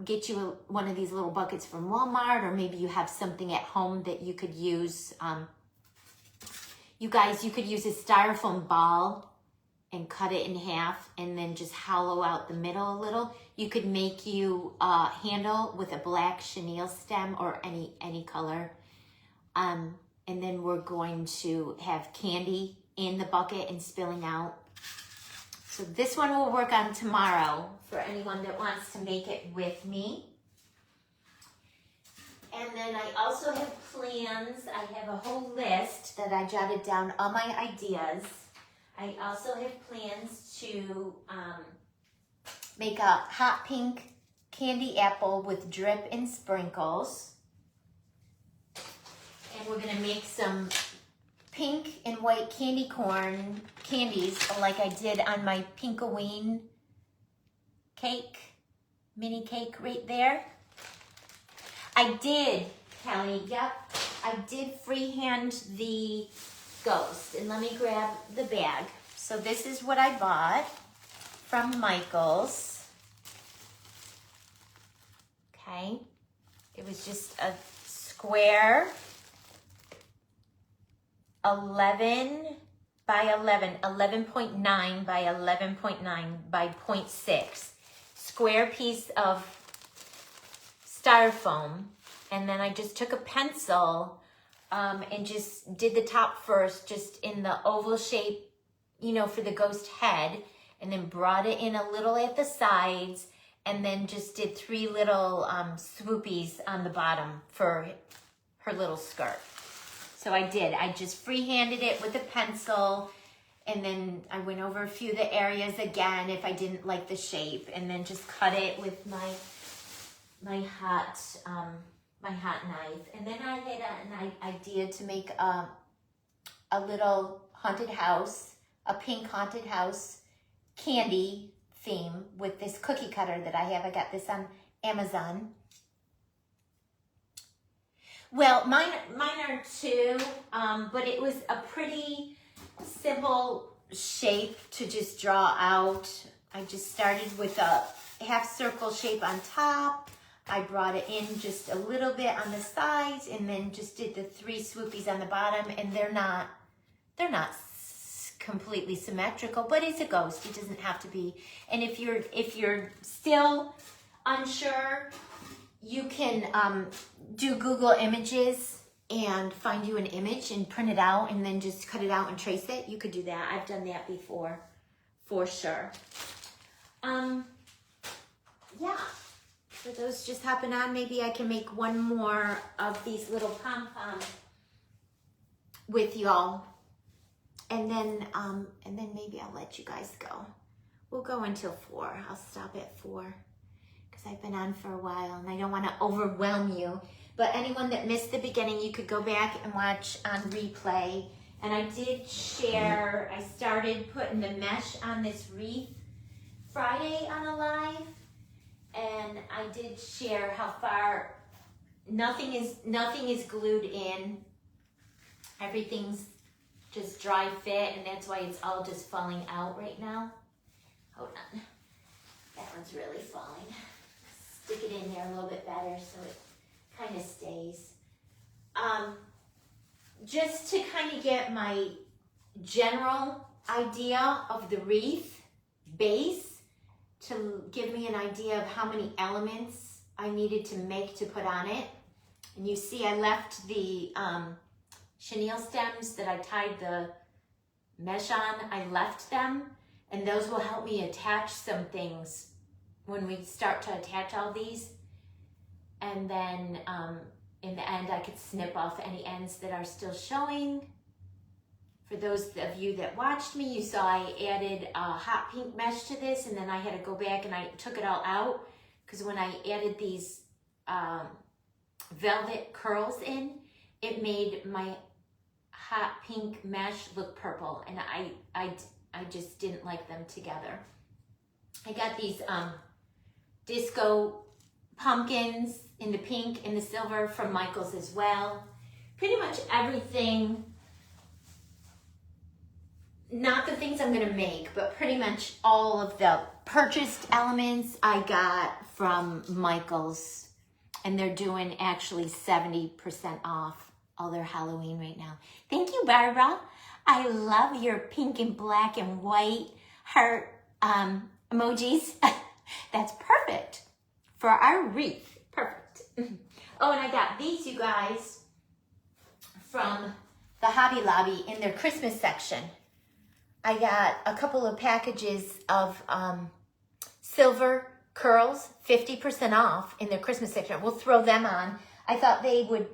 get you one of these little buckets from Walmart, or maybe you have something at home that you could use. You guys, you could use a styrofoam ball and cut it in half and then just hollow out the middle a little. You could make you a handle with a black chenille stem or any color. And then we're going to have candy in the bucket and spilling out. So this one we'll work on tomorrow for anyone that wants to make it with me. And then I also have plans. I have a whole list that I jotted down all my ideas. I also have plans to make a hot pink candy apple with drip and sprinkles. And we're gonna make some pink and white candy corn candies like I did on my Pinkoween cake, mini cake right there. I did, Kelly, yep. I did freehand the ghost. And let me grab the bag. So this is what I bought from Michael's. Okay. It was just a square 11 by 11, 11.9 by 11.9 by 0.6 square piece of styrofoam, and then I just took a pencil and just did the top first, just in the oval shape, you know, for the ghost head, and then brought it in a little at the sides, and then just did 3 little swoopies on the bottom for her little skirt. So I just freehanded it with a pencil, and then I went over a few of the areas again if I didn't like the shape, and then just cut it with my my hot knife. And then I had an idea to make a little haunted house, a pink haunted house candy theme with this cookie cutter that I have. I got this on Amazon. Well, mine are too, but it was a pretty simple shape to just draw out. I just started with a half circle shape on top. I brought it in just a little bit on the sides, and then just did the 3 swoopies on the bottom. And they're not completely symmetrical, but it's a ghost. It doesn't have to be. And if you're still unsure, you can do Google Images and find you an image and print it out and then just cut it out and trace it. You could do that. I've done that before, for sure. Yeah, for those just hopping on, maybe I can make one more of these little pom-poms with y'all. And then maybe I'll let you guys go. We'll go until 4. I'll stop at 4. I've been on for a while and I don't want to overwhelm you. But anyone that missed the beginning, you could go back and watch on replay. And I did share, I started putting the mesh on this wreath Friday on a live. And I did share how far nothing is glued in. Everything's just dry fit, and that's why it's all just falling out right now. Hold on. That one's really falling. Stick it in there a little bit better so it kind of stays. Just to kind of get my general idea of the wreath base, to give me an idea of how many elements I needed to make to put on it. And you see I left the chenille stems that I tied the mesh on, I left them, and those will help me attach some things when we start to attach all these. And then in the end, I could snip off any ends that are still showing. For those of you that watched me, you saw I added a hot pink mesh to this, and then I had to go back and I took it all out because when I added these velvet curls in, it made my hot pink mesh look purple, and I just didn't like them together. I got these disco pumpkins in the pink and the silver from Michaels as well. Pretty much everything, not the things I'm gonna make, but pretty much all of the purchased elements I got from Michaels, and they're doing actually 70% off all their Halloween right now. Thank you, Barbara. I love your pink and black and white heart emojis. That's perfect for our wreath. Perfect. Oh, and I got these, you guys, from the Hobby Lobby in their Christmas section. I got a couple of packages of silver curls, 50% off in their Christmas section. We'll throw them on. I thought they would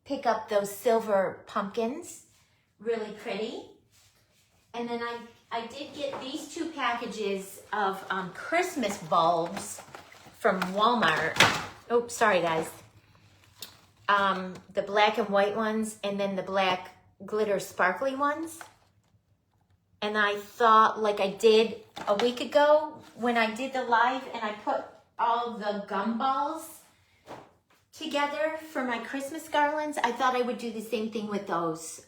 pick up those silver pumpkins. Really pretty. And then I did get these 2 packages of Christmas bulbs from Walmart. Oh, sorry guys. The black and white ones, and then the black glitter sparkly ones. And I thought, like I did a week ago when I did the live and I put all the gumballs together for my Christmas garlands, I thought I would do the same thing with those.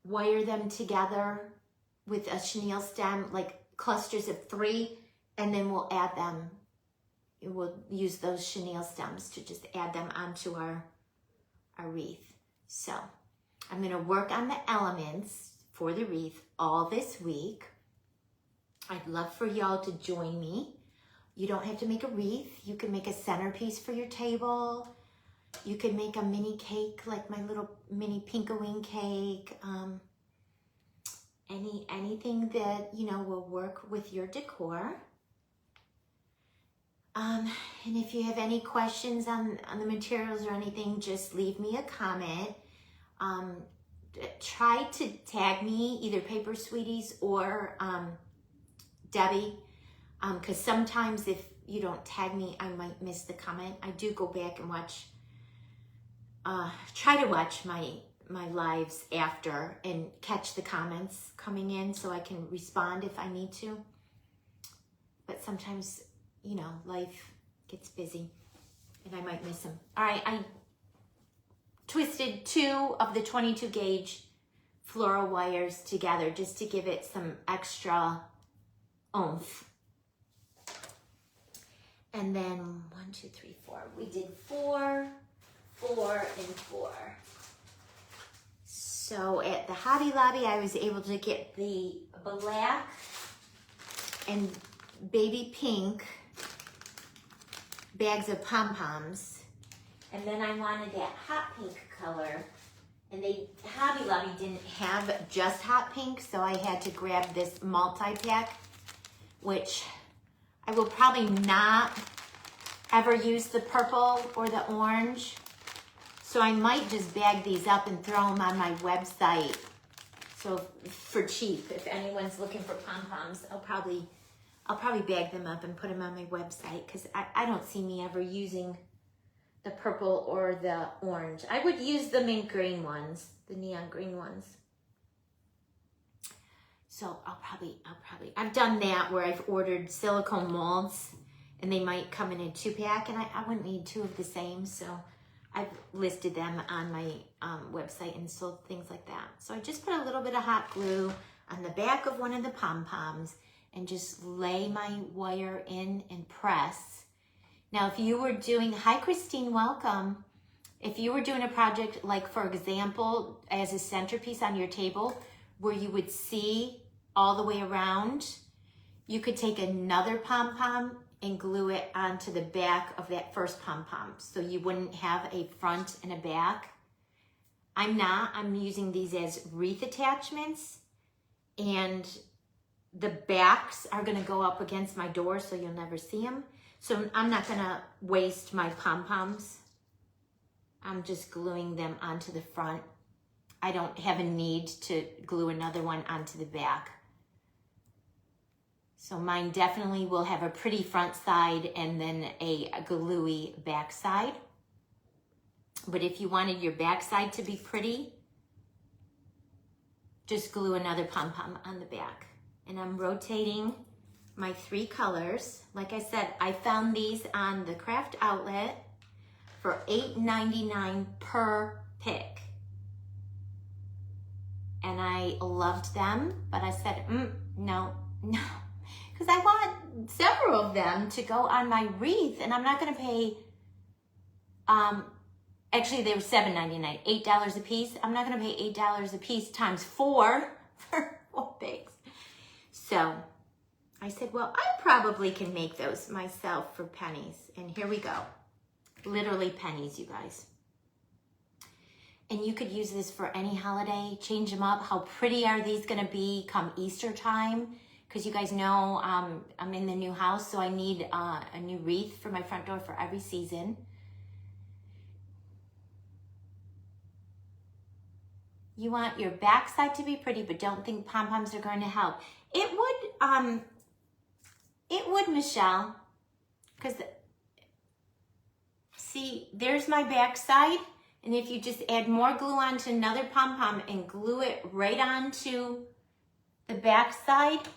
Wire them together with a chenille stem, like clusters of 3, and then we'll add them. We'll use those chenille stems to just add them onto our wreath. So I'm gonna work on the elements for the wreath all this week. I'd love for y'all to join me. You don't have to make a wreath. You can make a centerpiece for your table. You can make a mini cake, like my little mini Pinkoween cake. Anything that, you know, will work with your decor. And if you have any questions on the materials or anything, just leave me a comment. Try to tag me, either Paper Sweeties or Debbie, because sometimes if you don't tag me, I might miss the comment. I do go back and watch, try to watch my lives after and catch the comments coming in so I can respond if I need to. But sometimes, you know, life gets busy and I might miss them. All right, I twisted 2 of the 22 gauge floral wires together just to give it some extra oomph. And then 1, 2, 3, 4. We did 4, 4, and 4. So at the Hobby Lobby, I was able to get the black and baby pink bags of pom-poms. And then I wanted that hot pink color. And Hobby Lobby didn't have just hot pink, so I had to grab this multi-pack, which I will probably not ever use the purple or the orange. So I might just bag these up and throw them on my website. So for cheap, if anyone's looking for pom-poms, I'll probably bag them up and put them on my website because I don't see me ever using the purple or the orange. I would use the mint green ones, the neon green ones. So I've done that where I've ordered silicone molds and they might come in a 2-pack and I wouldn't need 2 of the same. So I've listed them on my website and sold things like that. So I just put a little bit of hot glue on the back of one of the pom-poms and just lay my wire in and press. Now, if you were doing, hi Christine, welcome. If you were doing a project like, for example, as a centerpiece on your table where you would see all the way around, you could take another pom-pom and glue it onto the back of that first pom-pom. So you wouldn't have a front and a back. I'm using these as wreath attachments, and the backs are gonna go up against my door so you'll never see them. So I'm not gonna waste my pom-poms. I'm just gluing them onto the front. I don't have a need to glue another one onto the back. So mine definitely will have a pretty front side and then a gluey back side. But if you wanted your back side to be pretty, just glue another pom-pom on the back. And I'm rotating my 3 colors. Like I said, I found these on the craft outlet for $8.99 per pick. And I loved them, but I said, no. Because I want several of them to go on my wreath, and I'm not gonna pay, actually they were $7.99, $8 a piece. I'm not gonna pay $8 a piece times 4 for 4 pigs. So I said, well, I probably can make those myself for pennies. And here we go. Literally pennies, you guys. And you could use this for any holiday, change them up. How pretty are these gonna be come Easter time? Because you guys know I'm in the new house, so I need a new wreath for my front door for every season. You want your backside to be pretty, but don't think pom-poms are going to help. It would, Michelle, because see, there's my backside, and if you just add more glue onto another pom-pom and glue it right onto the backside,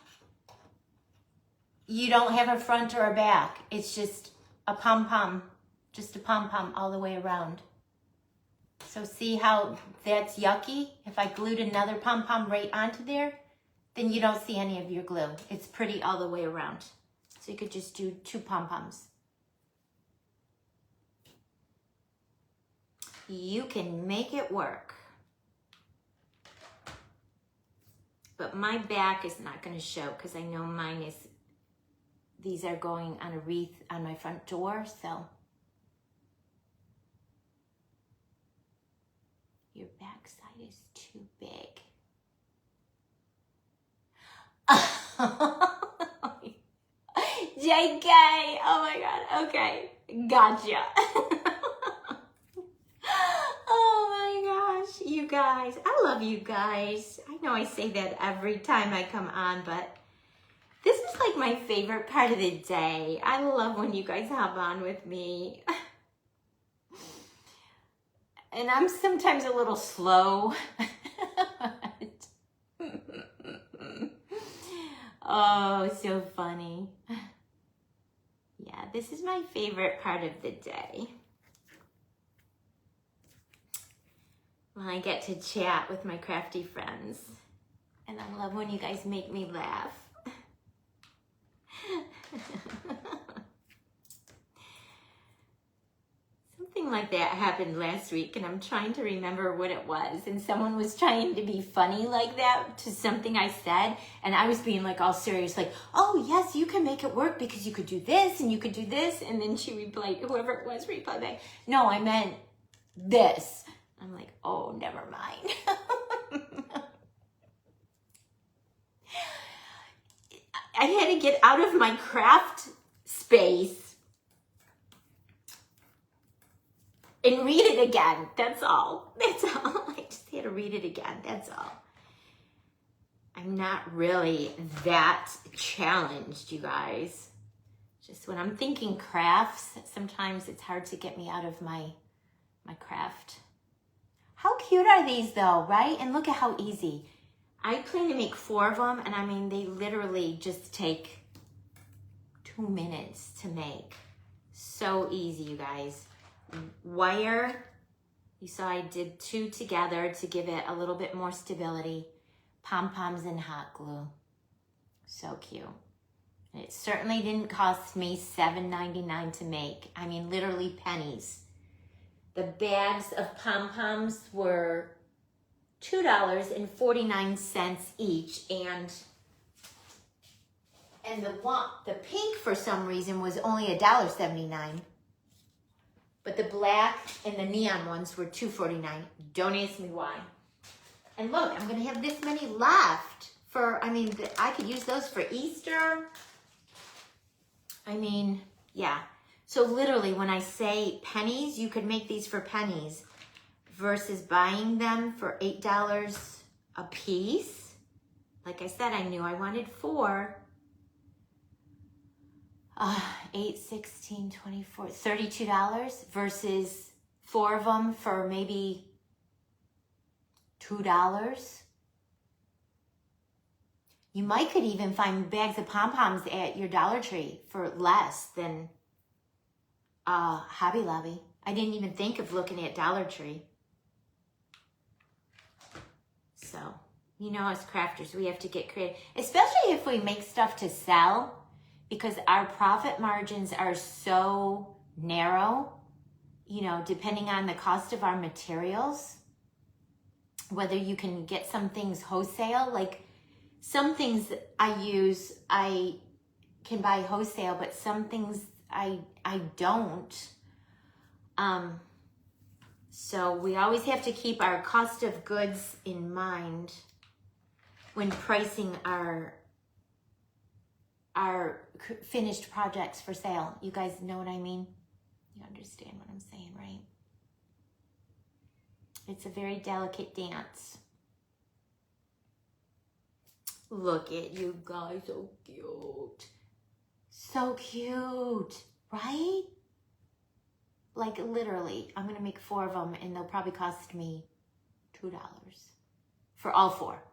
you don't have a front or a back. It's just a pom-pom, all the way around. So see how that's yucky? If I glued another pom-pom right onto there, then you don't see any of your glue. It's pretty all the way around. So you could just do 2 pom-poms. You can make it work. But my back is not gonna show because I know mine is, these are going on a wreath on my front door, so. Your backside is too big. JK, oh my God, okay, gotcha. Oh my gosh, you guys, I love you guys. I know I say that every time I come on, but this is like my favorite part of the day. I love when you guys hop on with me. And I'm sometimes a little slow. Oh, so funny. Yeah, this is my favorite part of the day. When I get to chat with my crafty friends. And I love when you guys make me laugh. Something like that happened last week, and I'm trying to remember what it was. And someone was trying to be funny like that to something I said, and I was being like all serious, like, oh yes, you can make it work because you could do this and you could do this. And then she replied, whoever it was replied back, no, I meant this. I'm like, oh, never mind. I had to get out of my craft space and read it again. That's all. That's all. I just had to read it again. That's all. I'm not really that challenged, you guys. Just when I'm thinking crafts, sometimes it's hard to get me out of my craft. How cute are these though, right? And look at how easy. I plan to make 4 of them, and I mean, they literally just take 2 minutes to make. So easy, you guys. Wire, you saw I did 2 together to give it a little bit more stability. Pom-poms and hot glue. So cute. And it certainly didn't cost me $7.99 to make. I mean, literally pennies. The bags of pom-poms were $2.49 each, and the pink for some reason was only $1.79. But the black and the neon ones were $2.49. Don't ask me why. And look, I'm gonna have this many left for, I mean, I could use those for Easter. I mean, yeah. So literally when I say pennies, you could make these for pennies versus buying them for $8 a piece. Like I said, I knew I wanted 4. 8, 16, 24, $32 versus 4 of them for maybe $2. You might could even find bags of pom-poms at your Dollar Tree for less than Hobby Lobby. I didn't even think of looking at Dollar Tree. So, you know, as crafters, we have to get creative, especially if we make stuff to sell, because our profit margins are so narrow, you know, depending on the cost of our materials, whether you can get some things wholesale, like some things I use, I can buy wholesale, but some things I don't. So we always have to keep our cost of goods in mind when pricing our finished projects for sale. You guys know what I mean? You understand what I'm saying, right? It's a very delicate dance. Look at you guys, so cute. So cute, right? Like literally, I'm gonna make 4 of them and they'll probably cost me $2 for all 4,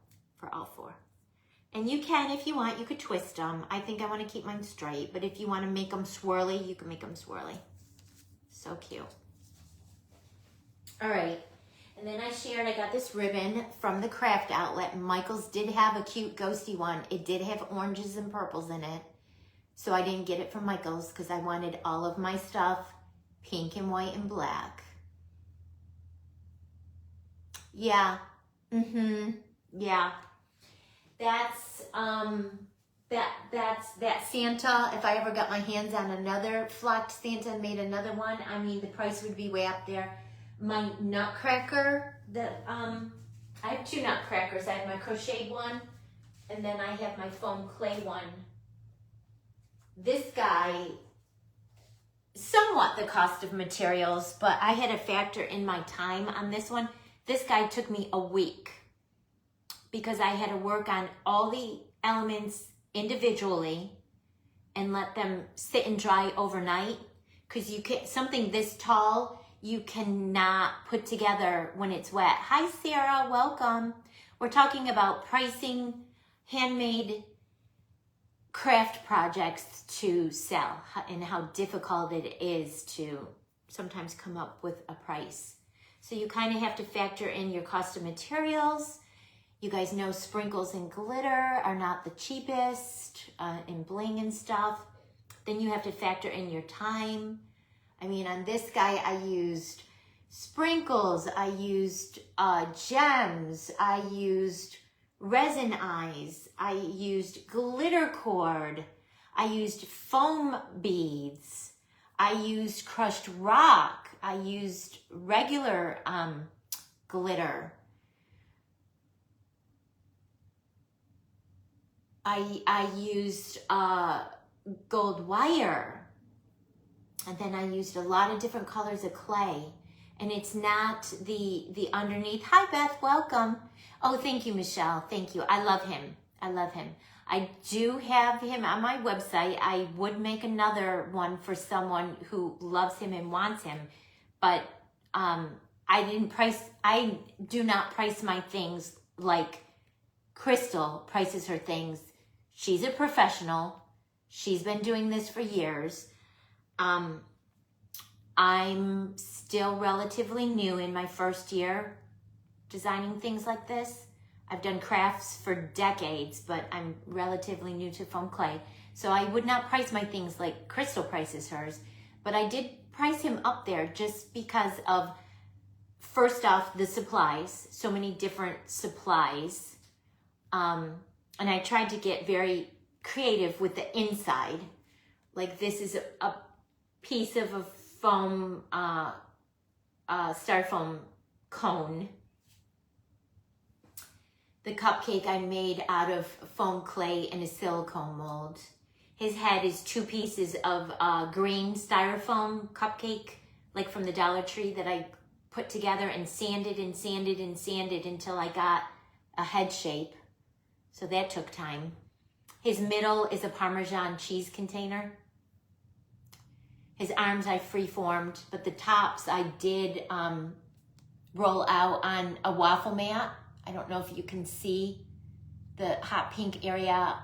And you can, if you want, you could twist them. I think I wanna keep mine straight, but if you wanna make them swirly, you can make them swirly. So cute. All right, and then I got this ribbon from the craft outlet. Michael's did have a cute ghosty one. It did have oranges and purples in it. So I didn't get it from Michael's because I wanted all of my stuff pink and white and black. Yeah. Yeah. That's that Santa. If I ever got my hands on another flocked Santa and made another one, I mean, the price would be way up there. My nutcracker, I have 2 nutcrackers. I have my crocheted one, and then I have my foam clay one. This guy, somewhat the cost of materials, but I had to factor in my time on this one. This guy took me a week because I had to work on all the elements individually, and let them sit and dry overnight, because you can, something this tall, you cannot put together when it's wet. Hi, Sarah, welcome. We're talking about pricing handmade craft projects to sell and how difficult it is to sometimes come up with a price. So you kind of have to factor in your cost of materials. You guys know sprinkles and glitter are not the cheapest, and bling and stuff. Then you have to factor in your time. I mean, on this guy, I used sprinkles, I used gems, I used resin eyes, I used glitter cord, I used foam beads, I used crushed rock, I used regular glitter, I used gold wire, and then I used a lot of different colors of clay. And it's not the underneath. Hi, Beth, welcome. Oh, thank you, Michelle. Thank you. I love him. I love him. I do have him on my website. I would make another one for someone who loves him and wants him. But I do not price my things like Crystal prices her things. She's a professional. She's been doing this for years. I'm still relatively new in my first year designing things like this. I've done crafts for decades, but I'm relatively new to foam clay. So I would not price my things like Crystal prices hers, but I did price him up there just because of, first off, the supplies, so many different supplies. And I tried to get very creative with the inside. Like this is a piece of a foam, styrofoam cone. The cupcake I made out of foam clay in a silicone mold. His head is 2 pieces of green styrofoam cupcake, like from the Dollar Tree, that I put together and sanded and sanded and sanded until I got a head shape. So that took time. His middle is a Parmesan cheese container. His arms I free-formed, but the tops I did roll out on a waffle mat. I don't know if you can see the hot pink area.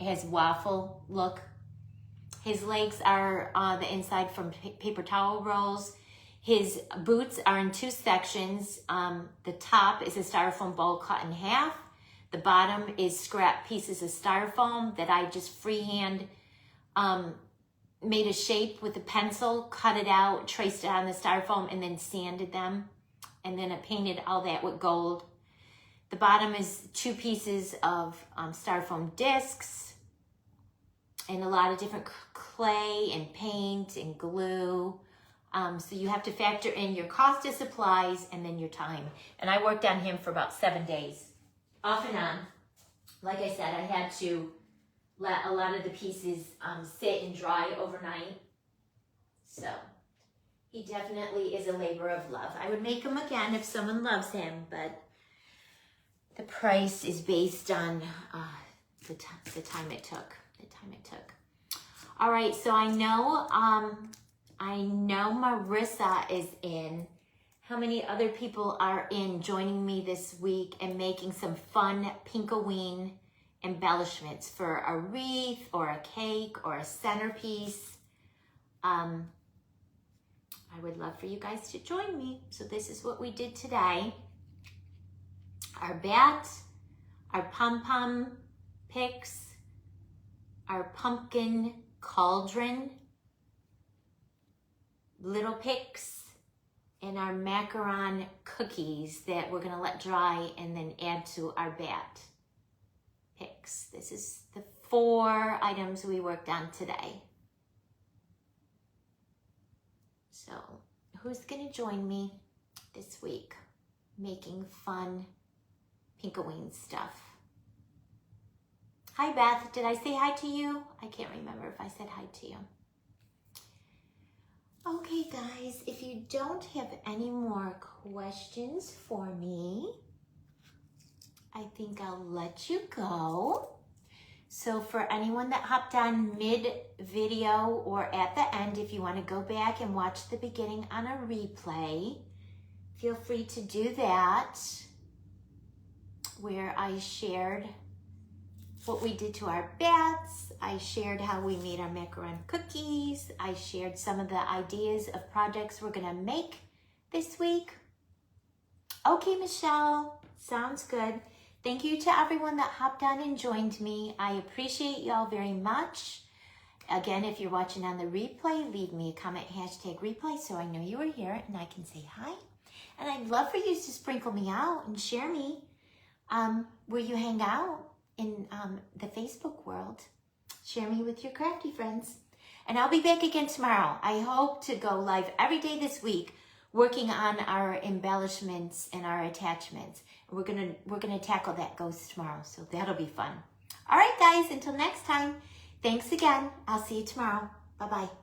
It has waffle look. His legs are on the inside from paper towel rolls. His boots are in 2 sections. The top is a styrofoam bowl cut in half. The bottom is scrap pieces of styrofoam that I just freehand made a shape with a pencil, cut it out, traced it on the styrofoam, and then sanded them. And then I painted all that with gold. The bottom is 2 pieces of styrofoam discs and a lot of different clay and paint and glue. So you have to factor in your cost of supplies and then your time. And I worked on him for about 7 days, off and on. Like I said, I had to let a lot of the pieces sit and dry overnight. So he definitely is a labor of love. I would make him again if someone loves him, but the price is based on the time it took. All right, so I know Marissa is in. How many other people are in joining me this week and making some fun Pinkoween embellishments for a wreath or a cake or a centerpiece? I would love for you guys to join me. So this is what we did today. Our bat, our pom-pom picks, our pumpkin cauldron, little picks, and our macaron cookies that we're gonna let dry and then add to our bat picks. This is the 4 items we worked on today. So who's gonna join me this week making fun Pinkoween stuff? Hi, Beth. Did I say hi to you? I can't remember if I said hi to you. Okay, guys, if you don't have any more questions for me, I think I'll let you go. So for anyone that hopped on mid-video or at the end, if you want to go back and watch the beginning on a replay, feel free to do that, where I shared what we did to our bats. I shared how we made our macaron cookies. I shared some of the ideas of projects we're gonna make this week. Okay, Michelle, sounds good. Thank you to everyone that hopped on and joined me. I appreciate y'all very much. Again, if you're watching on the replay, leave me a comment, #replay, so I know you were here and I can say hi. And I'd love for you to sprinkle me out and share me where you hang out in the Facebook world. Share me with your crafty friends. And I'll be back again tomorrow. I hope to go live every day this week working on our embellishments and our attachments. We're gonna tackle that ghost tomorrow, so that'll be fun. All right, guys, until next time, thanks again. I'll see you tomorrow. Bye-bye.